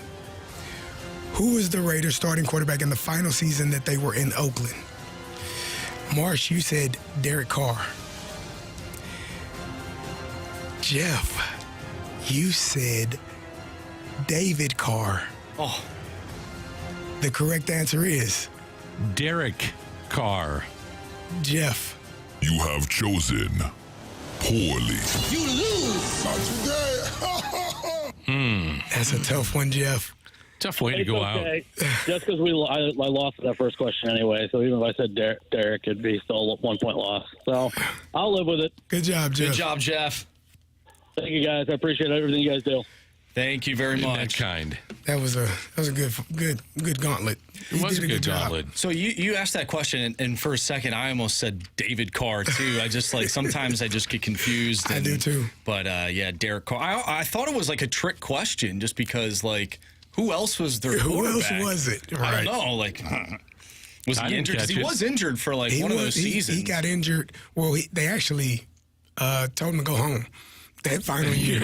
Who was the Raiders' starting quarterback in the final season that they were in Oakland? Marsh, you said Derek Carr. Jeff, you said David Carr. Oh. The correct answer is Derek Carr. Jeff. You have chosen poorly. You lose. Not today. That's a tough one, Jeff. Tough way to go out. Just because I lost that first question anyway, so even if I said Derek, it'd be still a 1-point loss. So I'll live with it. Good job, Jeff. Good job, Jeff. Thank you, guys. I appreciate everything you guys do. Thank you very much. That kind. That was a good gauntlet. It was a good gauntlet. So you asked that question, and for a second, I almost said David Carr too. I just sometimes I just get confused. I do too. But yeah, Derek Carr. I thought it was like a trick question, just because who else was their quarterback? Who else was it? Right. I don't know. Was he injured? Because he was injured for one of those seasons. He got injured. Well, they actually told him to go home that final year.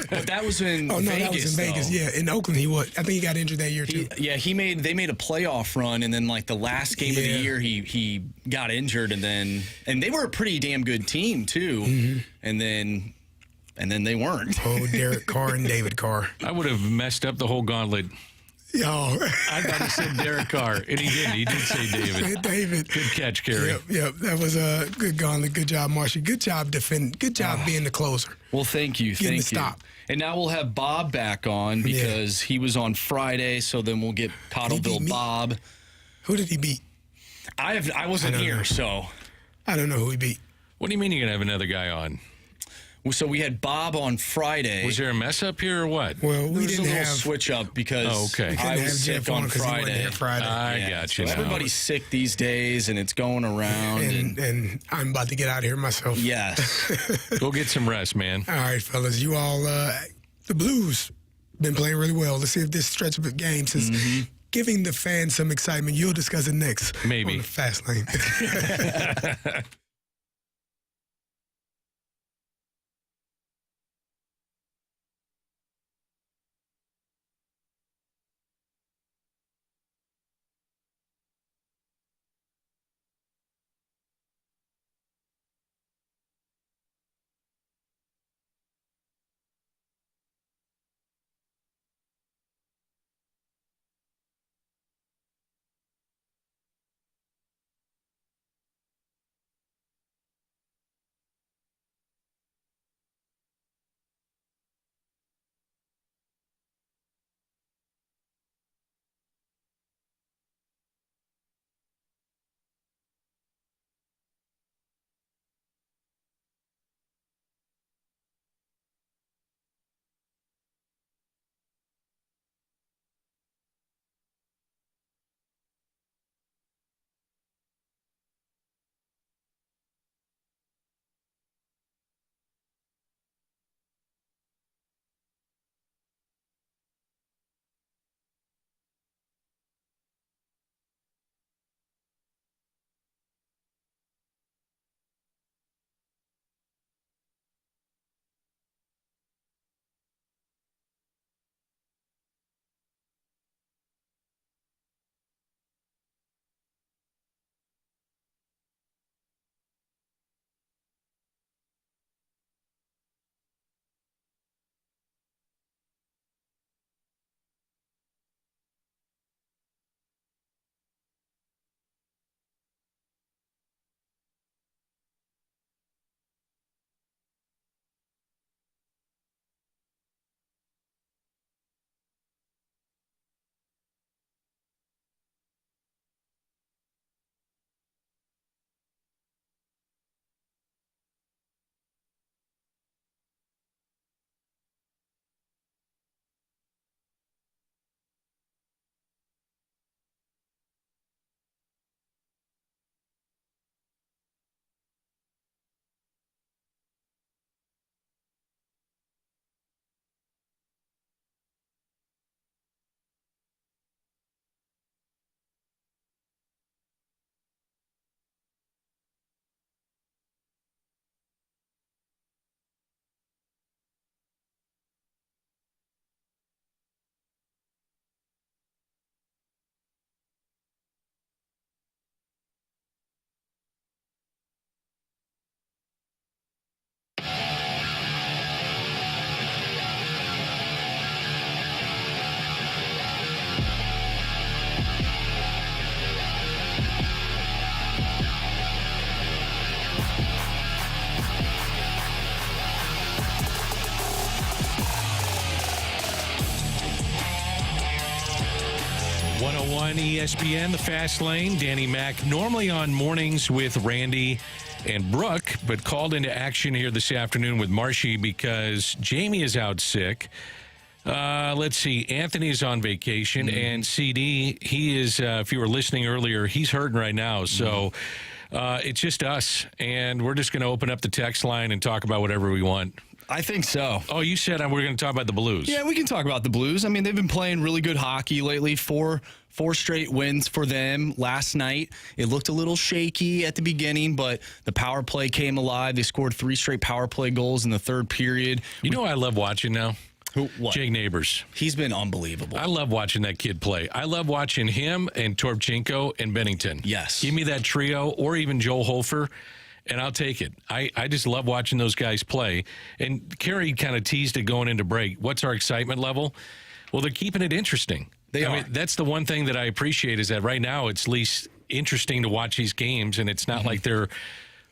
But that was in Vegas. That was in Vegas. Though. Yeah, in Oakland he was. I think he got injured that year too. They made a playoff run, and then the last game of the year he got injured, and they were a pretty damn good team too, and then they weren't. Oh, Derek Carr and David Carr. I would have messed up the whole gauntlet. Oh. I thought he said Derek Carr, and he didn't. He did say David. David. Good catch, Carey. Yep. That was a good gauntlet. Good job, Marshall. Good job defending. Good job being the closer. Well, thank you. Getting the stop. And now we'll have Bob back on because he was on Friday, so then we'll get Cottleville Bob. Who did he beat? I wasn't here, so. I don't know who he beat. What do you mean you're going to have another guy on? So we had Bob on Friday. Was there a mess up here or what? Well, we didn't have a switch up because I was sick on Friday. I got you. Everybody's sick these days, and it's going around. And I'm about to get out of here myself. Yes. Go get some rest, man. All right, fellas. You all, the Blues been playing really well. Let's see if this stretch of games is giving the fans some excitement. You'll discuss it next. Maybe. On the Fast Lane. 101 ESPN, the Fast Lane. Danny Mac, normally on mornings with Randy and Brooke, but called into action here this afternoon with Marshy because Jamie is out sick. Let's see. Anthony is on vacation, and CD, he is, if you were listening earlier, he's hurting right now. So it's just us, and we're just going to open up the text line and talk about whatever we want. I think so. Oh, you said we're going to talk about the Blues. Yeah, we can talk about the Blues. I mean, they've been playing really good hockey lately. Four straight wins for them. Last night, it looked a little shaky at the beginning, but the power play came alive. They scored 3 straight power play goals in the third period. You know what I love watching now? What? Jake Neighbours. He's been unbelievable. I love watching that kid play. I love watching him and Torbchenko and Binnington. Yes. Give me that trio or even Joel Hofer, and I'll take it. I just love watching those guys play. And Carey kind of teased it going into break. What's our excitement level? Well, they're keeping it interesting. They are. I mean, that's the one thing that I appreciate is that right now it's at least interesting to watch these games, and it's not like they're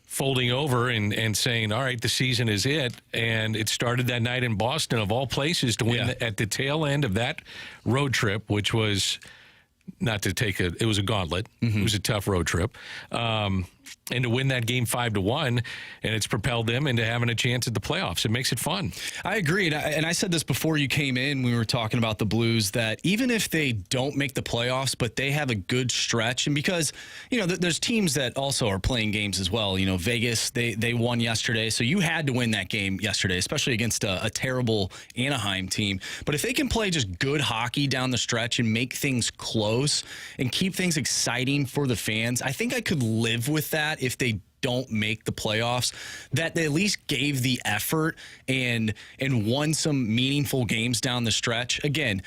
folding over and saying, all right, the season is it. And it started that night in Boston, of all places, to win at the tail end of that road trip, which was it was a gauntlet. It was a tough road trip. And to win that game 5-1, and it's propelled them into having a chance at the playoffs. It makes it fun. I agree. And I said this before you came in. We were talking about the Blues, that even if they don't make the playoffs, but they have a good stretch, and because, there's teams that also are playing games as well. Vegas, they won yesterday, so you had to win that game yesterday, especially against a terrible Anaheim team. But if they can play just good hockey down the stretch and make things close and keep things exciting for the fans, I think I could live with that if they don't make the playoffs, that they at least gave the effort and won some meaningful games down the stretch. Again,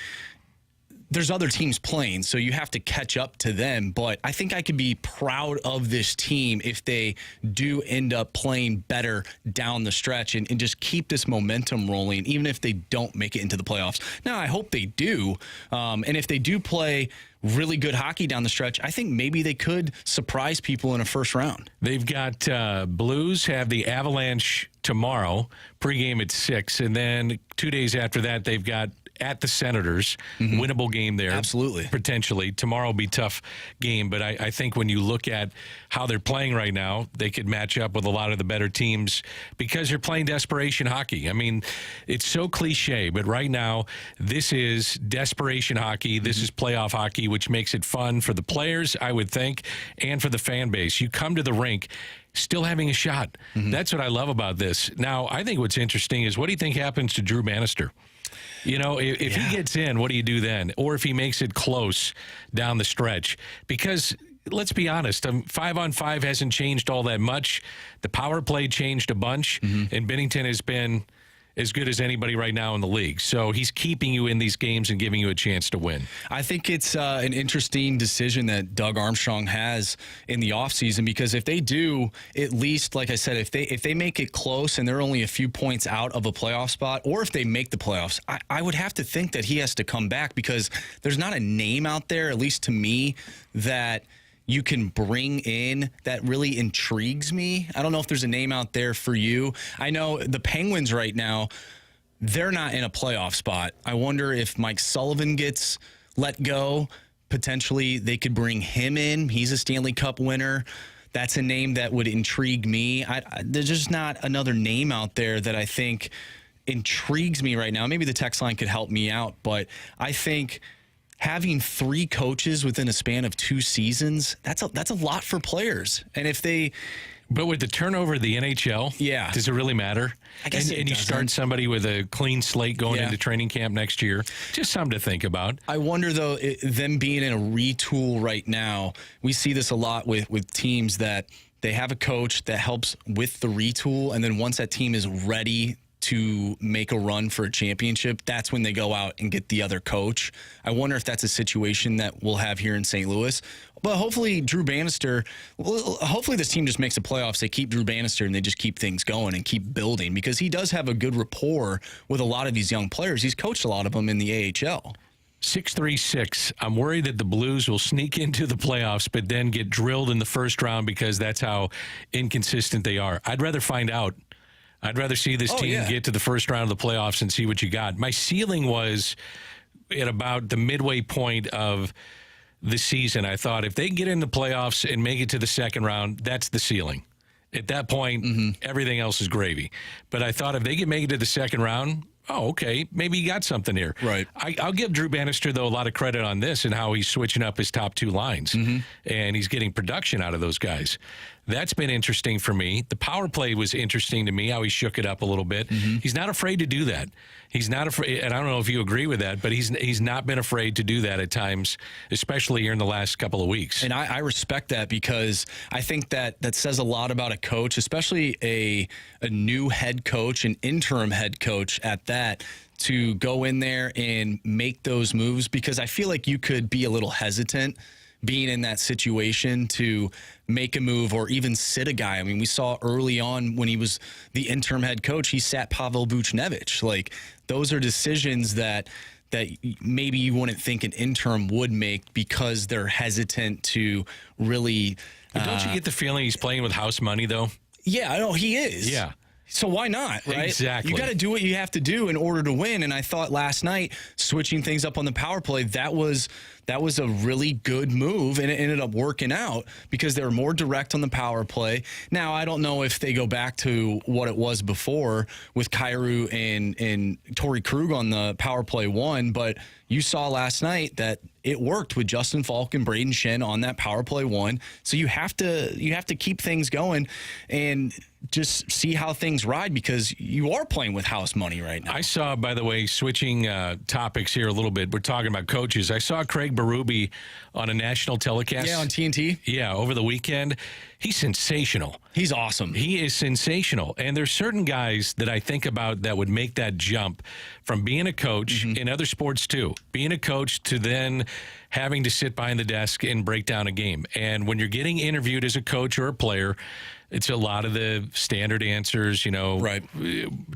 there's other teams playing, so you have to catch up to them. But I think I could be proud of this team if they do end up playing better down the stretch and just keep this momentum rolling, even if they don't make it into the playoffs. Now, I hope they do. And if they do play really good hockey down the stretch, I think maybe they could surprise people in a first round. They've got Blues have the Avalanche tomorrow, pregame at 6, and then 2 days after that, they've got at the Senators, winnable game there. Absolutely. Potentially. Tomorrow will be a tough game, but I think when you look at how they're playing right now, they could match up with a lot of the better teams because they're playing desperation hockey. I mean, it's so cliche, but right now, this is desperation hockey. This is playoff hockey, which makes it fun for the players, I would think, and for the fan base. You come to the rink still having a shot. That's what I love about this. Now, I think what's interesting is, what do you think happens to Drew Bannister? If he gets in, what do you do then? Or if he makes it close down the stretch? Because let's be honest, 5-on-5 hasn't changed all that much. The power play changed a bunch, and Binnington has been as good as anybody right now in the league. So he's keeping you in these games and giving you a chance to win. I think it's an interesting decision that Doug Armstrong has in the offseason, because if they do, at least, like I said, if they make it close and they're only a few points out of a playoff spot, or if they make the playoffs, I would have to think that he has to come back, because there's not a name out there, at least to me, that you can bring in that really intrigues me. I don't know if there's a name out there for you. I know the Penguins right now, they're not in a playoff spot. I wonder if Mike Sullivan gets let go. Potentially they could bring him in. He's a Stanley Cup winner. That's a name that would intrigue me. There's just not another name out there that I think intrigues me right now. Maybe the text line could help me out, but I think having 3 coaches within a span of 2 seasons, that's a lot for players. And if they... But with the turnover of the NHL, does it really matter? I guess and you start somebody with a clean slate going into training camp next year. Just something to think about. I wonder, though, them being in a retool right now, we see this a lot with teams that they have a coach that helps with the retool, and then once that team is ready to make a run for a championship, that's when they go out and get the other coach. I wonder if that's a situation that we'll have here in St. Louis. But hopefully Drew Bannister, hopefully this team just makes the playoffs. They keep Drew Bannister and they just keep things going and keep building, because he does have a good rapport with a lot of these young players. He's coached a lot of them in the AHL. 636. I'm worried that the Blues will sneak into the playoffs, but then get drilled in the first round because that's how inconsistent they are. I'd rather find out. I'd rather see this team get to the first round of the playoffs and see what you got. My ceiling was at about the midway point of the season, I thought if they get in the playoffs and make it to the second round, that's the ceiling. At that point, everything else is gravy. But I thought if they can make it to the second round, oh, okay, maybe you got something here. Right. I'll give Drew Bannister, though, a lot of credit on this and how he's switching up his top two lines. And he's getting production out of those guys. That's been interesting for me. The power play was interesting to me, how he shook it up a little bit. He's not afraid to do that. He's not afraid, and I don't know if you agree with that, but he's not been afraid to do that at times, especially here in the last couple of weeks. And I respect that because I think that says a lot about a coach, especially a new head coach, an interim head coach at that, to go in there and make those moves, because I feel like you could be a little hesitant being in that situation to make a move or even sit a guy. I mean, we saw early on when he was the interim head coach, he sat Pavel Buchnevich. Like, those are decisions that maybe you wouldn't think an interim would make because they're hesitant to really. But don't you get the feeling he's playing with house money, though? Yeah, I know he is. Yeah. So why not, right? Exactly. You got to do what you have to do in order to win. And I thought last night, switching things up on the power play, that was a really good move, and it ended up working out because they were more direct on the power play. Now, I don't know if they go back to what it was before with Carey and Torrey Krug on the power play one, but you saw last night that it worked with Justin Falk and Braden Shen on that power play one. So you have to keep things going and just see how things ride, because you are playing with house money right now. I saw, by the way, switching topics here a little bit. We're talking about coaches. I saw Craig Berube on a national telecast. Yeah, on TNT. Yeah, over the weekend. He's sensational. He's awesome. He is sensational. And there's certain guys that I think about that would make that jump from being a coach in other sports too. Being a coach to then having to sit behind the desk and break down a game. And when you're getting interviewed as a coach or a player, it's a lot of the standard answers, right.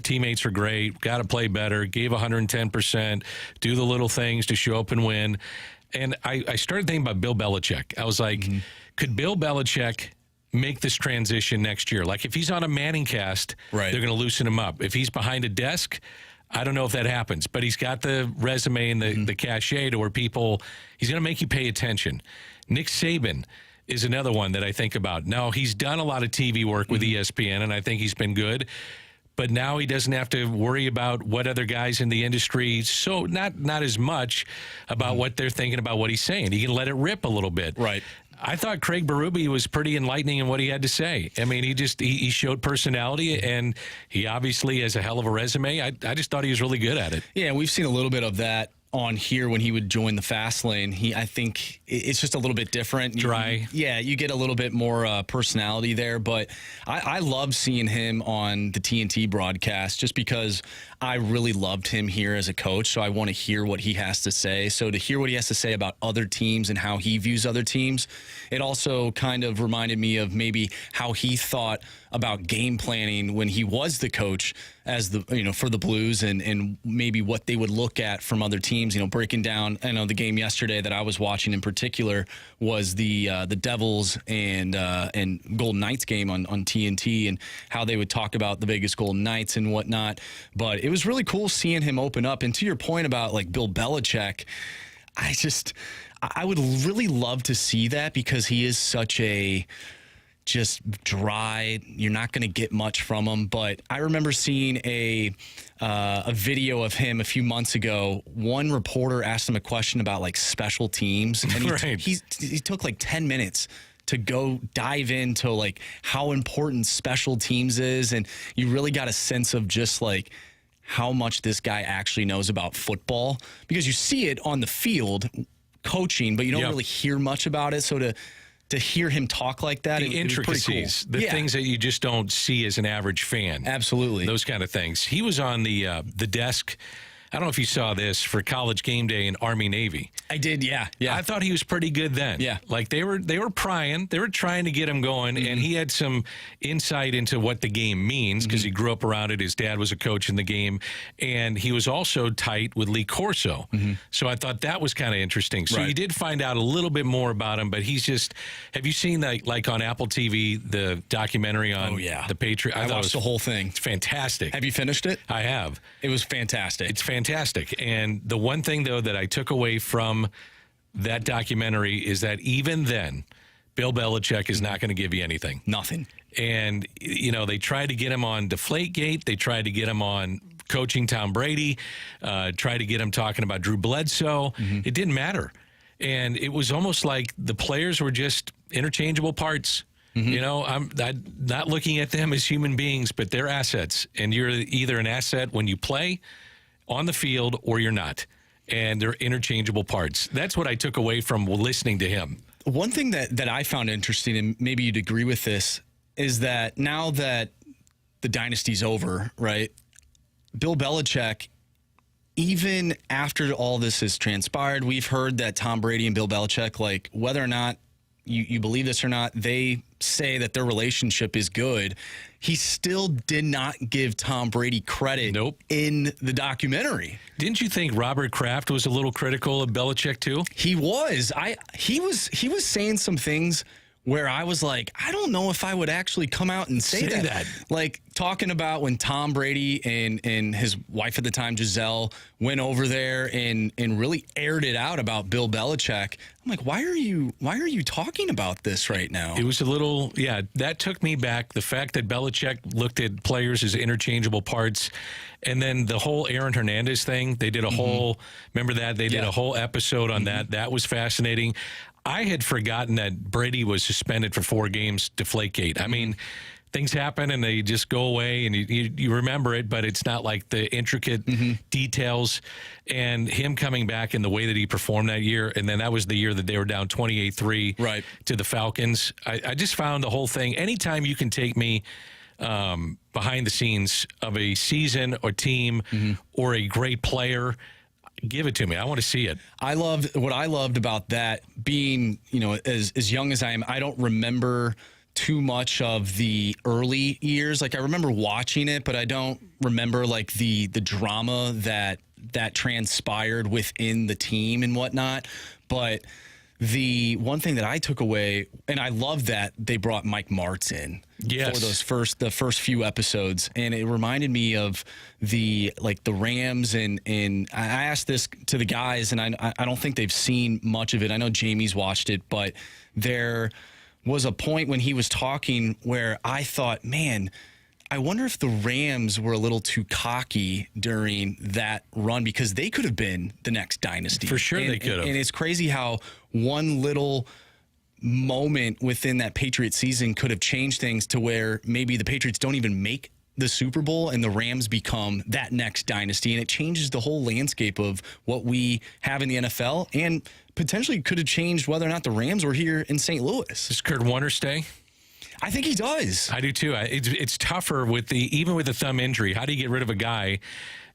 Teammates are great, got to play better, gave 110%, do the little things to show up and win. And I started thinking about Bill Belichick. I was like, could Bill Belichick make this transition next year? Like, if he's on a Manning cast, right, they're going to loosen him up. If he's behind a desk, I don't know if that happens, but he's got the resume and the cachet to where he's going to make you pay attention. Nick Saban is another one that I think about. Now, he's done a lot of TV work with ESPN, and I think he's been good. But now he doesn't have to worry about what other guys in the industry, so not as much about what they're thinking about what he's saying. He can let it rip a little bit. Right. I thought Craig Berube was pretty enlightening in what he had to say. I mean, he showed personality, and he obviously has a hell of a resume. I just thought he was really good at it. Yeah, we've seen a little bit of that on here when he would join the fast lane. I think it's just a little bit different. Dry. You get a little bit more personality there, but I love seeing him on the TNT broadcast just because I really loved him here as a coach, so I want to hear what he has to say. So to hear what he has to say about other teams and how he views other teams, it also kind of reminded me of maybe how he thought about game planning when he was the coach as for the Blues, and maybe what they would look at from other teams. Breaking down, I know the game yesterday that I was watching in particular was the Devils and Golden Knights game on TNT, and how they would talk about the Vegas Golden Knights and whatnot. But it was really cool seeing him open up. And to your point about like Bill Belichick, I would really love to see that, because he is such a just dry. You're not going to get much from him. But I remember seeing a video of him a few months ago. One reporter asked him a question about like special teams, and he took like 10 minutes to go dive into like how important special teams is, and you really got a sense of just like how much this guy actually knows about football, because you see it on the field coaching, but you don't really hear much about it. So to hear him talk like that, the intricacies, cool. the things that you just don't see as an average fan. Absolutely. Those kind of things. He was on the desk, I don't know if you saw this, for College Game Day in Army-Navy. I did, yeah. I thought he was pretty good then. Yeah. Like they were prying. They were trying to get him going, and he had some insight into what the game means because he grew up around it. His dad was a coach in the game, and he was also tight with Lee Corso. So I thought that was kind of interesting. So you did find out a little bit more about him, but he's just, have you seen that, like on Apple TV, the documentary on the Patriot? I watched the whole thing. It's fantastic. Have you finished it? I have. It was fantastic. It's fantastic. And the one thing, though, that I took away from that documentary is that even then, Bill Belichick is not going to give you anything. Nothing. And, they tried to get him on Deflategate. They tried to get him on coaching Tom Brady, tried to get him talking about Drew Bledsoe. It didn't matter. And it was almost like the players were just interchangeable parts. I'm not looking at them as human beings, but they're assets. And you're either an asset when you play on the field or you're not. And they're interchangeable parts. That's what I took away from listening to him. One thing that I found interesting, and maybe you'd agree with this, is that now that the dynasty's over, right, Bill Belichick, even after all this has transpired, we've heard that Tom Brady and Bill Belichick, like, whether or not you believe this or not, they say that their relationship is good. He still did not give Tom Brady credit in the documentary. Didn't you think Robert Kraft was a little critical of Belichick too? He was. He was saying some things where I was like, I don't know if I would actually come out and say that. Like, talking about when Tom Brady and his wife at the time, Giselle, went over there and really aired it out about Bill Belichick. I'm like, why are you talking about this right now? It was a little, that took me back. The fact that Belichick looked at players as interchangeable parts. And then the whole Aaron Hernandez thing, they did a whole, remember that? They did a whole episode on that. That was fascinating. I had forgotten that Brady was suspended for 4 games, Deflategate. I mean, things happen and they just go away and you remember it, but it's not like the intricate details. And him coming back in the way that he performed that year, and then that was the year that they were down 28-3 to the Falcons. I just found the whole thing, anytime you can take me behind the scenes of a season or team or a great player, give it to me. I want to see it. What I loved about that, being, as young as I am, I don't remember too much of the early years. Like, I remember watching it, but I don't remember like the drama that transpired within the team and whatnot. But the one thing that I took away, and I love that they brought Mike Martz in for the first few episodes, and it reminded me of the Rams. And I asked this to the guys, and I don't think they've seen much of it. I know Jamie's watched it, but there was a point when he was talking where I thought, man, I wonder if the Rams were a little too cocky during that run, because they could have been the next dynasty. For sure they could have. And it's crazy how one little moment within that Patriots season could have changed things to where maybe the Patriots don't even make the Super Bowl and the Rams become that next dynasty. And it changes the whole landscape of what we have in the NFL, and potentially could have changed whether or not the Rams were here in St. Louis. Does Kurt Warner stay? I think he does. I do too. It's tougher even with the thumb injury. How do you get rid of a guy,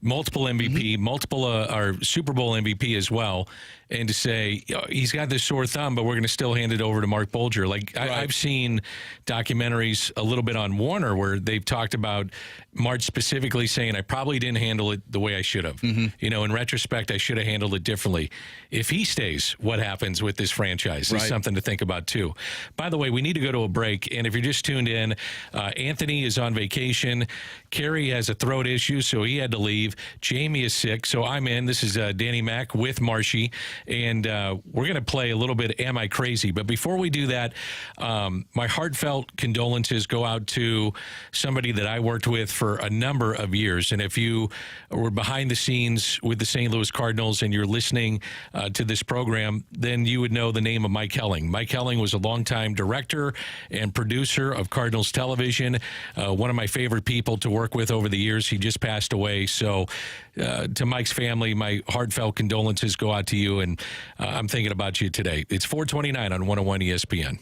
multiple MVP, multiple or Super Bowl MVP as well, and to say he's got this sore thumb, but we're going to still hand it over to Mark Bolger? Like, I've seen documentaries a little bit on Warner where they've talked about March specifically saying, I probably didn't handle it the way I should have. In retrospect, I should have handled it differently. If he stays, what happens with this franchise is something to think about too. By the way, we need to go to a break, and if you're just tuned in, Anthony is on vacation. Carey has a throat issue, so he had to leave. Jamie is sick, so I'm in. This is Danny Mac with Marshy, and we're going to play a little bit Am I Crazy? But before we do that, my heartfelt condolences go out to somebody that I worked with for a number of years. And if you were behind the scenes with the St. Louis Cardinals and you're listening to this program, then you would know the name of Mike Helling. Mike Helling was a longtime director and producer of Cardinals television, one of my favorite people to work with over the years. He just passed away. So to Mike's family, my heartfelt condolences go out to you, and I'm thinking about you today. It's 4:29 on 101 ESPN.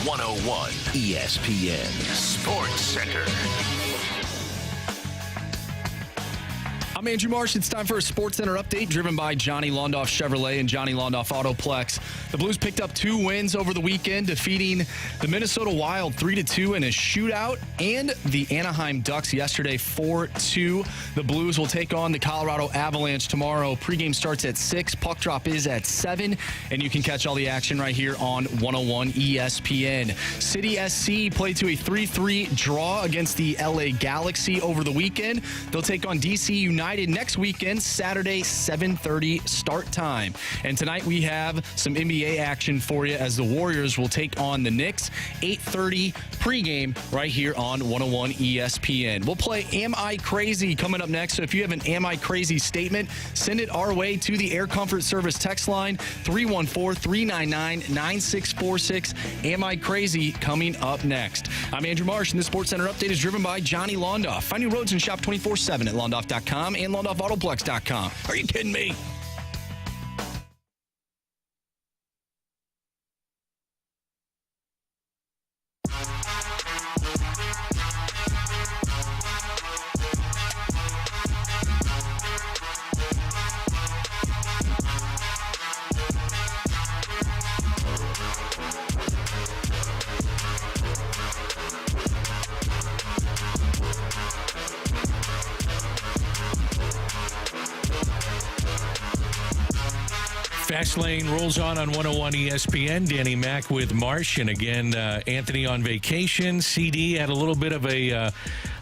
101 ESPN Sports Center. I'm Andrew Marsh. It's time for a Sports Center update driven by Johnny Londoff Chevrolet and Johnny Londoff Autoplex. The Blues picked up 2 wins over the weekend, defeating the Minnesota Wild 3-2 in a shootout, and the Anaheim Ducks yesterday 4-2. The Blues will take on the Colorado Avalanche tomorrow. Pregame starts at 6. Puck drop is at 7, and you can catch all the action right here on 101 ESPN. City SC played to a 3-3 draw against the LA Galaxy over the weekend. They'll take on DC United next weekend, Saturday, 7:30 start time. And tonight we have some NBA action for you as the Warriors will take on the Knicks, 8:30 pregame right here on 101 ESPN. We'll play Am I Crazy coming up next. So if you have an Am I Crazy statement, send it our way to the Air Comfort Service text line, 314-399-9646. Am I Crazy coming up next. I'm Andrew Marsh, and the Sports Center update is driven by Johnny Londoff. Find new roads and shop 24/7 at londoff.com and londoffAutoplex.com. Are you kidding me? Fast Lane rolls on 101 ESPN. Danny Mac with Marsh. And again, Anthony on vacation. CD had a little bit of a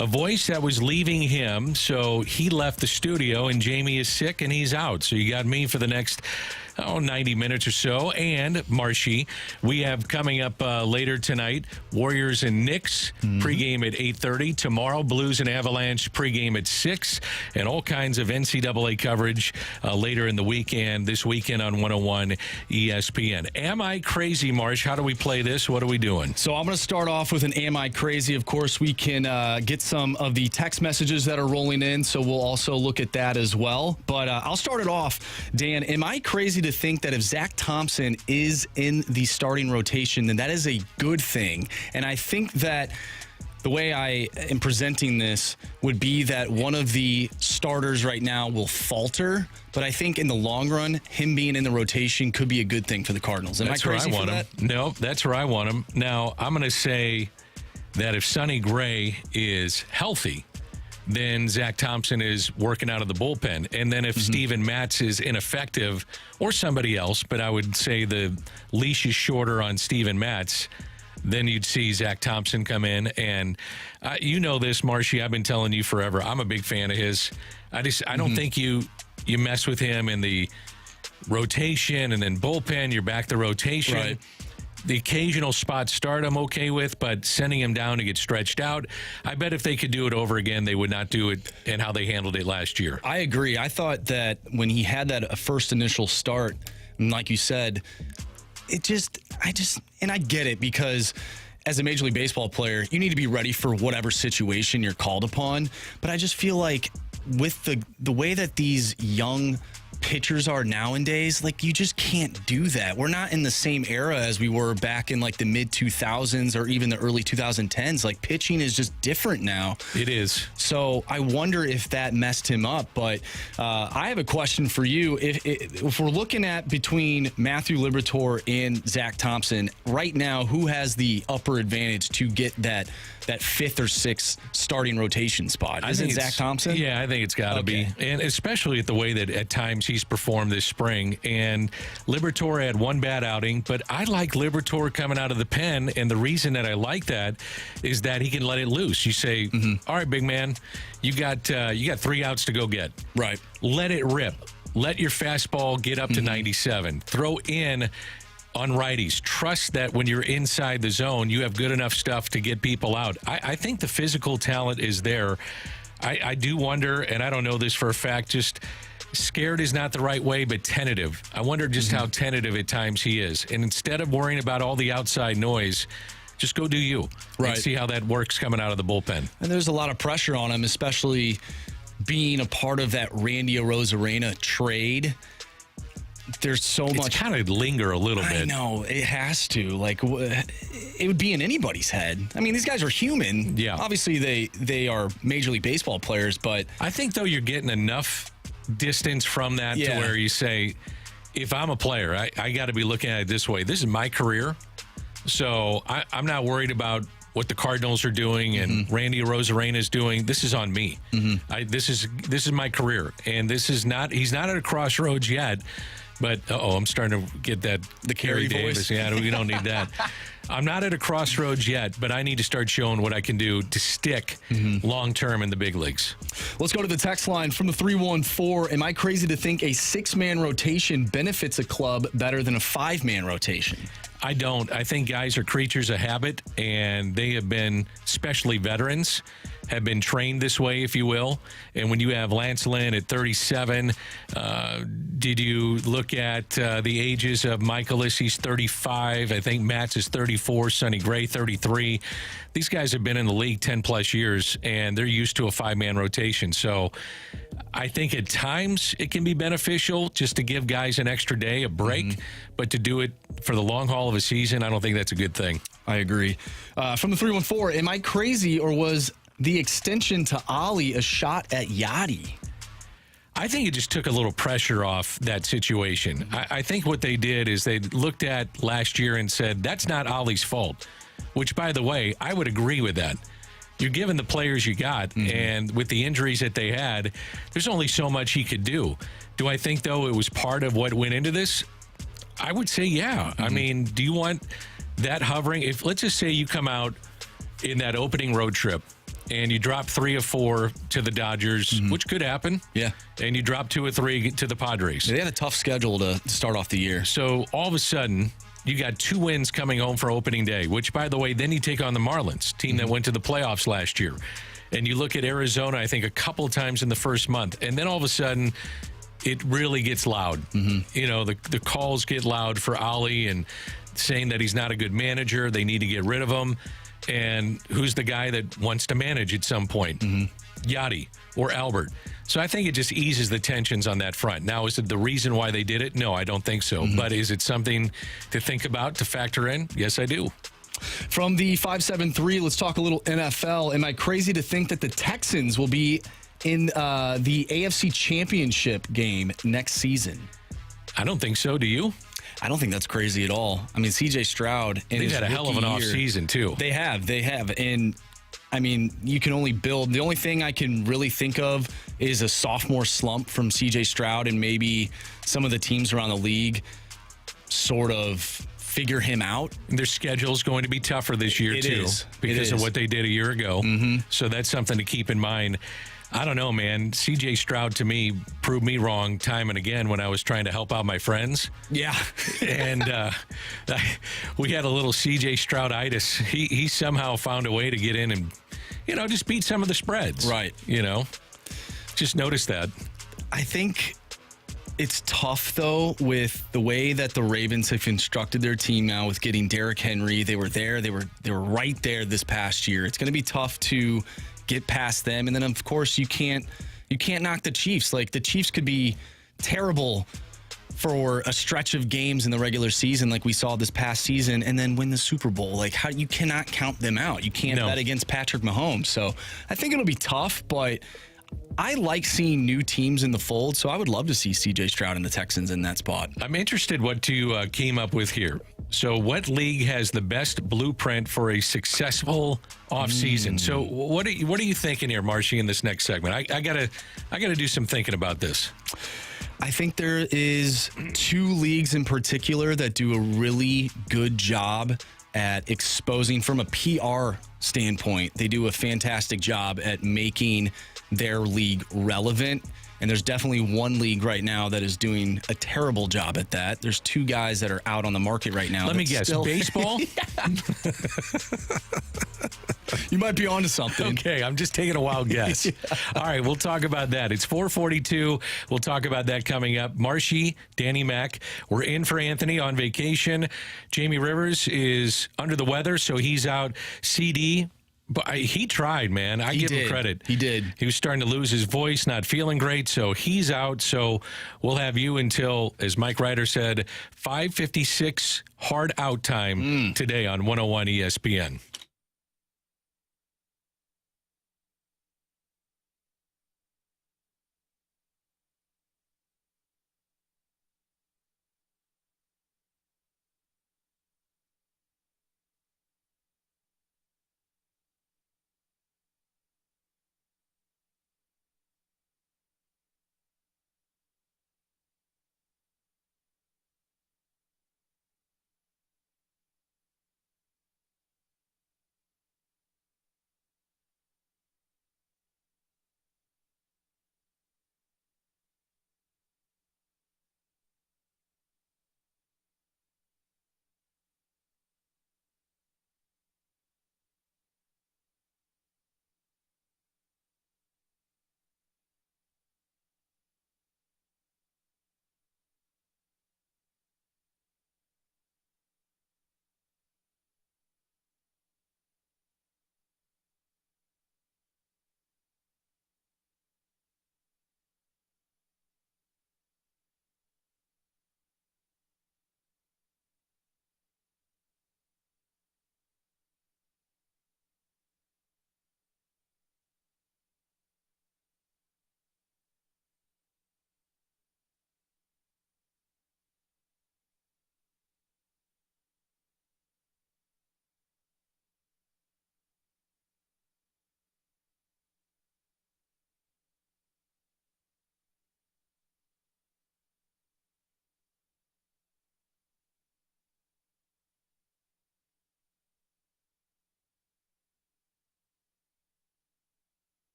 voice that was leaving him. So he left the studio, and Jamie is sick, and he's out. So you got me for the next 90 minutes or so. And Marshy, we have coming up later tonight, Warriors and Knicks, pregame at 8:30. Tomorrow, Blues and Avalanche, pregame at 6. And all kinds of NCAA coverage later in the weekend, this weekend on 101 ESPN. Am I Crazy, Marsh? How do we play this? What are we doing? So I'm going to start off with an Am I Crazy? Of course, we can get some of the text messages that are rolling in, so we'll also look at that as well. But I'll start it off, Dan. Am I crazy to think that if Zach Thompson is in the starting rotation, then that is a good thing? And I think that the way I am presenting this would be that one of the starters right now will falter, but I think in the long run, him being in the rotation could be a good thing for the Cardinals. Am I crazy for that? No, that's where I want him. Now, I'm going to say that if Sonny Gray is healthy, then Zach Thompson is working out of the bullpen. And then if Steven Matz is ineffective, or somebody else, but I would say the leash is shorter on Steven Matz, then you'd see Zach Thompson come in. And you know this, Marshy, I've been telling you forever, I'm a big fan of his. I don't think you mess with him in the rotation and then bullpen, you're back to rotation. Right. The occasional spot start I'm okay with, but sending him down to get stretched out, I bet if they could do it over again, they would not do it, and how they handled it last year. I agree. I thought that when he had that first initial start, and like you said, I get it, because as a Major League Baseball player, you need to be ready for whatever situation you're called upon. But I just feel like with the way that these young pitchers are nowadays, like, you just can't do that. We're not in the same era as we were back in like the mid 2000s or even the early 2010s. Like, pitching is just different now. It is. So I wonder if that messed him up. But I have a question for you. If we're looking at between Matthew Liberatore and Zach Thompson right now, who has the upper advantage to get that 5th or 6th starting rotation spot? Is it Zach Thompson? Yeah, I think it's got to be. And especially at the way that at times he's performed this spring. And Liberatore had one bad outing, but I like Liberatore coming out of the pen. And the reason that I like that is that he can let it loose. You say, all right, big man, you got 3 outs to go get. Right. Let it rip. Let your fastball get up to 97. Throw in on righties. Trust that when you're inside the zone, you have good enough stuff to get people out. I think the physical talent is there. I do wonder, and I don't know this for a fact, just scared is not the right way, but tentative. I wonder just how tentative at times he is. And instead of worrying about all the outside noise, just go do you. Right. And see how that works coming out of the bullpen. And there's a lot of pressure on him, especially being a part of that Randy Arozarena trade. there's so much. It's kind of linger a little bit. I know. It has to. Like, it would be in anybody's head. I mean, these guys are human. Yeah. Obviously, they are Major League Baseball players, but I think, though, you're getting enough distance from that to where you say, if I'm a player, I got to be looking at it this way. This is my career, so I'm not worried about what the Cardinals are doing and Randy Arozarena is doing. This is on me. This is my career, and he's not at a crossroads yet. But I'm starting to get the Carey Davis. voice. Yeah, we don't need that. I'm not at a crossroads yet, but I need to start showing what I can do to stick long term in the big leagues. Let's go to the text line from the 314. Am I crazy to think a 6-man rotation benefits a club better than a 5-man rotation? I don't. I think guys are creatures of habit, and they have been, especially veterans, have been trained this way, if you will. And when you have Lance Lynn at 37, did you look at the ages of Michaelis? He's 35. I think Matz is 34. Sonny Gray, 33. These guys have been in the league 10-plus years, and they're used to a 5-man rotation. So I think at times it can be beneficial just to give guys an extra day, a break. But to do it for the long haul of a season, I don't think that's a good thing. I agree. From the 314, am I crazy, or was the extension to Ollie a shot at Yachty? I think it just took a little pressure off that situation. I think what they did is they looked at last year and said, that's not Ollie's fault, which, by the way, I would agree with that. You're given the players you got, and with the injuries that they had, there's only so much he could do. Do I think, though, it was part of what went into this? I would say, yeah. I mean, do you want that hovering? If let's just say you come out in that opening road trip and you drop 3 or 4 to the Dodgers, which could happen. Yeah. And you drop 2 or 3 to the Padres. They had a tough schedule to start off the year. So all of a sudden, you got 2 wins coming home for opening day, which, by the way, then you take on the Marlins, team that went to the playoffs last year. And you look at Arizona, I think, a couple of times in the first month. And then all of a sudden, it really gets loud. You know, the calls get loud for Ollie and saying that he's not a good manager. They need to get rid of him. And who's the guy that wants to manage at some point? Yachty or Albert. So I think it just eases the tensions on that front. Now, is it the reason why they did it? No, I don't think so. But is it something to think about, to factor in? Yes, I do. From the 573, let's talk a little NFL. Am I crazy to think that the Texans will be in the AFC Championship game next season? I don't think so. Do you? I don't think that's crazy at all. I mean, C.J. Stroud. They've had a hell of an offseason, too. They have. And, I mean, you can only build. The only thing I can really think of is a sophomore slump from C.J. Stroud, and maybe some of the teams around the league sort of figure him out. Their schedule's going to be tougher this year, too, because of what they did a year ago. So that's something to keep in mind. I don't know, man. C.J. Stroud, to me, proved me wrong time and again when I was trying to help out my friends. Yeah. And we had a little C.J. Stroud-itis. He somehow found a way to get in and, just beat some of the spreads. Right. Just noticed that. I think it's tough, though, with the way that the Ravens have constructed their team now with getting Derrick Henry. They were there. They were right there this past year. It's going to be tough to get past them. And then, of course, you can't knock the Chiefs. Like, the Chiefs could be terrible for a stretch of games in the regular season like we saw this past season and then win the Super Bowl. Like, how you cannot count them out. You can't bet against Patrick Mahomes. So I think it'll be tough, but I like seeing new teams in the fold, so I would love to see C.J. Stroud and the Texans in that spot. I'm interested what you came up with here. So what league has the best blueprint for a successful offseason? So what are you thinking here, Marshy, in this next segment? I gotta do some thinking about this. I think there is 2 leagues in particular that do a really good job at exposing from a PR standpoint. They do a fantastic job at making their league relevant. And there's definitely one league right now that is doing a terrible job at that. There's 2 guys that are out on the market right now. Let me guess, baseball? You might be onto something. Okay, I'm just taking a wild guess. Yeah. All right, we'll talk about that. It's 4:42. We'll talk about that coming up. Marshy, Danny Mac, we're in for Anthony on vacation. Jamie Rivers is under the weather, so he's out. CD, But he tried, man. I give him credit. He did. He was starting to lose his voice, not feeling great, so he's out. So we'll have you until, as Mike Ryder said, 5:56 hard out time today on 101 ESPN.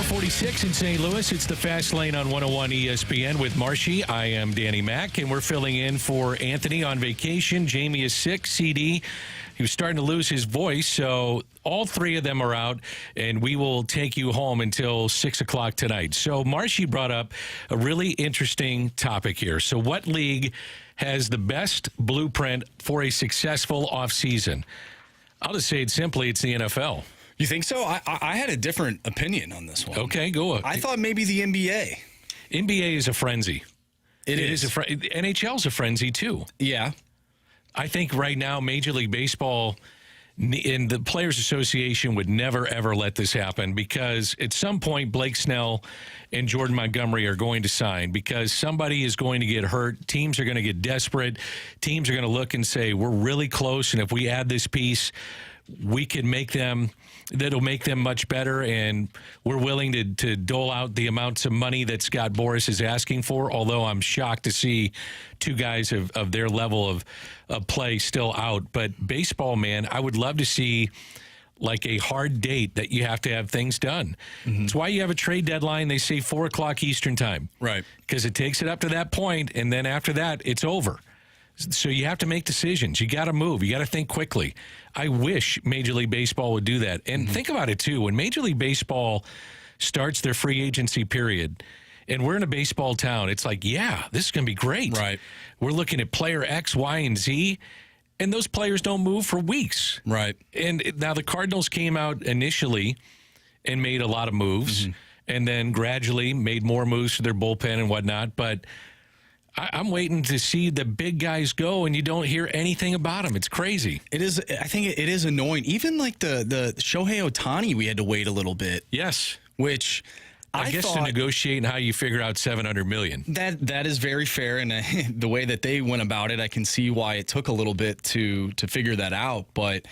.46 in St. Louis. It's the Fast Lane on 101 ESPN with Marshy. I am Danny Mack, and we're filling in for Anthony on vacation. Jamie is sick. CD, he was starting to lose his voice, so all three of them are out, and we will take you home until 6 o'clock tonight. So Marshy brought up a really interesting topic here. So what league has the best blueprint for a successful offseason? I'll just say it simply, it's the NFL. You think so? I had a different opinion on this one. Okay, go on. I thought maybe the NBA. NBA is a frenzy. It is. NHL's a frenzy, too. Yeah. I think right now Major League Baseball and the Players Association would never, ever let this happen because at some point Blake Snell and Jordan Montgomery are going to sign because somebody is going to get hurt. Teams are going to get desperate. Teams are going to look and say, we're really close, and if we add this piece, we can make them, that'll make them much better, and we're willing to dole out the amounts of money that Scott Boras is asking for, although I'm shocked to see two guys of their level of play still out. But baseball, man, I would love to see like a hard date that you have to have things done. It's why you have a trade deadline. They say 4 o'clock Eastern time. Right. Because it takes it up to that point, and then after that, it's over. So you have to make decisions. You got to move. You got to think quickly. I wish Major League Baseball would do that. And think about it, too. When Major League Baseball starts their free agency period, and we're in a baseball town, it's like, yeah, this is going to be great. Right. We're looking at player X, Y, and Z, and those players don't move for weeks. Right. And now the Cardinals came out initially and made a lot of moves, and then gradually made more moves for their bullpen and whatnot, but I'm waiting to see the big guys go, and you don't hear anything about them. It's crazy. It is. I think it is annoying. Even like the Shohei Ohtani, we had to wait a little bit. Yes. Which I guess to negotiate and how you figure out $700 million. That is very fair, and the way that they went about it, I can see why it took a little bit to figure that out. But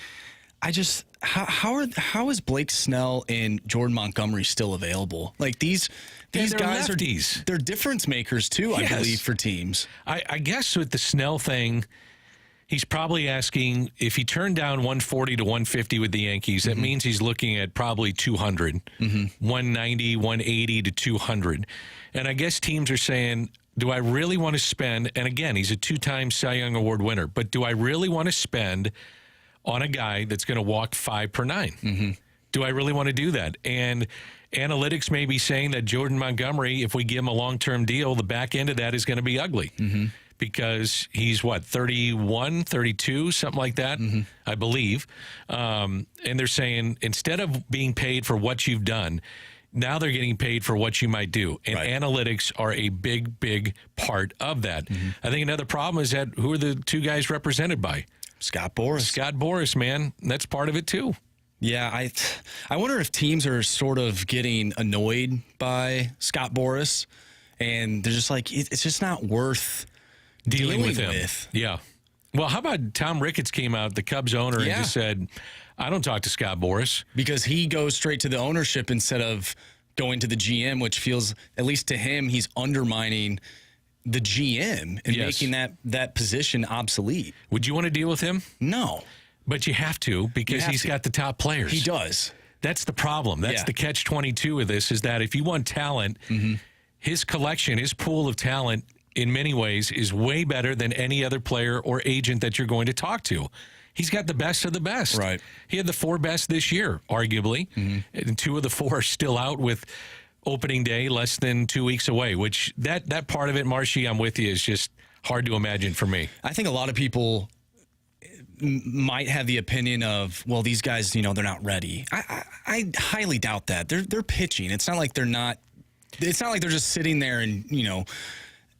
I just how is Blake Snell and Jordan Montgomery still available? Like these guys lefties. They're difference makers too, Yes. I believe, for teams. I guess with the Snell thing, he's probably asking if he turned down 140 to 150 with the Yankees, that means he's looking at probably 200, 190, 180 to 200. And I guess teams are saying, do I really want to spend, and again, he's a 2-time Cy Young Award winner, but do I really want to spend on a guy that's going to walk 5 per 9? Do I really want to do that? And analytics may be saying that Jordan Montgomery, if we give him a long-term deal, the back end of that is going to be ugly because he's, 31, 32, something like that, I believe. And they're saying instead of being paid for what you've done, now they're getting paid for what you might do. And analytics are a big, big part of that. I think another problem is that who are the two guys represented by? Scott Boras. Scott Boras, man. That's part of it, too. Yeah, I wonder if teams are sort of getting annoyed by Scott Boras, and they're just like, it's just not worth dealing with him. Yeah. Well, how about Tom Ricketts came out, the Cubs owner, and just said, I don't talk to Scott Boras. Because he goes straight to the ownership instead of going to the GM, which feels, at least to him, he's undermining the GM and making that position obsolete. Would you want to deal with him? No. But you have to because he's got the top players. He does. That's the problem. That's the catch-22 of this, is that if you want talent, his collection, his pool of talent in many ways is way better than any other player or agent that you're going to talk to. He's got the best of the best. Right. He had the 4 best this year, arguably. And 2 of the 4 are still out with opening day less than 2 weeks away, which that part of it, Marshy, I'm with you, is just hard to imagine for me. I think a lot of people might have the opinion of, well, these guys, they're not ready. I highly doubt that. They're pitching. It's not like they're not. It's not like they're just sitting there and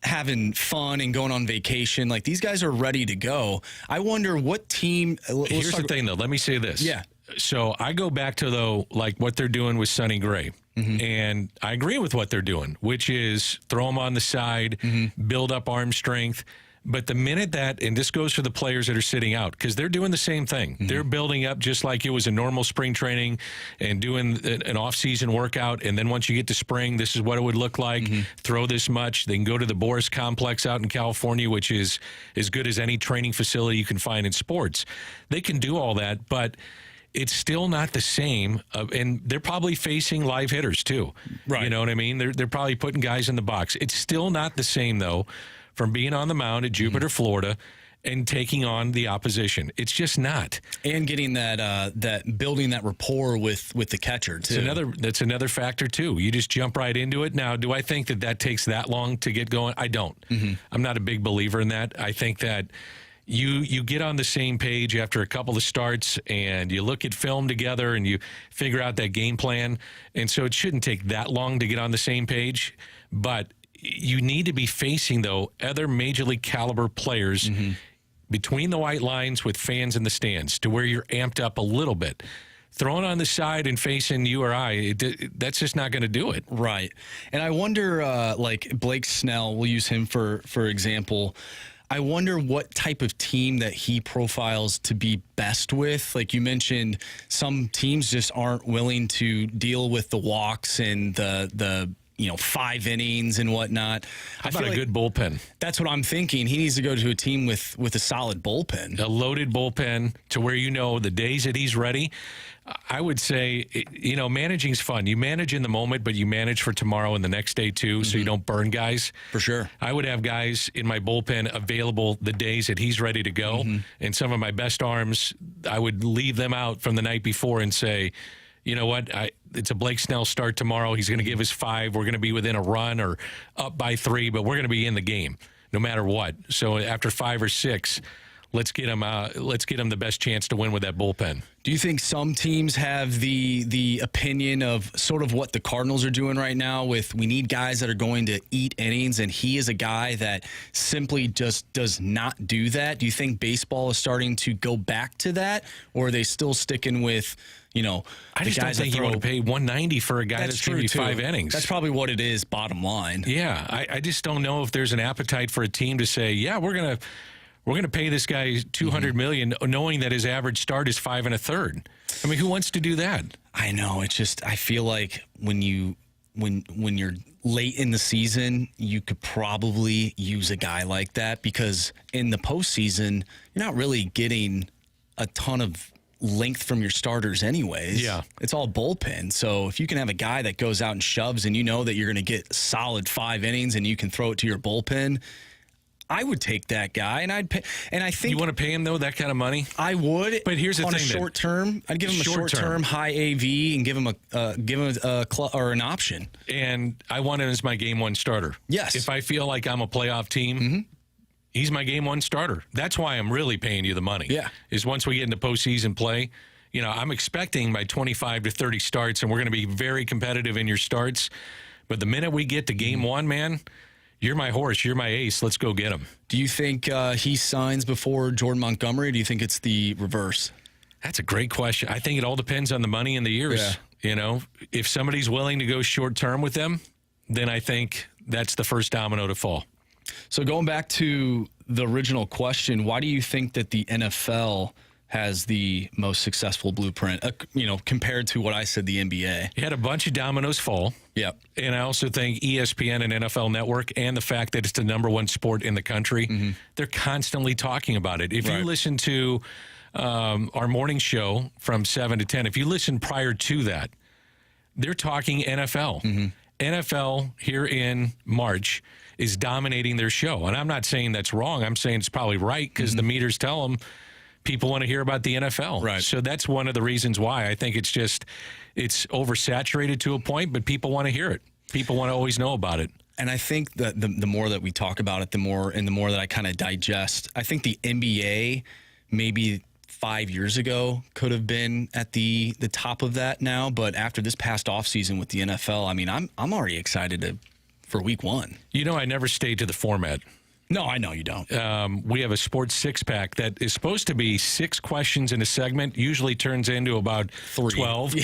having fun and going on vacation. Like, these guys are ready to go. I wonder what team. Here's the thing, though. Let me say this. Yeah. So I go back to, though, like what they're doing with Sonny Gray. And I agree with what they're doing, which is throw him on the side, build up arm strength. But the minute that, and this goes for the players that are sitting out, because they're doing the same thing. They're building up just like it was a normal spring training and doing an off-season workout. And then once you get to spring, this is what it would look like. Throw this much. They can go to the Boras Complex out in California, which is as good as any training facility you can find in sports. They can do all that, but it's still not the same. And they're probably facing live hitters, too. Right. You know what I mean? They're probably putting guys in the box. It's still not the same, though, from being on the mound at Jupiter, Florida, and taking on the opposition. It's just not. And getting that building that rapport with the catcher, too. That's another factor, too. You just jump right into it. Now, do I think that takes that long to get going? I don't. I'm not a big believer in that. I think that you get on the same page after a couple of starts and you look at film together and you figure out that game plan. And so it shouldn't take that long to get on the same page. But you need to be facing, though, other major league caliber players between the white lines with fans in the stands to where you're amped up a little bit. Throwing on the side and facing you or I, that's just not going to do it. Right. And I wonder, like Blake Snell, we'll use him for example. I wonder what type of team that he profiles to be best with. Like you mentioned, some teams just aren't willing to deal with the walks and the 5 innings and whatnot. How about a good bullpen? That's what I'm thinking. He needs to go to a team with a solid bullpen. A loaded bullpen to where the days that he's ready. I would say, managing's fun. You manage in the moment, but you manage for tomorrow and the next day too, so you don't burn guys. For sure. I would have guys in my bullpen available the days that he's ready to go. And some of my best arms, I would leave them out from the night before and say, you know what, it's a Blake Snell start tomorrow. He's going to give us 5. We're going to be within a run or up by 3, but we're going to be in the game no matter what. So after 5 or 6, let's get him the best chance to win with that bullpen. Do you think some teams have the opinion of sort of what the Cardinals are doing right now with we need guys that are going to eat innings, and he is a guy that simply just does not do that? Do you think baseball is starting to go back to that, or are they still sticking with, I just don't think you want to pay $190 for a guy that's going to be 5 innings. That's probably what it is, bottom line. Yeah, I just don't know if there's an appetite for a team to say, yeah, we're going to pay this guy $200 million, knowing that his average start is 5 1/3. I mean, who wants to do that? I know. It's just, I feel like when you're late in the season, you could probably use a guy like that, because in the postseason, you're not really getting a ton of length from your starters anyways. Yeah. It's all bullpen. So if you can have a guy that goes out and shoves and you know that you're going to get solid 5 innings and you can throw it to your bullpen, I would take that guy, and I'd pay. And I think you want to pay him though that kind of money. I would, but here's the on thing: a short term, I'd give him a short term high AV and give him an option. And I want him as my game 1 starter. Yes, if I feel like I'm a playoff team, he's my game 1 starter. That's why I'm really paying you the money. Yeah, is once we get into postseason play, I'm expecting my 25 to 30 starts, and we're going to be very competitive in your starts. But the minute we get to game 1, man. You're my horse. You're my ace. Let's go get him. Do you think he signs before Jordan Montgomery, or do you think it's the reverse? That's a great question. I think it all depends on the money and the years. Yeah. If somebody's willing to go short term with them, then I think that's the first domino to fall. So going back to the original question, why do you think that the NFL has the most successful blueprint, compared to what I said, the NBA? You had a bunch of dominoes fall. Yeah. And I also think ESPN and NFL Network, and the fact that it's the number 1 sport in the country, they're constantly talking about it. If you listen to our morning show from 7 to 10, if you listen prior to that, they're talking NFL. NFL here in March is dominating their show. And I'm not saying that's wrong. I'm saying it's probably right, because the meters tell them people want to hear about the NFL. Right. So that's one of the reasons why. I think it's oversaturated to a point, but people want to hear it. People want to always know about it. And I think that the more that we talk about it, the more that I kind of digest. I think the NBA maybe 5 years ago could have been at the top of that now, but after this past offseason with the NFL, I mean, I'm already excited for week 1. I never stayed to the format. No, I know you don't. We have a sports 6-pack that is supposed to be 6 questions in a segment, usually turns into about 12,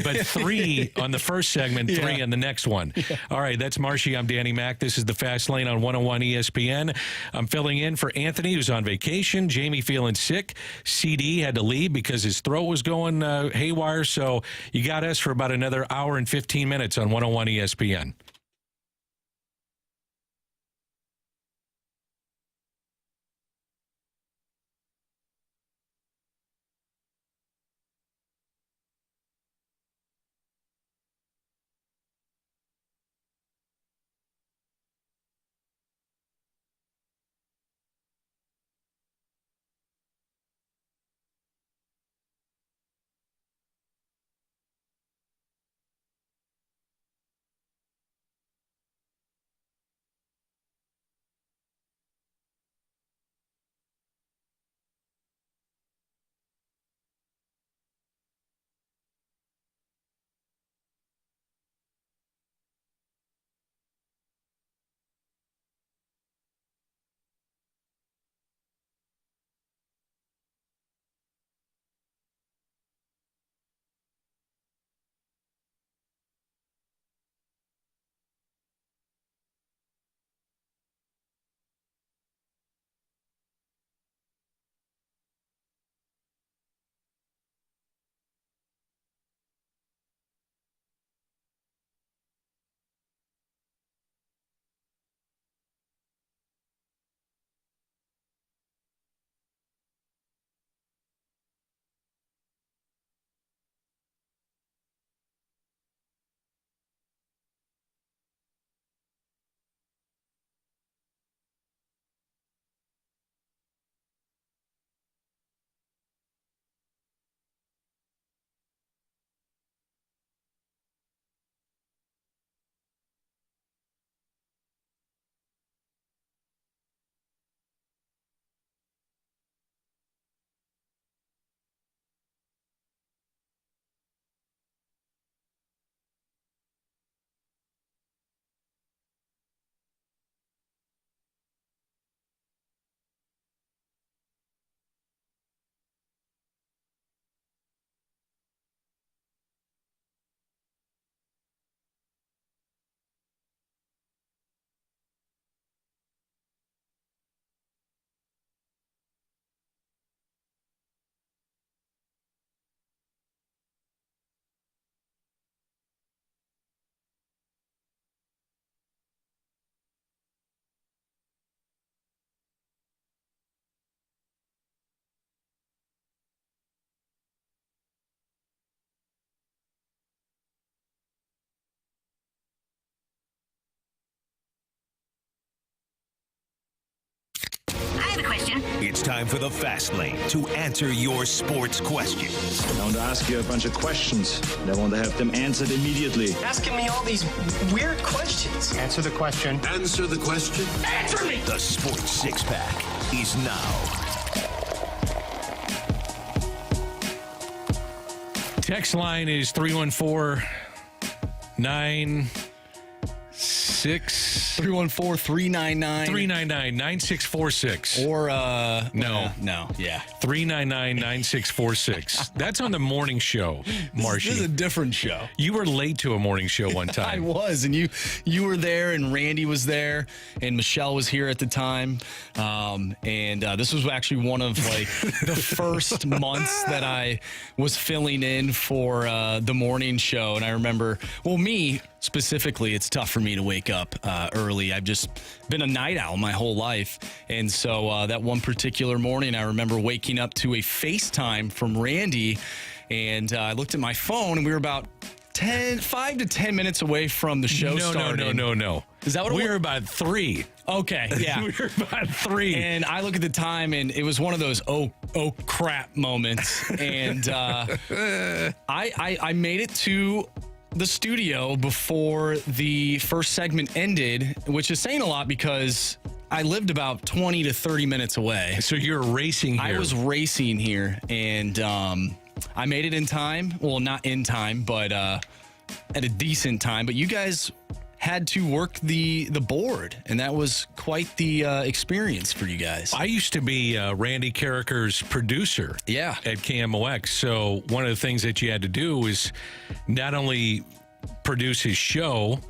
but 3 on the first segment, 3 on the next one. Yeah. All right, that's Marshy. I'm Danny Mac. This is the Fast Lane on 101 ESPN. I'm filling in for Anthony, who's on vacation. Jamie feeling sick. CD had to leave because his throat was going haywire. So you got us for about another hour and 15 minutes on 101 ESPN. time for the Fast Lane to answer your sports questions. I want to ask you a bunch of questions, and I want to have them answered immediately. Asking me all these weird questions. Answer the question. Answer the question. Answer me! The Sports Six-Pack is now. Text line is 314-96... 399-9646. Or, no. Yeah. 399-9646. That's on the morning show, Marshy. This is a different show. You were late to a morning show one time. I was, and you were there, and Randy was there, and Michelle was here at the time. This was actually one of the first months that I was filling in for the morning show. And I remember, me specifically, it's tough for me to wake up early. I've just been a night owl my whole life. And so that one particular morning, I remember waking up to a FaceTime from Randy, and I looked at my phone, and we were about 5 to 10 minutes away from the show starting. No. Is that what we were about 3? Okay, yeah. We were about 3. And I look at the time, and it was one of those oh crap moments. And I made it to the studio before the first segment ended, which is saying a lot because I lived about 20 to 30 minutes away. So you're racing here. I was racing here, and I made it in time. Well, not in time, but at a decent time. But you guys had to work the board, and that was quite the experience for you guys. I used to be Randy Carricker's producer at KMOX, so one of the things that you had to do was not only produce his show,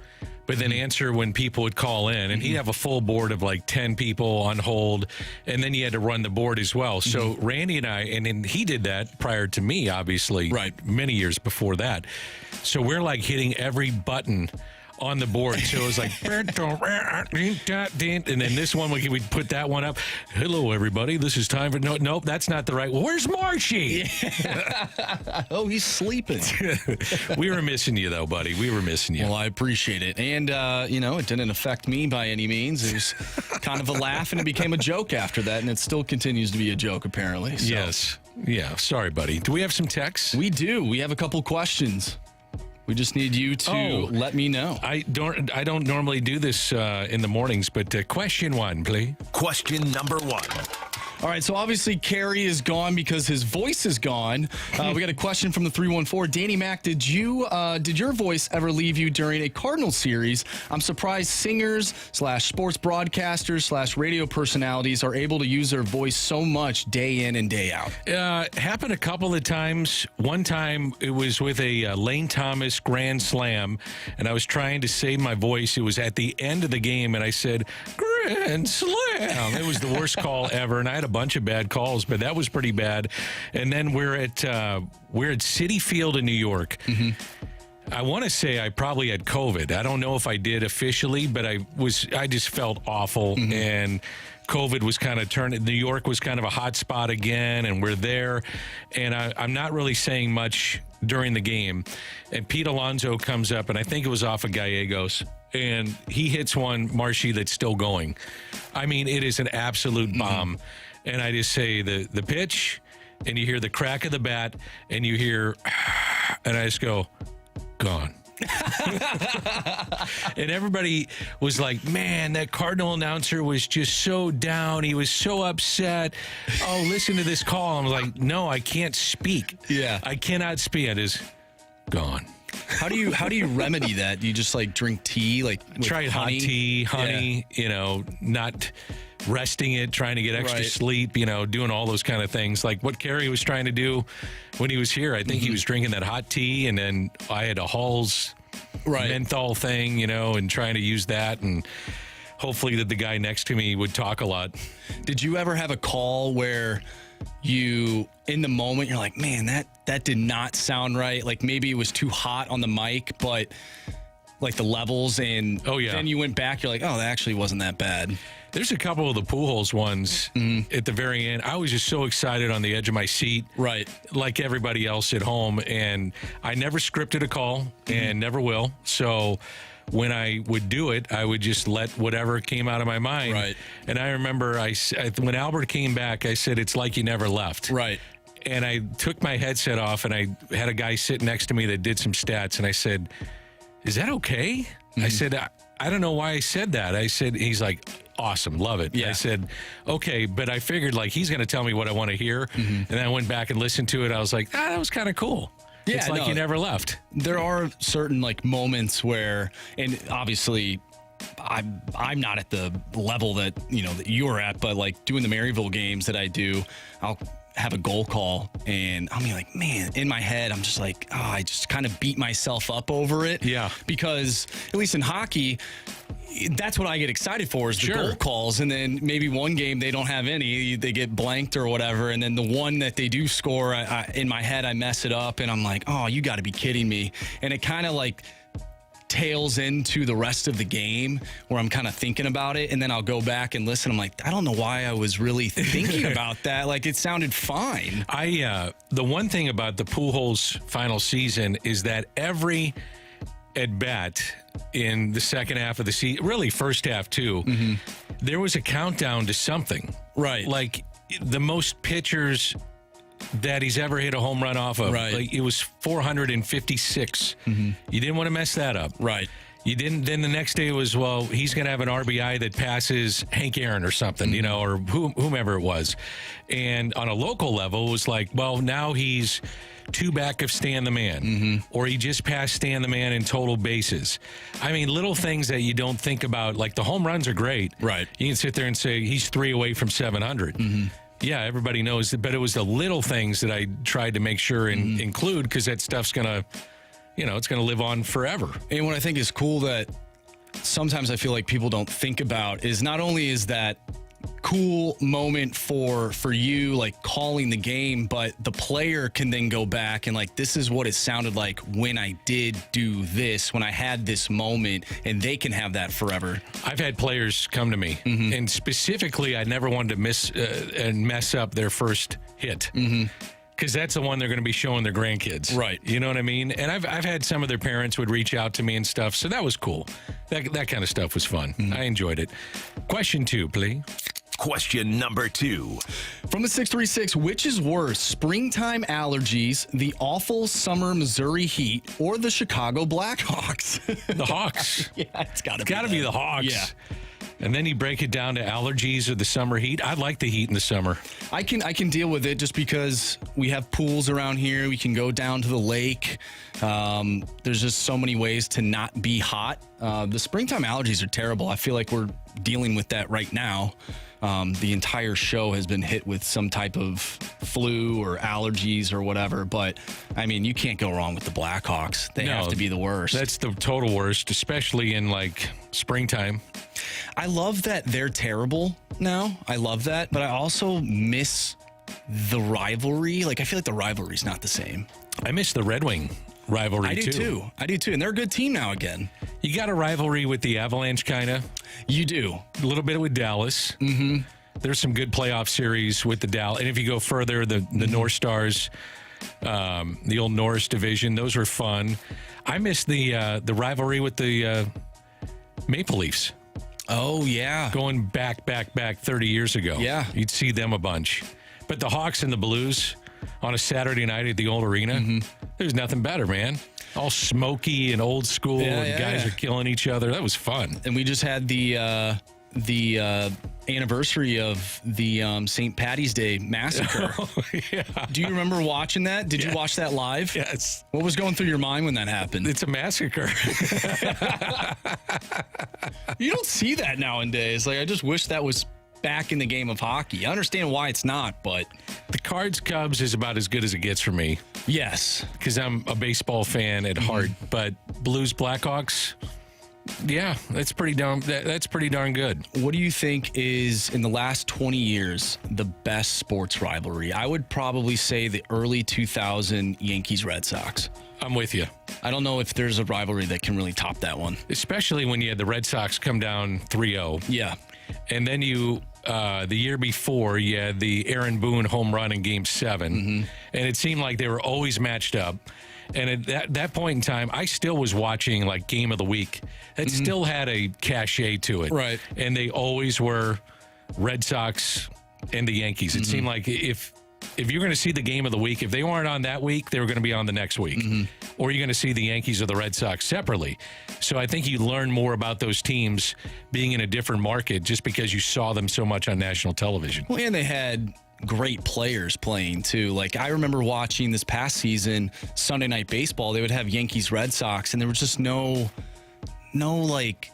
but then answer when people would call in. And he'd have a full board of 10 people on hold, and then you had to run the board as well. So Randy and I, and he did that prior to me, obviously, many years before that. So we're hitting every button on the board. So it was and then this one, we'd put that one up. Hello, everybody. This is time for... Nope, that's not the right one. Where's Marshy? Oh, he's sleeping. We were missing you, though, buddy. We were missing you. Well, I appreciate it. And, it didn't affect me by any means. It was kind of a laugh, and it became a joke after that, and it still continues to be a joke, apparently. So. Yes. Yeah. Sorry, buddy. Do we have some texts? We do. We have a couple questions. We just need you to let me know. I don't normally do this in the mornings, but question 1, please. Question number 1. All right, so obviously Carey is gone because his voice is gone. We got a question from the 314. Danny Mac, did your voice ever leave you during a Cardinals series? I'm surprised singers / sports broadcasters / radio personalities are able to use their voice so much day in and day out. Happened a couple of times. One time it was with a Lane Thomas grand slam, and I was trying to save my voice. It was at the end of the game, and I said, grand slam. It was the worst call ever, and I had a bunch of bad calls, but that was pretty bad. And then we're at Citi Field in New York. I want to say I probably had COVID. I don't know if I did officially, but I just felt awful, and COVID was kind of turning. New York was kind of a hot spot again, and we're there, and I'm not really saying much during the game. And Pete Alonso comes up, and I think it was off of Gallegos, and he hits one, Marshy, that's still going. I mean, it is an absolute bomb. And I just say the pitch, and you hear the crack of the bat, and you hear, and I just go, gone. And everybody was like, man, that Cardinal announcer was just so down. He was so upset. Oh, listen to this call. I was like, no, I can't speak. Yeah. I cannot speak. It is gone. How do you remedy that? Do you just drink tea, with try honey? Hot tea, honey, not resting it, trying to get extra sleep, doing all those kind of things. Like what Carey was trying to do when he was here. I think he was drinking that hot tea, and then I had a Hall's menthol thing, and trying to use that, and hopefully that the guy next to me would talk a lot. Did you ever have a call where you, in the moment, you're like, man, that did not sound right? Like maybe it was too hot on the mic, but the levels, and then you went back, you're like, oh, that actually wasn't that bad. There's a couple of the Pujols ones at the very end. I was just so excited on the edge of my seat, like everybody else at home, and I never scripted a call and never will. So when I would do it, I would just let whatever came out of my mind. Right. And I remember when Albert came back, I said, "It's like you never left." Right. And I took my headset off, and I had a guy sit next to me that did some stats, and I said, "Is that okay?" Mm-hmm. I said, I don't know why I said that. I said, he's like, "Awesome, love it." Yeah. I said, "Okay," but I figured like he's going to tell me what I want to hear. Mm-hmm. And then I went back and listened to it. I was like, that was kind of cool. Yeah, it's like you never left. There are certain like moments where, and obviously I'm not at the level that, that you're at, but like doing the Maryville games that I do, I'll have a goal call and I'll be like, man, in my head, I'm just like, I just kind of beat myself up over it. Yeah. Because at least in hockey, that's what I get excited for is the goal calls. And then maybe one game they don't have any, they get blanked or whatever. And then the one that they do score, in my head, I mess it up and I'm like, oh, you got to be kidding me. And it kind of like tails into the rest of the game where I'm kind of thinking about it, and then I'll go back and listen. I'm like, I don't know why I was really thinking about that. Like, it sounded fine. The one thing about the Pujols final season is that every at bat in the second half of the season, really first half too, there was a countdown to something. Right. Like the most pitchers that he's ever hit a home run off of. Right. Like it was 456. You didn't want to mess that up. Right. You didn't. Then the next day was, well, he's going to have an RBI that passes Hank Aaron or something, or whomever it was. And on a local level, it was like, well, now he's 2 back of Stan the Man, or he just passed Stan the Man in total bases. I mean, little things that you don't think about, like the home runs are great. Right. You can sit there and say he's 3 away from 700. Yeah, everybody knows that, but it was the little things that I tried to make sure and include, because that stuff's going to, it's going to live on forever. And what I think is cool that sometimes I feel like people don't think about is not only is that cool moment for you, like calling the game, but the player can then go back and like, this is what it sounded like when I did do this, when I had this moment, and they can have that forever. I've had players come to me, and specifically, I never wanted to mess up their first hit. Because that's the one they're going to be showing their grandkids. Right. You know what I mean? And I've had some of their parents would reach out to me and stuff, so that was cool. That kind of stuff was fun. I enjoyed it. Question 2, please. Question number 2. From the 636, which is worse, springtime allergies, the awful summer Missouri heat, or the Chicago Blackhawks? The Hawks. Yeah, it's got to be the Hawks. Yeah. And then you break it down to allergies or the summer heat. I like the heat in the summer. I can deal with it just because we have pools around here. We can go down to the lake. There's just so many ways to not be hot. The springtime allergies are terrible. I feel like we're dealing with that right now. The entire show has been hit with some type of flu or allergies or whatever. But, I mean, you can't go wrong with the Blackhawks. They have to be the worst. That's the total worst, especially in, like, springtime. I love that they're terrible now. I love that. But I also miss the rivalry. Like, I feel like the rivalry's not the same. I miss the Red Wing rivalry, I do too. And they're a good team now again. You got a rivalry with the Avalanche, kind of. You do. A little bit with Dallas. There's some good playoff series with the Dallas. And if you go further, the North Stars, the old Norris division, those were fun. I miss the rivalry with the Maple Leafs. Oh, yeah. Going back 30 years ago. Yeah. You'd see them a bunch. But the Hawks and the Blues on a Saturday night at the old arena, there's nothing better, man. All smoky and old school, and guys are killing each other. That was fun. And we just had the anniversary of the St. Patty's Day massacre. Do you remember watching that? Did you watch that live? Yes. What was going through your mind when that happened? It's a massacre. You don't see that nowadays. Like, I just wish that was back in the game of hockey. I understand why it's not, but the Cards-Cubs is about as good as it gets for me. Yes. Because I'm a baseball fan at heart. But Blues-Blackhawks, yeah, that's pretty darn good. What do you think is, in the last 20 years, the best sports rivalry? I would probably say the early 2000 Yankees-Red Sox. I'm with you. I don't know if there's a rivalry that can really top that one. Especially when you had the Red Sox come down 3-0. Yeah. And then the year before, you had the Aaron Boone home run in Game 7. And it seemed like they were always matched up. And at that point in time, I still was watching like Game of the Week. It still had a cachet to it. Right. And they always were Red Sox and the Yankees. It seemed like if you're going to see the Game of the Week, if they weren't on that week, they were going to be on the next week. Or you're going to see the Yankees or the Red Sox separately. So I think you learn more about those teams being in a different market just because you saw them so much on national television. Well, and they had great players playing too. Like I remember watching this past season Sunday Night Baseball. They would have Yankees Red Sox, and there was just no like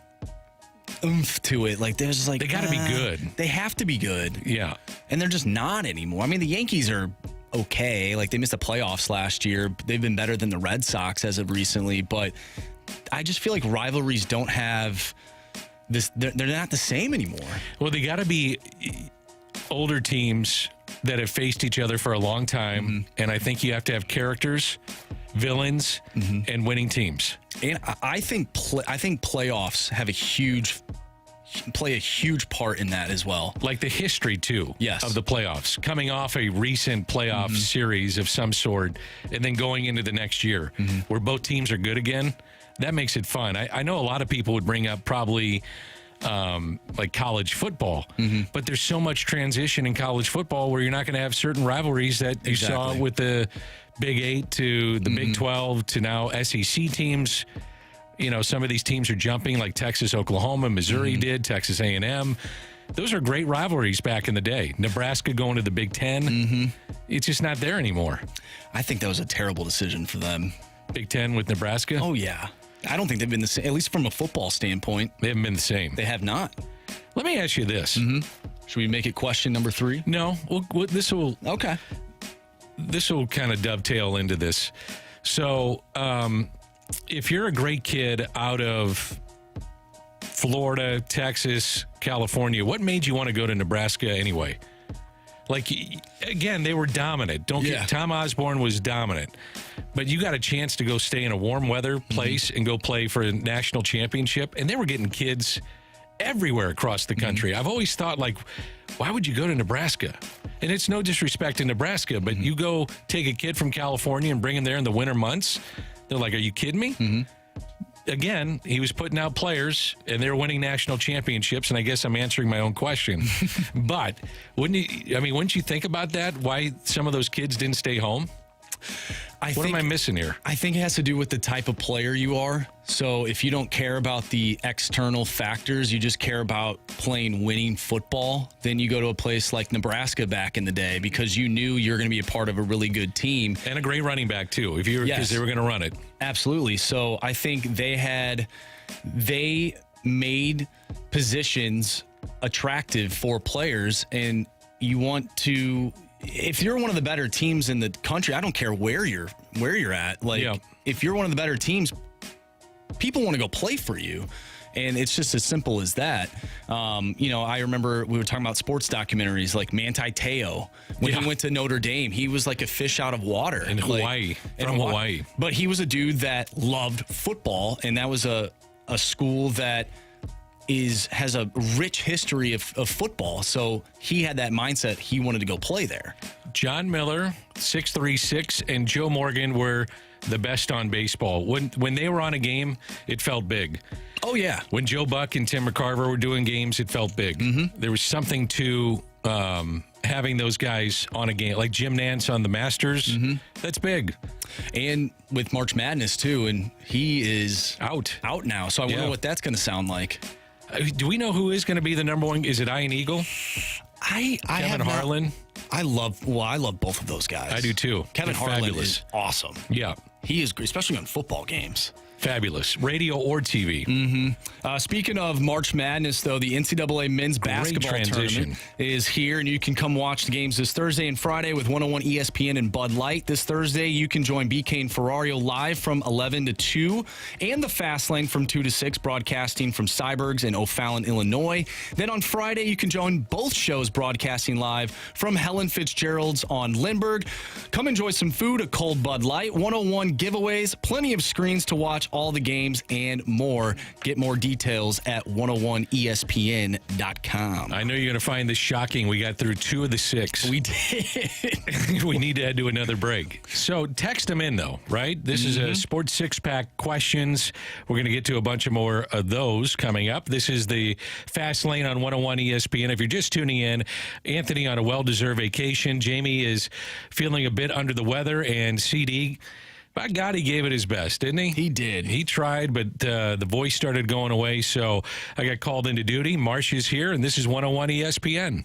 oomph to it. Like there's just like they got to be good. They have to be good. Yeah, and they're just not anymore. I mean, the Yankees are okay. Like they missed the playoffs last year. They've been better than the Red Sox as of recently, but I just feel like rivalries don't have this. They're not the same anymore. Well, they got to be older teams that have faced each other for a long time, and I think you have to have characters, villains, and winning teams. And I think playoffs have play a huge part in that as well. Like the history too, yes, of the playoffs, coming off a recent playoff series of some sort, and then going into the next year where both teams are good again. That makes it fun. I know a lot of people would bring up probably like college football, but there's so much transition in college football where you're not going to have certain rivalries that you saw with the Big 8 to the Big 12 to now SEC teams. You know, some of these teams are jumping like Texas, Oklahoma, Missouri did, Texas A&M. Those are great rivalries back in the day. Nebraska going to the Big 10. It's just not there anymore. I think that was a terrible decision for them. Big 10 with Nebraska? Oh, yeah. I don't think they've been the same, at least from a football standpoint. They haven't been the same. They have not. Let me ask you this. Should we make it question number 3? No. This will kind of dovetail into this. So, if you're a great kid out of Florida, Texas, California, what made you want to go to Nebraska anyway? Like, again, they were dominant. Tom Osborne was dominant. But you got a chance to go stay in a warm weather place and go play for a national championship. And they were getting kids everywhere across the country. I've always thought, like, why would you go to Nebraska? And it's no disrespect to Nebraska, but you go take a kid from California and bring him there in the winter months. They're like, are you kidding me? Again, he was putting out players, and they're winning national championships, and I guess I'm answering my own question. But wouldn't you think about that, why some of those kids didn't stay home? What am I missing here? I think it has to do with the type of player you are. So if you don't care about the external factors, you just care about playing winning football, then you go to a place like Nebraska back in the day because you knew you're going to be a part of a really good team. And a great running back, too, because they were going to run it. Absolutely. So I think they made positions attractive for players, and you want to... If you're one of the better teams in the country, I don't care where you're at. Like, if you're one of the better teams, people want to go play for you. And it's just as simple as that. I remember we were talking about sports documentaries like Manti Te'o. When he went to Notre Dame, he was like a fish out of water. In Hawaii. From Hawaii. But he was a dude that loved football, and that was a school that has a rich history of football. So he had that mindset. He wanted to go play there. John Miller, 6'3", and Joe Morgan were the best on baseball. When they were on a game, it felt big. Oh, yeah. When Joe Buck and Tim McCarver were doing games, it felt big. There was something to having those guys on a game. Like Jim Nantz on the Masters, that's big. And with March Madness, too, and he is out now. So I wonder what that's going to sound like. Do we know who is going to be the number one? Is it Ian Eagle? Kevin Harlan? I love both of those guys. I do too. Kevin Harlan is awesome. Yeah. He is great, especially on football games. Fabulous. Radio or TV. Speaking of March Madness, though, the NCAA men's basketball tournament is here, and you can come watch the games this Thursday and Friday with 101 ESPN and Bud Light. This Thursday, you can join BK and Ferrario live from 11 to 2, and the Fast Lane from 2 to 6, broadcasting from Cybergs in O'Fallon, Illinois. Then on Friday, you can join both shows broadcasting live from Helen Fitzgerald's on Lindbergh. Come enjoy some food, a cold Bud Light, 101 giveaways, plenty of screens to watch all the games, and more. Get more details at 101ESPN.com. I know you're going to find this shocking. We got through 2 of the 6. We did. We need to head to another break. So text them in, though, right? This is a Sports Six-Pack questions. We're going to get to a bunch of more of those coming up. This is the Fast Lane on 101 ESPN. If you're just tuning in, Anthony on a well-deserved vacation. Jamie is feeling a bit under the weather, and CD, by God, he gave it his best, didn't he? He did. He tried, but the voice started going away, so I got called into duty. Marsh is here, and this is 101 ESPN.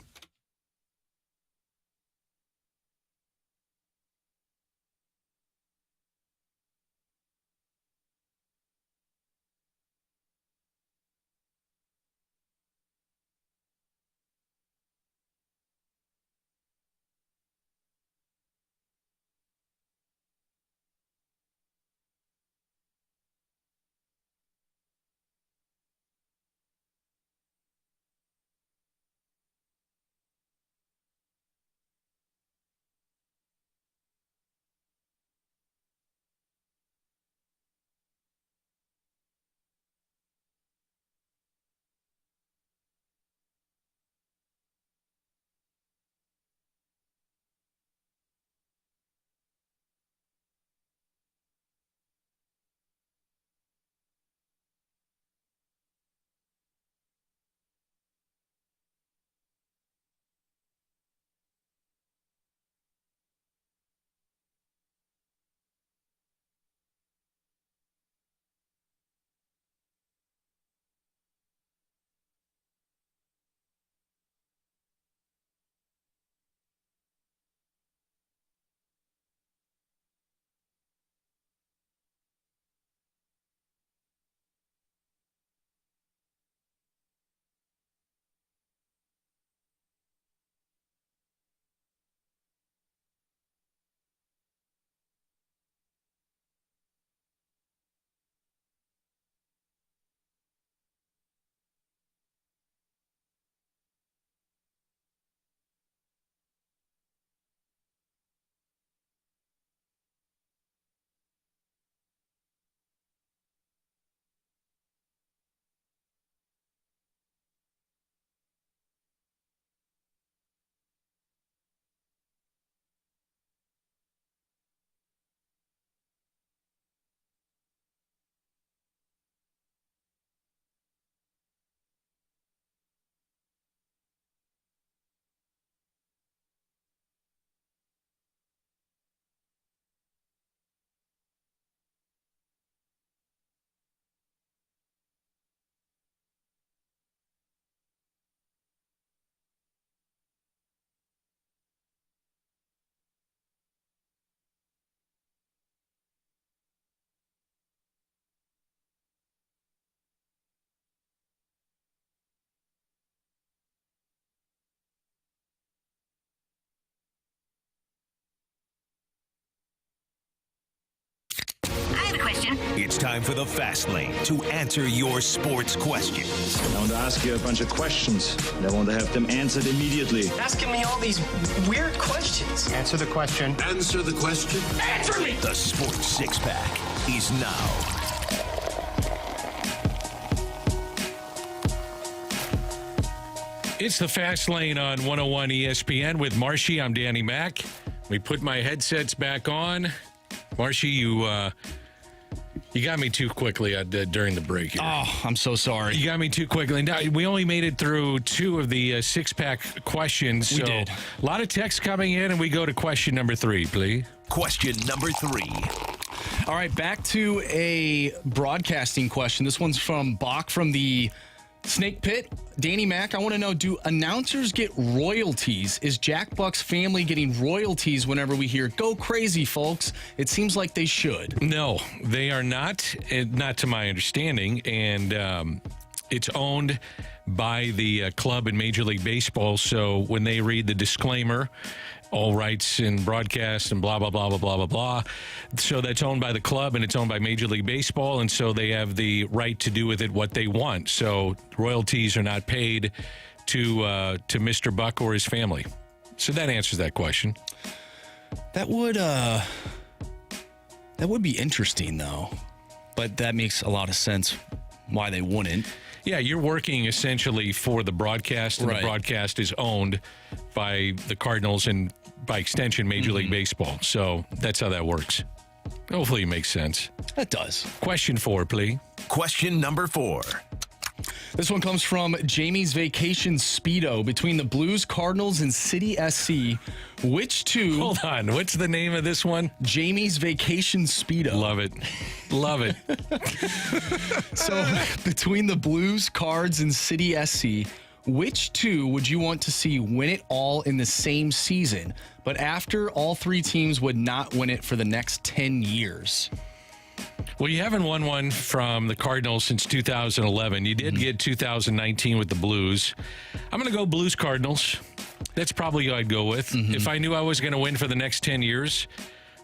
It's time for the Fast Lane to answer your sports questions. I want to ask you a bunch of questions, and I want to have them answered immediately. Asking me all these weird questions. Answer the question. Answer the question. Answer me! The Sports Six-Pack is now. It's the Fast Lane on 101 ESPN with Marshy. I'm Danny Mack. We put my headsets back on. Marshy, you got me too quickly during the break here. Oh, I'm so sorry. You got me too quickly. Now, we only made it through 2 of the six-pack questions. We did. A lot of texts coming in, and we go to question number 3, please. Question number 3. All right, back to a broadcasting question. This one's from Bach from the Snake Pit. Danny Mack, I want to know, do announcers get royalties? Is Jack Buck's family getting royalties whenever we hear, "Go crazy, folks"? It seems like they should. No, they are not, not to my understanding, and it's owned by the club in Major League Baseball, so when they read the disclaimer, all rights and broadcast and blah, blah, blah, blah, blah, blah, blah. So that's owned by the club and it's owned by Major League Baseball, and so they have the right to do with it what they want. So royalties are not paid to Mr. Buck or his family. So that answers that question. That would be interesting, though. But that makes a lot of sense why they wouldn't. Yeah, you're working essentially for the broadcast, and Right. the broadcast is owned by the Cardinals and, by extension, Major League Baseball. So that's how that works. Hopefully it makes sense. That does. Question 4, please. Question number 4. This one comes from Jamie's Vacation Speedo. Between the Blues, Cardinals, and City SC, which two... Hold on. What's the name of this one? Jamie's Vacation Speedo. Love it. Love it. So, between the Blues, Cards, and City SC, which two would you want to see win it all in the same season, but after all three teams would not win it for the next 10 years? Well, you haven't won one from the Cardinals since 2011. You did get 2019 with the Blues. I'm going to go Blues Cardinals. That's probably who I'd go with. If I knew I was going to win for the next 10 years,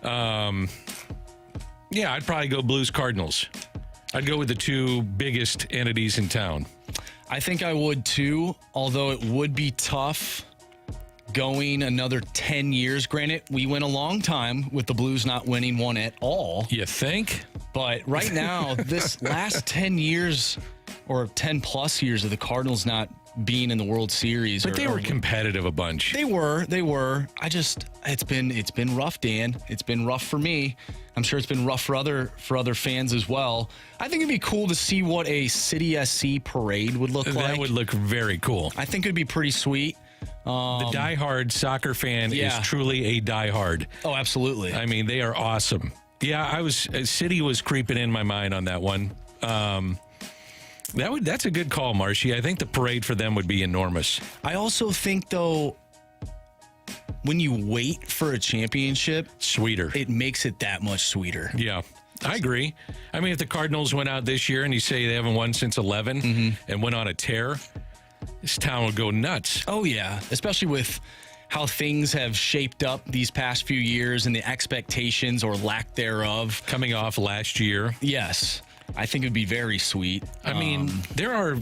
yeah, I'd probably go Blues Cardinals. I'd go with the two biggest entities in town. I think I would too, although it would be tough going another 10 years. Granted, we went a long time with the Blues not winning one at all. You think? But right now, this last 10 years or 10 plus years of the Cardinals not being in the World Series. But they were competitive a bunch. They were. It's been rough, Dan. It's been rough for me. I'm sure it's been rough for other fans as well. I think it'd be cool to see what a City SC parade would look like. That would look very cool. I think it'd be pretty sweet. The diehard soccer fan is truly a diehard. Oh, absolutely. I mean, they are awesome. Yeah, City was creeping in my mind on that one. That's a good call, Marshy. I think the parade for them would be enormous. I also think, though, when you wait for a championship, sweeter. It makes it that much sweeter. Yeah, I agree. I mean, if the Cardinals went out this year and you say they haven't won since 11 and went on a tear, this town would go nuts. Oh, yeah, especially with how things have shaped up these past few years and the expectations or lack thereof. Coming off last year. Yes. I think it would be very sweet. I mean, there are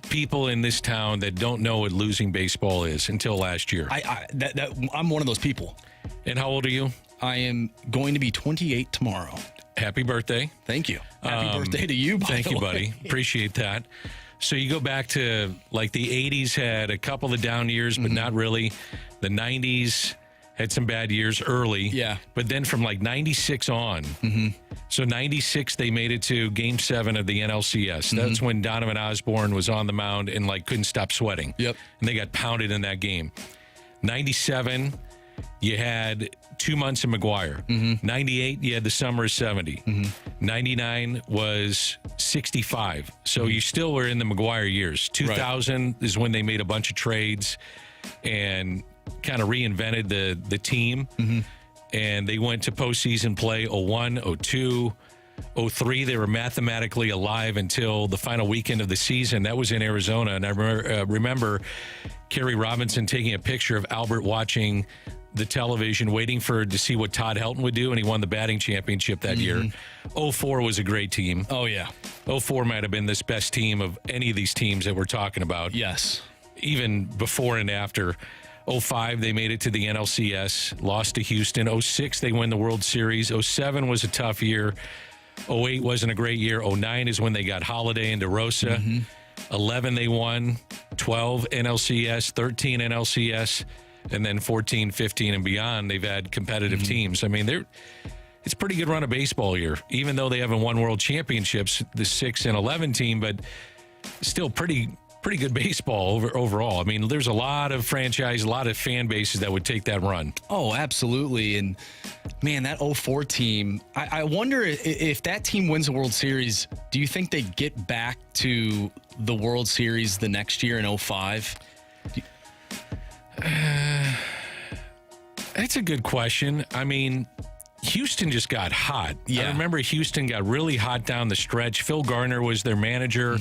people in this town that don't know what losing baseball is until last year. I'm one of those people. And how old are you? I am going to be 28 tomorrow. Happy birthday. Thank you. Happy birthday to you, by Thank the you, way. buddy. Appreciate that. So you go back to, like, the 80s had a couple of down years, but not really. The 90s had some bad years early. Yeah. But then from, like, 96 on. So 96, they made it to Game 7 of the NLCS. That's when Donovan Osborne was on the mound and, like, couldn't stop sweating. Yep. And they got pounded in that game. 97, you had 2 months of McGuire. 98, you had the summer of 70. 99 was 65. So you still were in the McGuire years. 2000 is when they made a bunch of trades and kind of reinvented the team. And they went to postseason play 01, 02, 03. They were mathematically alive until the final weekend of the season. That was in Arizona. And I remember Carey Robinson taking a picture of Albert watching the television, waiting to see what Todd Helton would do, and he won the batting championship that year. 04 was a great team. Oh, yeah. 04 might have been this best team of any of these teams that we're talking about. Yes. Even before and after. 05, they made it to the NLCS, lost to Houston. 06, they win the World Series. 07 was a tough year. 08 wasn't a great year. 09 is when they got Holiday and DeRosa. 11, they won. 12, NLCS. 13, NLCS. And then 14, 15, and beyond, they've had competitive teams. I mean, it's a pretty good run of baseball here, even though they haven't won world championships, the 6 and 11 team, but still pretty good baseball overall. I mean, there's a lot of franchise, a lot of fan bases that would take that run. Oh, absolutely. And, man, that 04 team, I wonder if that team wins the World Series, do you think they get back to the World Series the next year in 05? That's a good question. I mean, Houston just got hot. Yeah. I remember Houston got really hot down the stretch. Phil Garner was their manager.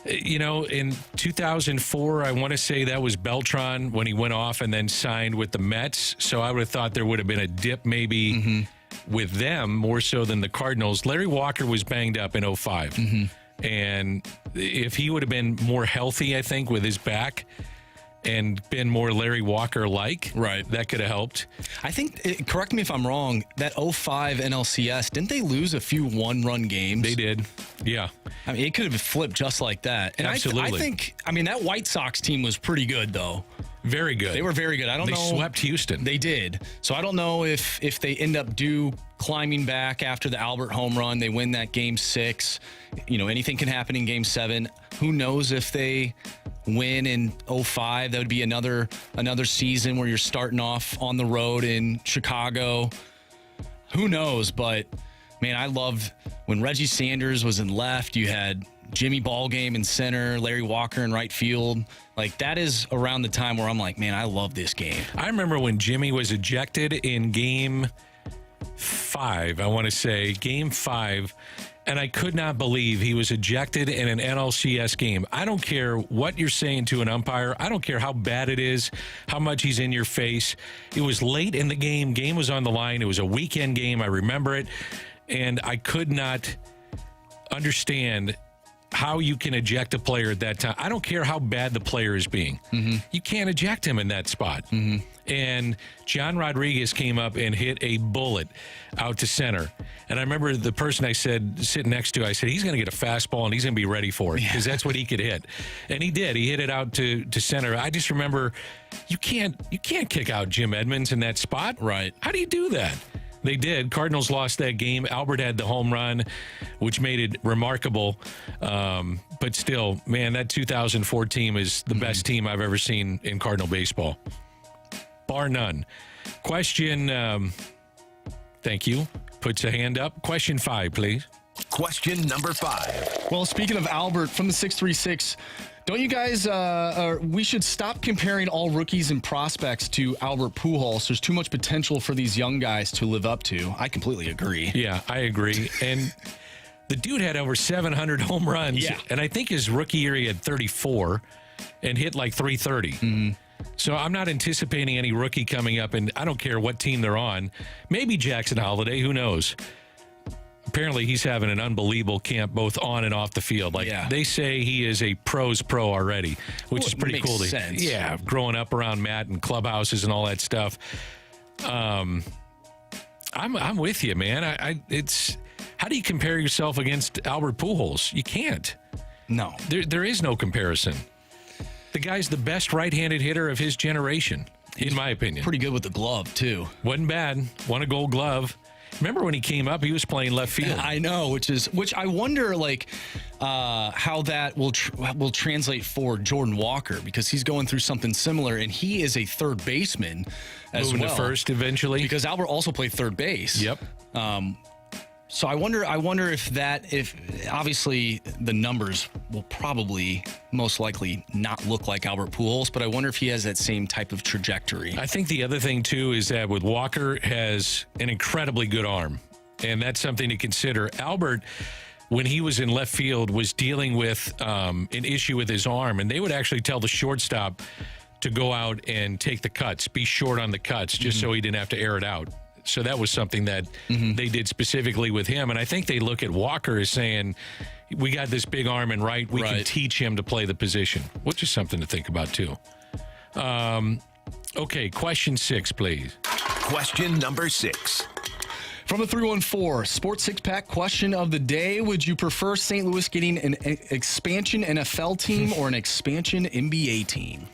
You know, in 2004, I want to say that was Beltran when he went off and then signed with the Mets. So I would have thought there would have been a dip maybe with them more so than the Cardinals. Larry Walker was banged up in 05. And if he would have been more healthy, I think, with his back and been more Larry Walker-like. Right. That could have helped. I think, correct me if I'm wrong, that 05 NLCS, didn't they lose a few one-run games? They did, yeah. I mean, it could have flipped just like that. And Absolutely. I think, that White Sox team was pretty good, though. Very good. They were very good. I don't know. They swept Houston. They did. So I don't know if they end up climbing back after the Albert home run. They win that game 6. Anything can happen in game 7. Who knows if they win in 05? That would be another season where you're starting off on the road in Chicago. Who knows? But, man, I loved when Reggie Sanders was in left. You had Jimmy Ballgame in center, Larry Walker in right field. Like, that is around the time where I'm like, man, I love this game. I remember when Jimmy was ejected in game 5, I want to say, game 5, and I could not believe he was ejected in an NLCS game. I don't care what you're saying to an umpire. I don't care how bad it is, how much he's in your face. It was late in the game. Game was on the line. It was a weekend game. I remember it, and I could not understand how you can eject a player at that time. I don't care how bad the player is being. Mm-hmm. You can't eject him in that spot. Mm-hmm. And John Rodriguez came up and hit a bullet out to center. And I remember the person I said, sitting next to, I said, he's going to get a fastball and he's going to be ready for it because that's what he could hit. And he did. He hit it out to center. I just remember you can't kick out Jim Edmonds in that spot. Right. How do you do that? They did. Cardinals lost that game. Albert had the home run, which made it remarkable. But still, man, that 2004 team is the best team I've ever seen in Cardinal baseball. Bar none. Question, thank you. Puts a hand up. Question 5, please. Question number 5. Well, speaking of Albert from the 636, don't you guys, we should stop comparing all rookies and prospects to Albert Pujols. There's too much potential for these young guys to live up to. I completely agree. Yeah, I agree. And the dude had over 700 home runs. Yeah. And I think his rookie year he had 34 and hit like 330. Mm-hmm. So I'm not anticipating any rookie coming up, and I don't care what team they're on. Maybe Jackson Holiday, who knows? Apparently, he's having an unbelievable camp both on and off the field. They say he is a pro's pro already, which is pretty cool. Sense. Yeah, growing up around Matt and clubhouses and all that stuff. I'm with you, man. It's how do you compare yourself against Albert Pujols? You can't. No, there is no comparison. The guy's the best right-handed hitter of his generation, in my opinion. Pretty good with the glove too. Wasn't bad. Won a Gold Glove. Remember when he came up, he was playing left field. I know, which I wonder how that will translate for Jordan Walker, because he's going through something similar, and he is a third baseman as Moving well. to first eventually. Because Albert also played third base. Yep. So I wonder if obviously the numbers will probably most likely not look like Albert Pujols, but I wonder if he has that same type of trajectory. I think the other thing too is that with Walker has an incredibly good arm, and that's something to consider. Albert, when he was in left field, was dealing with an issue with his arm, and they would actually tell the shortstop to go out and take the cuts, be short on the cuts, just so he didn't have to air it out. So that was something that they did specifically with him. And I think they look at Walker as saying, we got this big arm and right. We can teach him to play the position, which is something to think about, too. Okay, question 6, please. Question number 6. From the 314, Sports Six-Pack question of the day. Would you prefer St. Louis getting an expansion NFL team or an expansion NBA team?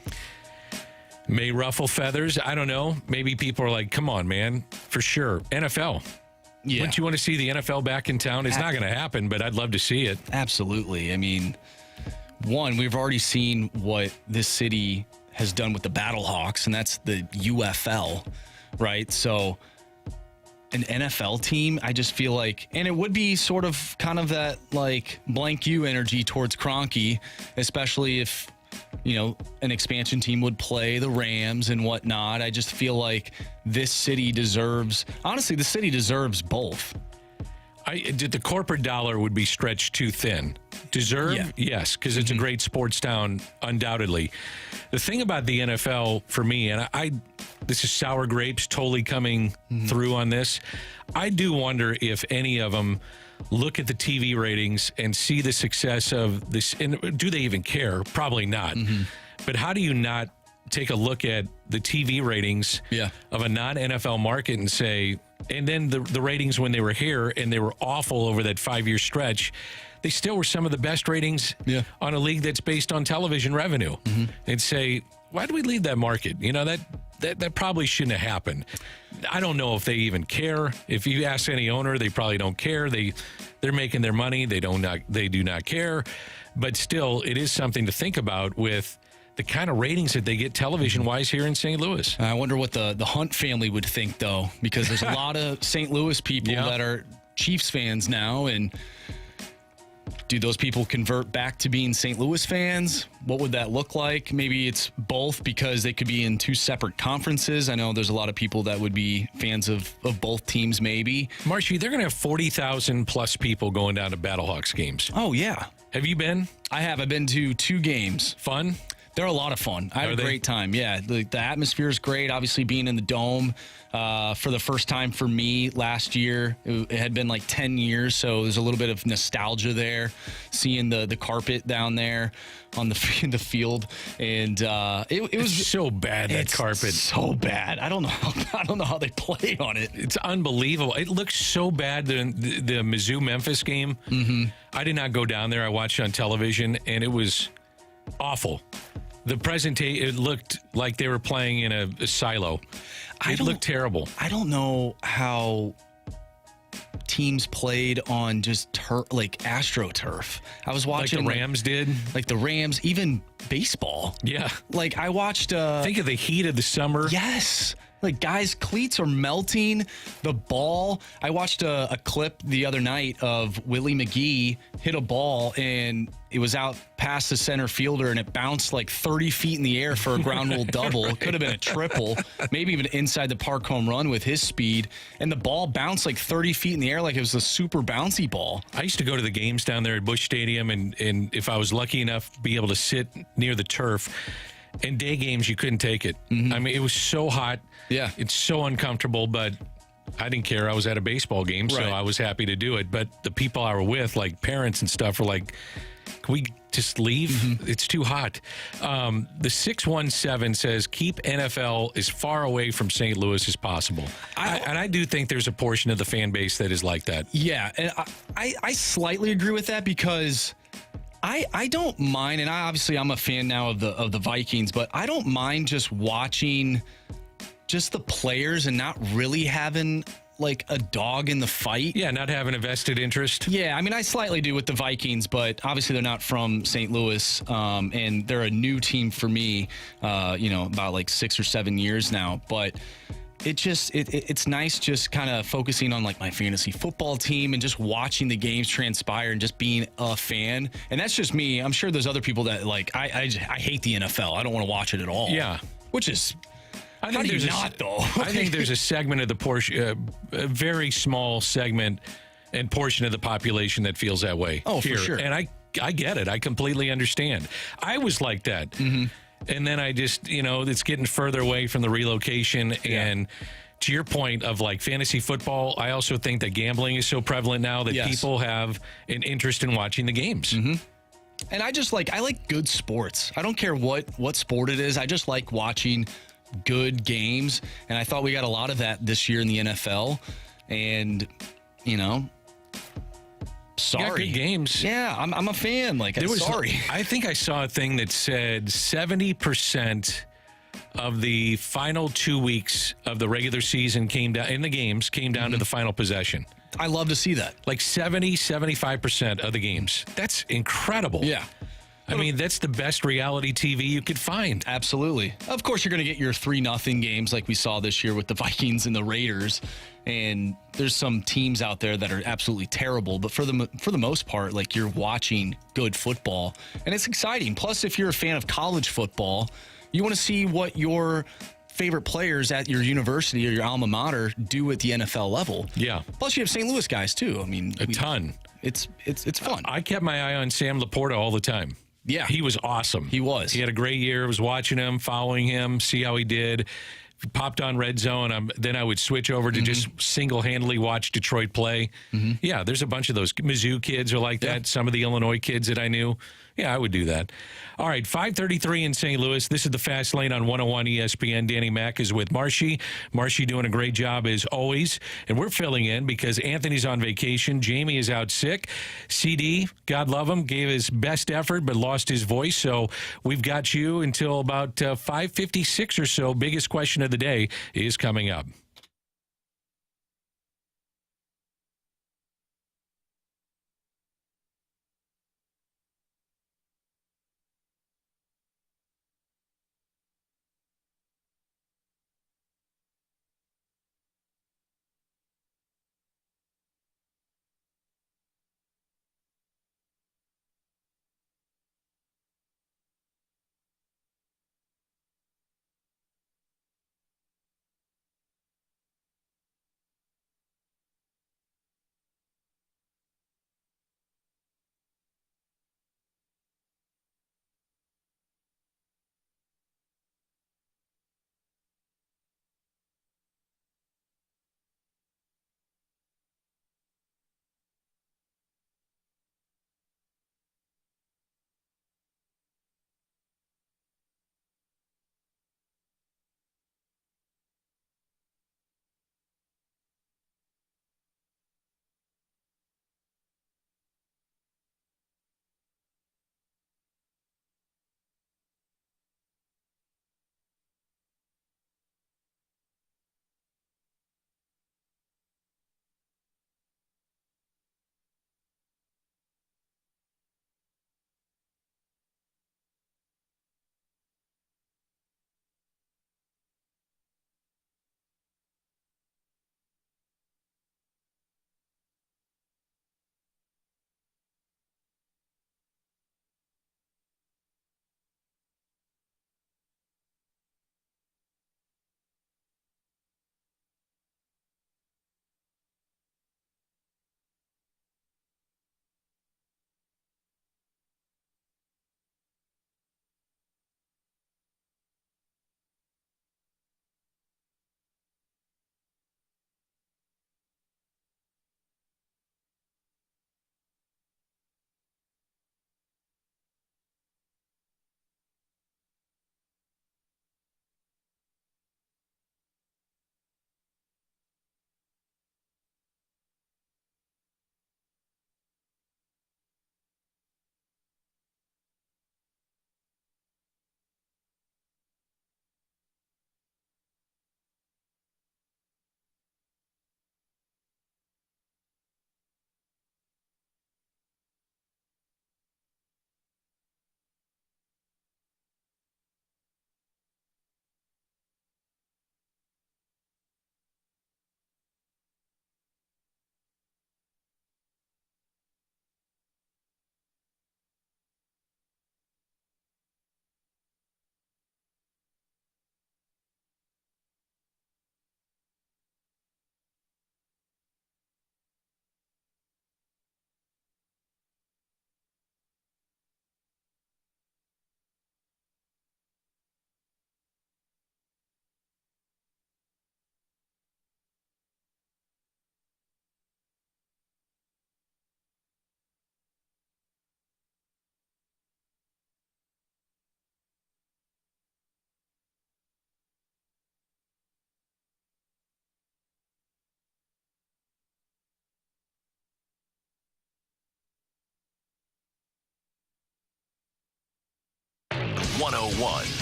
May ruffle feathers. I don't know. Maybe people are like, come on, man. For sure. NFL. Yeah. Wouldn't you want to see the NFL back in town? It's not going to happen, but I'd love to see it. Absolutely. I mean, one, we've already seen what this city has done with the Battlehawks, and that's the UFL, right? So an NFL team, I just feel like, and it would be sort of kind of that like blank you energy towards Kroenke, especially if, you know, an expansion team would play the Rams and whatnot. I just feel like this city deserves, honestly, the city deserves both. The corporate dollar would be stretched too thin. Deserve? Yeah. Yes, because it's a great sports town, undoubtedly. The thing about the NFL for me, and this is sour grapes totally coming through on this, I do wonder if any of them look at the TV ratings and see the success of this. And do they even care? Probably not. But how do you not take a look at the TV ratings of a non-NFL market and say, and then the ratings when they were here and they were awful over that 5-year stretch, they still were some of the best ratings on a league that's based on television revenue. And say, why do we leave that market? You know, that probably shouldn't have happened. I don't know if they even care. If you ask any owner, they probably don't care. They're making their money. They do not care. But still, it is something to think about with the kind of ratings that they get television-wise here in St. Louis. I wonder what the Hunt family would think, though, because there's a lot of St. Louis people that are Chiefs fans now, and do those people convert back to being St. Louis fans? What would that look like? Maybe it's both because they could be in two separate conferences. I know there's a lot of people that would be fans of both teams, maybe. Marshy, they're going to have 40,000 plus people going down to Battlehawks games. Oh, yeah. Have you been? I have. I've been to 2 games. Fun? They're a lot of fun. I had a great time. Yeah, the atmosphere is great. Obviously, being in the Dome for the first time for me last year. It had been like 10 years, so there's a little bit of nostalgia there, seeing the carpet down there on the field, and it was so bad. That carpet, so bad. I don't know how they play on it. It's unbelievable. It looks so bad. The Mizzou Memphis game. I did not go down there. I watched it on television, and it was awful. The presentation, it looked like they were playing in a silo. It looked terrible. I don't know how teams played on just like AstroTurf. I was watching like the Rams did. Like the Rams, even baseball. Yeah. Like I watched. Think of the heat of the summer. Yes. Like, guys, cleats are melting. The ball. I watched a clip the other night of Willie McGee hit a ball, and it was out past the center fielder, and it bounced like 30 feet in the air for a ground rule double. It could have been a triple, maybe even inside the park home run with his speed. And the ball bounced like 30 feet in the air like it was a super bouncy ball. I used to go to the games down there at Busch Stadium, and if I was lucky enough to be able to sit near the turf, in day games, you couldn't take it. I mean, it was so hot. Yeah. It's so uncomfortable, but I didn't care. I was at a baseball game, so I was happy to do it. But the people I were with, like parents and stuff, were like, can we just leave? It's too hot. The 617 says, keep NFL as far away from St. Louis as possible. And I do think there's a portion of the fan base that is like that. Yeah, and I slightly agree with that because I don't mind, and I'm a fan now of the Vikings, but I don't mind just watching just the players and not really having like a dog in the fight. Yeah, not having a vested interest. Yeah, I mean, I slightly do with the Vikings, but obviously they're not from St. Louis, and they're a new team for me, about like 6 or 7 years now, but it's nice just kind of focusing on like my fantasy football team and just watching the games transpire and just being a fan. And that's just me. I'm sure there's other people that like, I hate the NFL. I don't want to watch it at all. Yeah. Which is, I think there's I think there's a segment of the portion, a very small segment and portion of the population that feels that way. Oh, here. For sure. And I get it. I completely understand. I was like that. And then I just, it's getting further away from the relocation. And to your point of like fantasy football, I also think that gambling is so prevalent now that people have an interest in watching the games. And I like good sports. I don't care what sport it is. I just like watching good games. And I thought we got a lot of that this year in the NFL. And, sorry. Good games. Yeah, I'm a fan. Sorry. I think I saw a thing that said 70% of the final 2 weeks of the regular season came down to the final possession. I love to see that. Like 75% of the games. That's incredible. Yeah. I mean, that's the best reality TV you could find. Absolutely. Of course, you're going to get your 3-0 games like we saw this year with the Vikings and the Raiders. And there's some teams out there that are absolutely terrible. But for the most part, like, you're watching good football. And it's exciting. Plus, if you're a fan of college football, you want to see what your favorite players at your university or your alma mater do at the NFL level. Yeah. Plus, you have St. Louis guys, too. I mean, a ton. It's fun. I kept my eye on Sam Laporta all the time. Yeah. He was awesome. He was. He had a great year. I was watching him, following him, see how he did. If he popped on Red Zone, then I would switch over to just single-handedly watch Detroit play. Yeah, there's a bunch of those. Mizzou kids are like that. Some of the Illinois kids that I knew, Yeah, I would do that. All right, 5:33 in St. Louis. This is the Fast Lane on 101 ESPN. Danny Mack is with Marshy. Marshy doing a great job as always. And we're filling in because Anthony's on vacation. Jamie is out sick. CD, God love him, gave his best effort but lost his voice. So we've got you until about 5:56 or so. Biggest question of the day is coming up.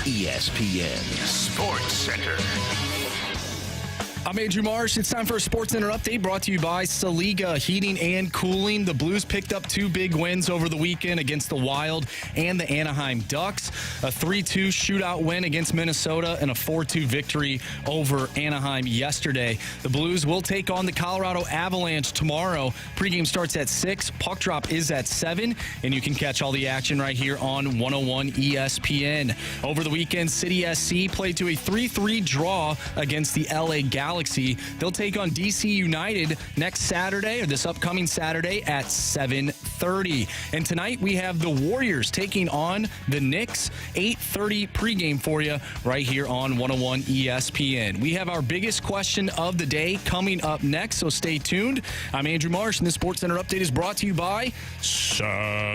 ESPN Sports Center. I'm Andrew Marsh. It's time for a Sports Center update brought to you by Saliga Heating and Cooling. The Blues picked up 2 big wins over the weekend against the Wild and the Anaheim Ducks. A 3-2 shootout win against Minnesota and a 4-2 victory over Anaheim yesterday. The Blues will take on the Colorado Avalanche tomorrow. Pregame starts at 6. Puck drop is at 7. And you can catch all the action right here on 101 ESPN. Over the weekend, City SC played to a 3-3 draw against the LA Galaxy. They'll take on DC United next Saturday, or this upcoming Saturday at 7:30. 7:30. And tonight we have the Warriors taking on the Knicks. 8:30 pregame for you right here on 101 ESPN. We have our biggest question of the day coming up next, so stay tuned. I'm Andrew Marsh, and this SportsCenter update is brought to you by Saliga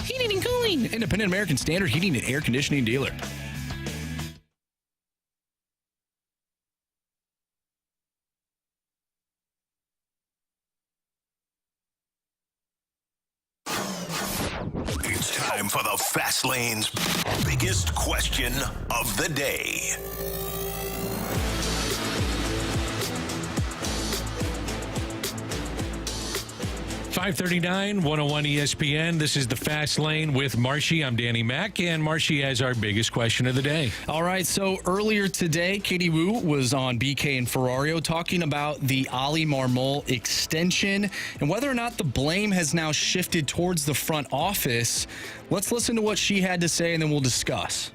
Heating and Cooling, independent American Standard heating and air conditioning dealer. It's time for the Fast Lane's biggest question of the day. .539, 101 ESPN. This is the Fast Lane with Marshy. I'm Danny Mack, and Marshy has our biggest question of the day. All right, so earlier today, Katie Wu was on BK and Ferrario talking about the Ali Marmol extension and whether or not the blame has now shifted towards the front office. Let's listen to what she had to say, and then we'll discuss.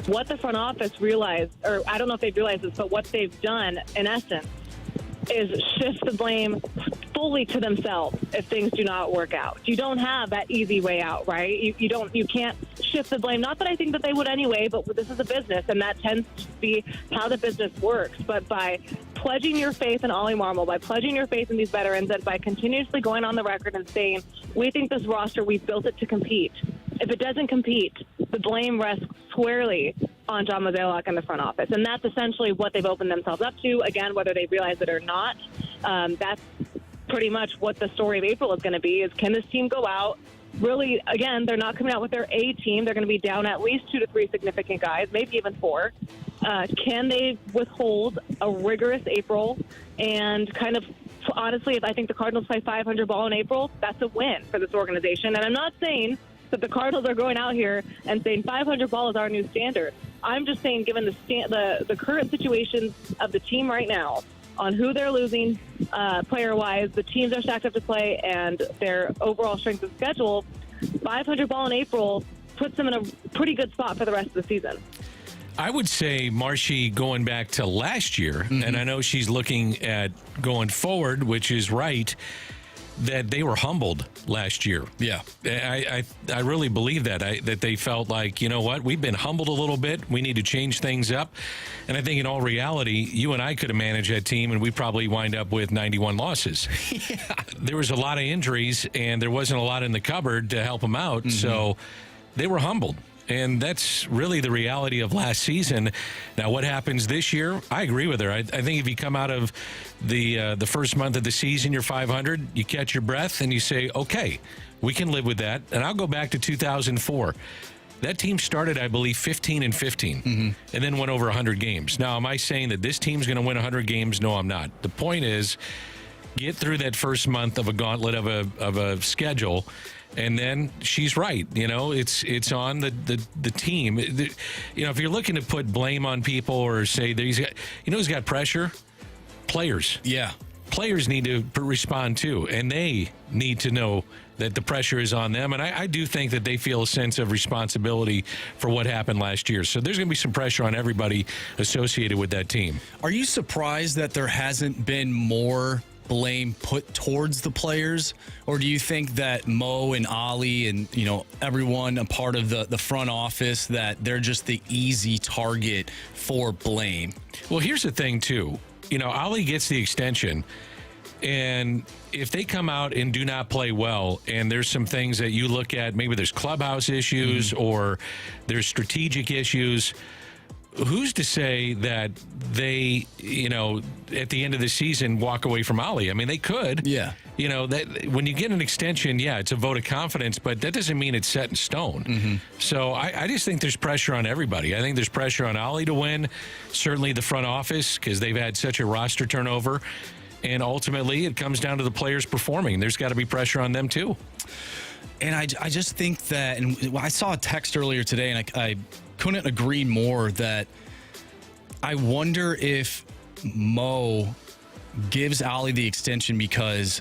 What the front office realized, or I don't know if they've realized this, but what they've done, in essence, is shift the blame fully to themselves if things do not work out. You don't have that easy way out, right? You can't shift the blame. Not that I think that they would anyway, but this is a business, and that tends to be how the business works. But by pledging your faith in Ali Marmol, by pledging your faith in these veterans, and by continuously going on the record and saying, we think this roster, we've built it to compete. If it doesn't compete, the blame rests squarely on John Mozeliak in the front office. And that's essentially what they've opened themselves up to. Again, whether they realize it or not, that's pretty much what the story of April is going to be, is can this team go out? Really, again, they're not coming out with their A team. They're going to be down at least 2 to 3 significant guys, maybe even 4. Can they withhold a rigorous April and kind of, honestly, if I think the Cardinals play 500 ball in April, that's a win for this organization. And I'm not saying that the Cardinals are going out here and saying 500 ball is our new standard. I'm just saying, given the current situation of the team right now, on who they're losing player-wise, the teams are stacked up to play, and their overall strength of schedule, 500 ball in April puts them in a pretty good spot for the rest of the season. I would say, Marshy, going back to last year, and I know she's looking at going forward, which is right, that they were humbled last year. Yeah. I really believe that they felt like, you know what, we've been humbled a little bit. We need to change things up. And I think in all reality, you and I could have managed that team, and we probably wind up with 91 losses. Yeah. There was a lot of injuries, and there wasn't a lot in the cupboard to help them out. So they were humbled. And that's really the reality of last season. Now, what happens this year? I agree with her. I think if you come out of the first month of the season, you're 500, you catch your breath, and you say, okay, we can live with that. And I'll go back to 2004. That team started, I believe, 15-15, and then went over 100 games. Now, am I saying that this team's going to win 100 games? No, I'm not. The point is, get through that first month of a gauntlet of a schedule. And then she's right. You know, it's on the team. You know, if you're looking to put blame on people or say that who's got pressure? Players. Yeah. Players need to respond too, and they need to know that the pressure is on them. And I do think that they feel a sense of responsibility for what happened last year. So there's going to be some pressure on everybody associated with that team. Are you surprised that there hasn't been more blame put towards the players, or do you think that Mo and Ali and everyone a part of the front office, that they're just the easy target for blame? Well, here's the thing too. Ali gets the extension, and if they come out and do not play well, and there's some things that you look at, maybe there's clubhouse issues or there's strategic issues, who's to say that they, at the end of the season walk away from Ali? I mean, they could. Yeah. That when you get an extension, yeah, it's a vote of confidence, but that doesn't mean it's set in stone. So I just think there's pressure on everybody. I think there's pressure on Ali to win, certainly the front office, because they've had such a roster turnover. And ultimately, it comes down to the players performing. There's got to be pressure on them, too. And I just think that, and I saw a text earlier today, and I couldn't agree more, that I wonder if Mo gives Ali the extension because,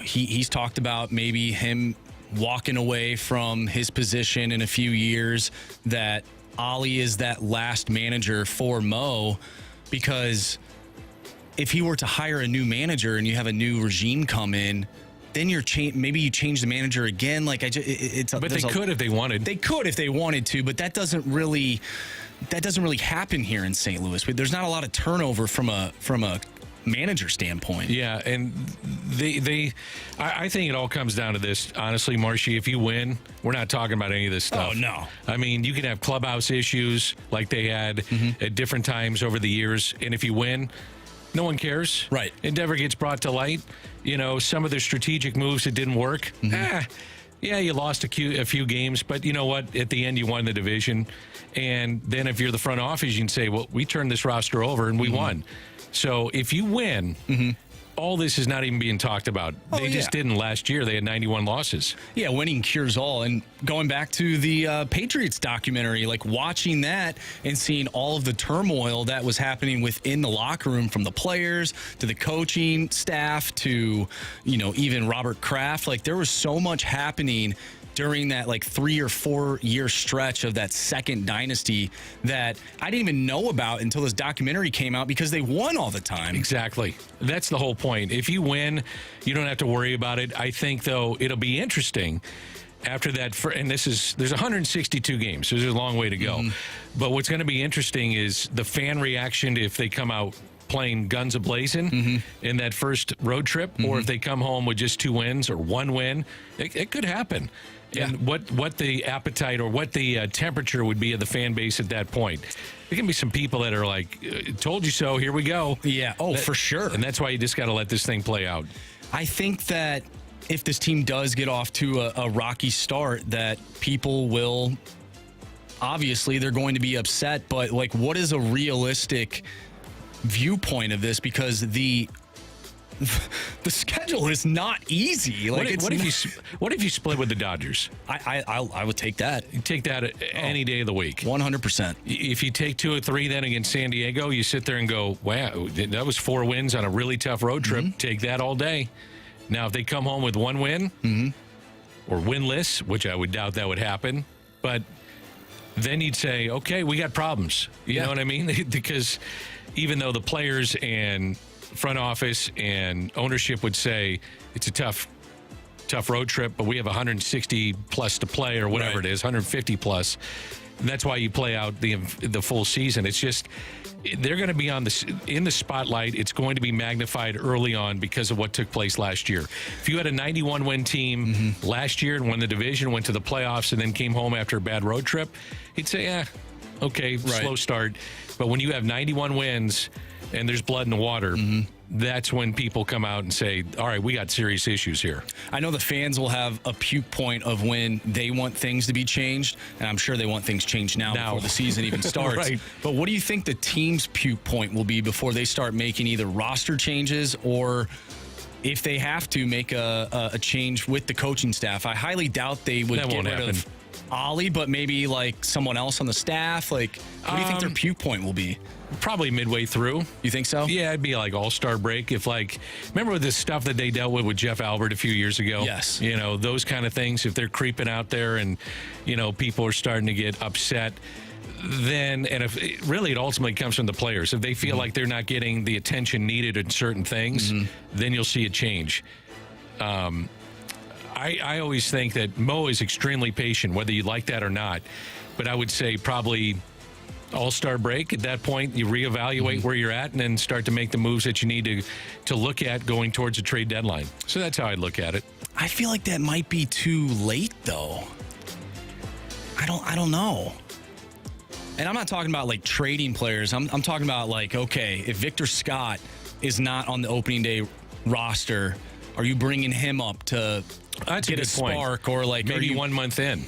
he's talked about maybe him walking away from his position in a few years, that Ali is that last manager for Mo, because if he were to hire a new manager and you have a new regime come in, then maybe you change the manager again. Like but they could if they wanted. They could if they wanted to, but that doesn't really happen here in St. Louis. There's not a lot of turnover from a manager standpoint. Yeah, and I think it all comes down to this, honestly, Marshy. If you win, we're not talking about any of this stuff. Oh, no. I mean, you can have clubhouse issues like they had at different times over the years, and if you win, no one cares. Right. It never gets brought to light. You know, some of the strategic moves that didn't work. Yeah, you lost a few games, but you know what? At the end, you won the division. And then if you're the front office, you can say, well, we turned this roster over and we won. So if you win, all this is not even being talked about. They just didn't last year. They had 91 losses. Yeah, winning cures all. And going back to the Patriots documentary, like watching that and seeing all of the turmoil that was happening within the locker room, from the players to the coaching staff to, even Robert Kraft. Like, there was so much happening during that 3 or 4 year stretch of that second dynasty that I didn't even know about until this documentary came out, because they won all the time. Exactly. That's the whole point. If you win, you don't have to worry about it. I think, though, it'll be interesting after that. And there's 162 games, so there's a long way to go. But what's going to be interesting is the fan reaction if they come out playing guns a-blazing in that first road trip, or if they come home with just 2 wins or 1 win. It could happen. Yeah. And what the appetite or what the temperature would be of the fan base at that point. There can be some people that are like, told you so, here we go. Yeah, for sure. And that's why you just got to let this thing play out. I think that if this team does get off to a rocky start, that people will, obviously they're going to be upset, but what is a realistic viewpoint of this? Because the schedule is not easy. What if you split with the Dodgers? I would take that. You take that any day of the week. 100%. If you take 2 or 3 then against San Diego, you sit there and go, wow, that was 4 wins on a really tough road trip. Take that all day. Now, if they come home with 1 win or winless, which I would doubt that would happen, but then you'd say, okay, we got problems. You know what I mean? Because even though the players and front office and ownership would say it's a tough road trip, but we have 160 plus to play, or whatever it is, 150 plus. And that's why you play out the full season. It's just they're going to be in the spotlight. It's going to be magnified early on because of what took place last year. If you had a 91-win team last year and won the division, went to the playoffs, and then came home after a bad road trip, you'd say, okay, slow start. But when you have 91 wins and there's blood in the water, that's when people come out and say, all right, we got serious issues here. I know the fans will have a puke point of when they want things to be changed, and I'm sure they want things changed now before the season even starts. Right. But what do you think the team's puke point will be before they start making either roster changes, or if they have to make a change with the coaching staff? I highly doubt they would get rid of Ollie, but maybe someone else on the staff. What do you think their puke point will be? Probably midway through. You think so? Yeah, it'd be all-star break. If remember the stuff that they dealt with Jeff Albert a few years ago? Yes. Those kind of things. If they're creeping out there and, people are starting to get upset, then, and if it ultimately comes from the players. If they feel like they're not getting the attention needed in certain things, then you'll see a change. I always think that Mo is extremely patient, whether you like that or not. But I would say probably all-star break. At that point, you reevaluate where you're at and then start to make the moves that you need to look at going towards a trade deadline. So that's how I'd look at it. I feel like that might be too late, though. I don't know. And I'm not talking about trading players. I'm talking about okay, if Victor Scott is not on the opening day roster, are you bringing him up to get a spark, or maybe 1 month in?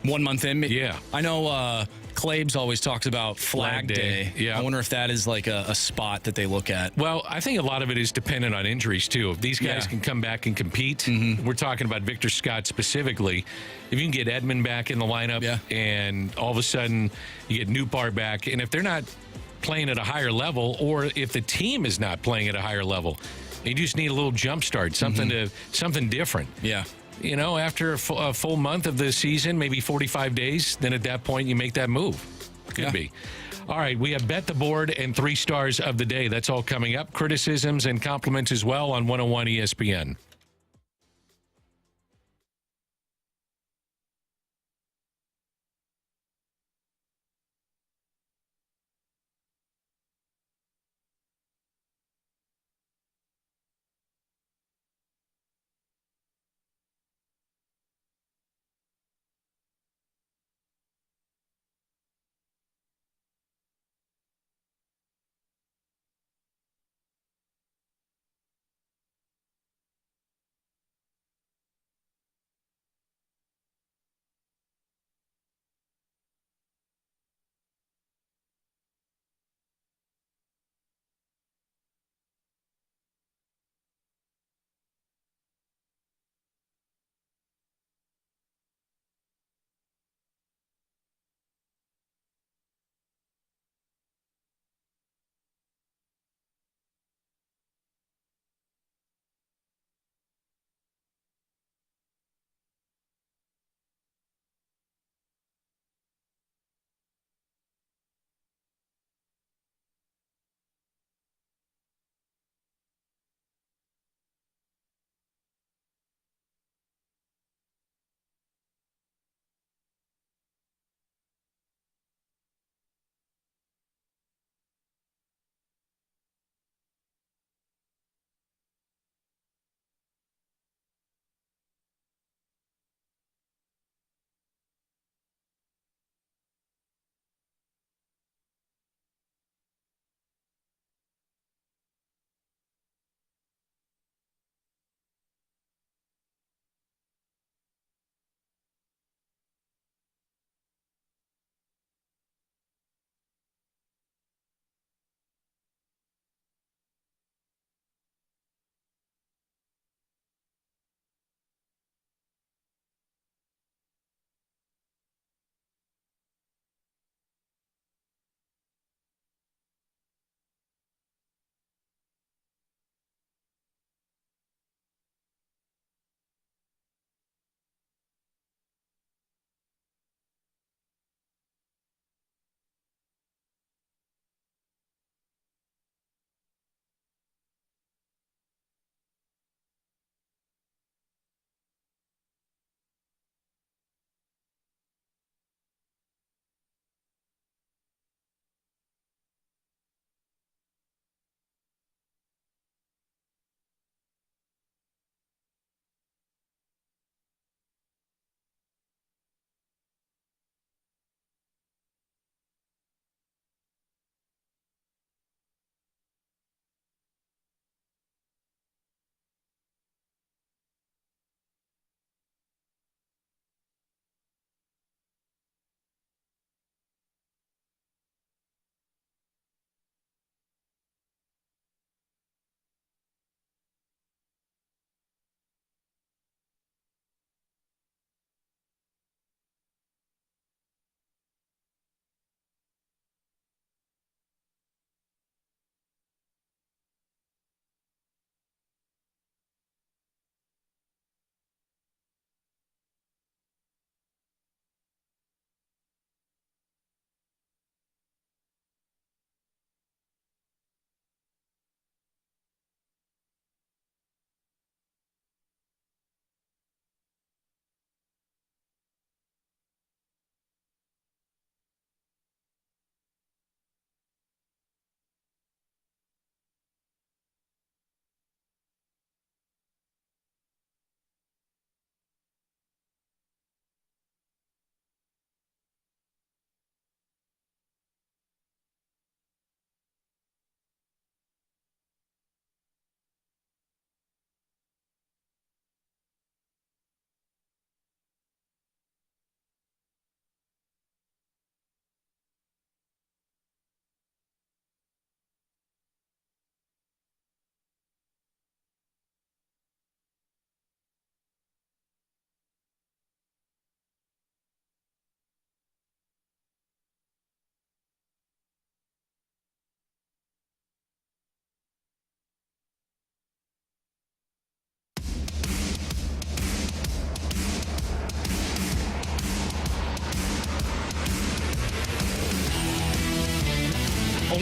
1 month in? Yeah. I know Klebs always talks about Flag Day. Yeah. I wonder if that is a spot that they look at. Well, I think a lot of it is dependent on injuries, too. If these guys can come back and compete, we're talking about Victor Scott specifically. If you can get Edmund back in the lineup and all of a sudden you get Newbar back, and if they're not playing at a higher level, or if the team is not playing at a higher level, you just need a little jump start, something different. Yeah. After a full month of the season, maybe 45 days, then at that point you make that move. Could be. All right, we have Bet the Board and 3 stars of the day. That's all coming up. Criticisms and compliments as well on 101 ESPN.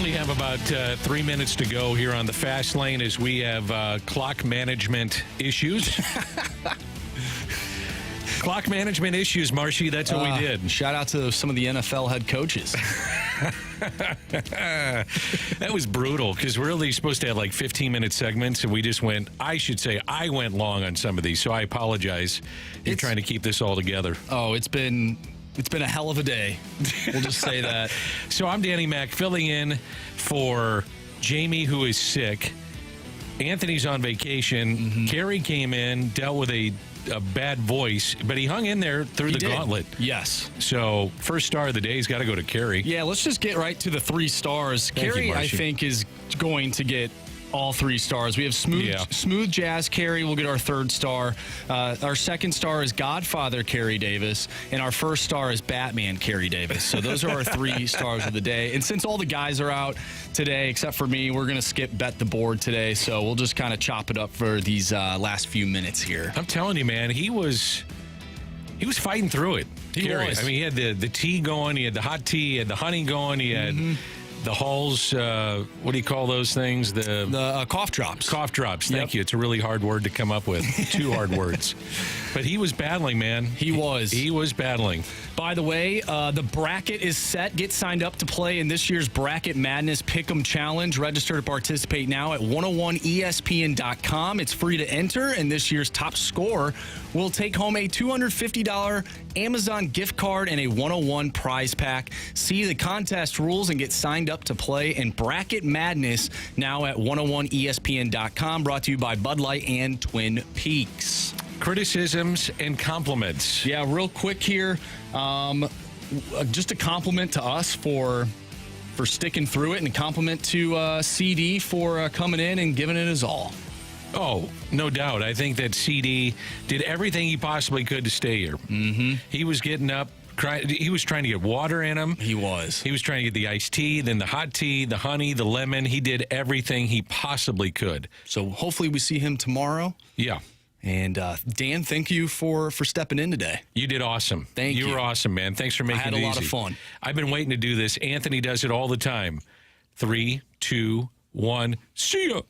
only have about 3 minutes to go here on the fast lane as we have clock management issues. Clock management issues, Marshy. That's what we did. Shout out to some of the NFL head coaches. That was brutal because we're really supposed to have like 15-minute segments, and we just went, I went long on some of these, so I apologize. You're trying to keep this all together. Oh, it's been a hell of a day. We'll just say that. So I'm Danny Mac filling in for Jamie, who is sick. Anthony's on vacation. Mm-hmm. Carey came in, dealt with a bad voice, but he hung in there through the gauntlet. Yes. So first star of the day's got to go to Carey. Yeah, let's just get right to the 3 stars. Carey, I think, is going to get all 3 stars. We have smooth jazz Carey. We'll get our 3rd star. Our 2nd star is Godfather Carey Davis, and our 1st star is Batman Carey Davis. So those are our 3 stars of the day. And since all the guys are out today, except for me, we're going to skip bet the board today. So we'll just kind of chop it up for these last few minutes here. I'm telling you, man, he was fighting through it. Carey. I mean, he had the tea going, he had the hot tea, he had the honey going, he had the Halls, what do you call those things? The cough drops. Cough drops. Thank you. It's a really hard word to come up with. 2 hard words. But he was battling, man. He was battling. By the way, the bracket is set. Get signed up to play in this year's Bracket Madness Pick'em Challenge. Register to participate now at 101ESPN.com. It's free to enter, and this year's top scorer will take home a $250 Amazon gift card and a 101 prize pack. See the contest rules and get signed up to play in Bracket Madness now at 101ESPN.com. Brought to you by Bud Light and Twin Peaks. Criticisms and compliments. Yeah, real quick here. Just a compliment to us for sticking through it, and a compliment to CD for coming in and giving it his all. Oh, no doubt. I think that CD did everything he possibly could to stay here. Mm-hmm. He was getting up. He was trying to get water in him. He was trying to get the iced tea, then the hot tea, the honey, the lemon. He did everything he possibly could. So hopefully we see him tomorrow. Yeah. And Dan, thank you for stepping in today. You did awesome. Thank you. You were awesome, man. Thanks for making it easy. I had a lot of fun. I've been waiting to do this. Anthony does it all the time. 3, 2, 1. See ya.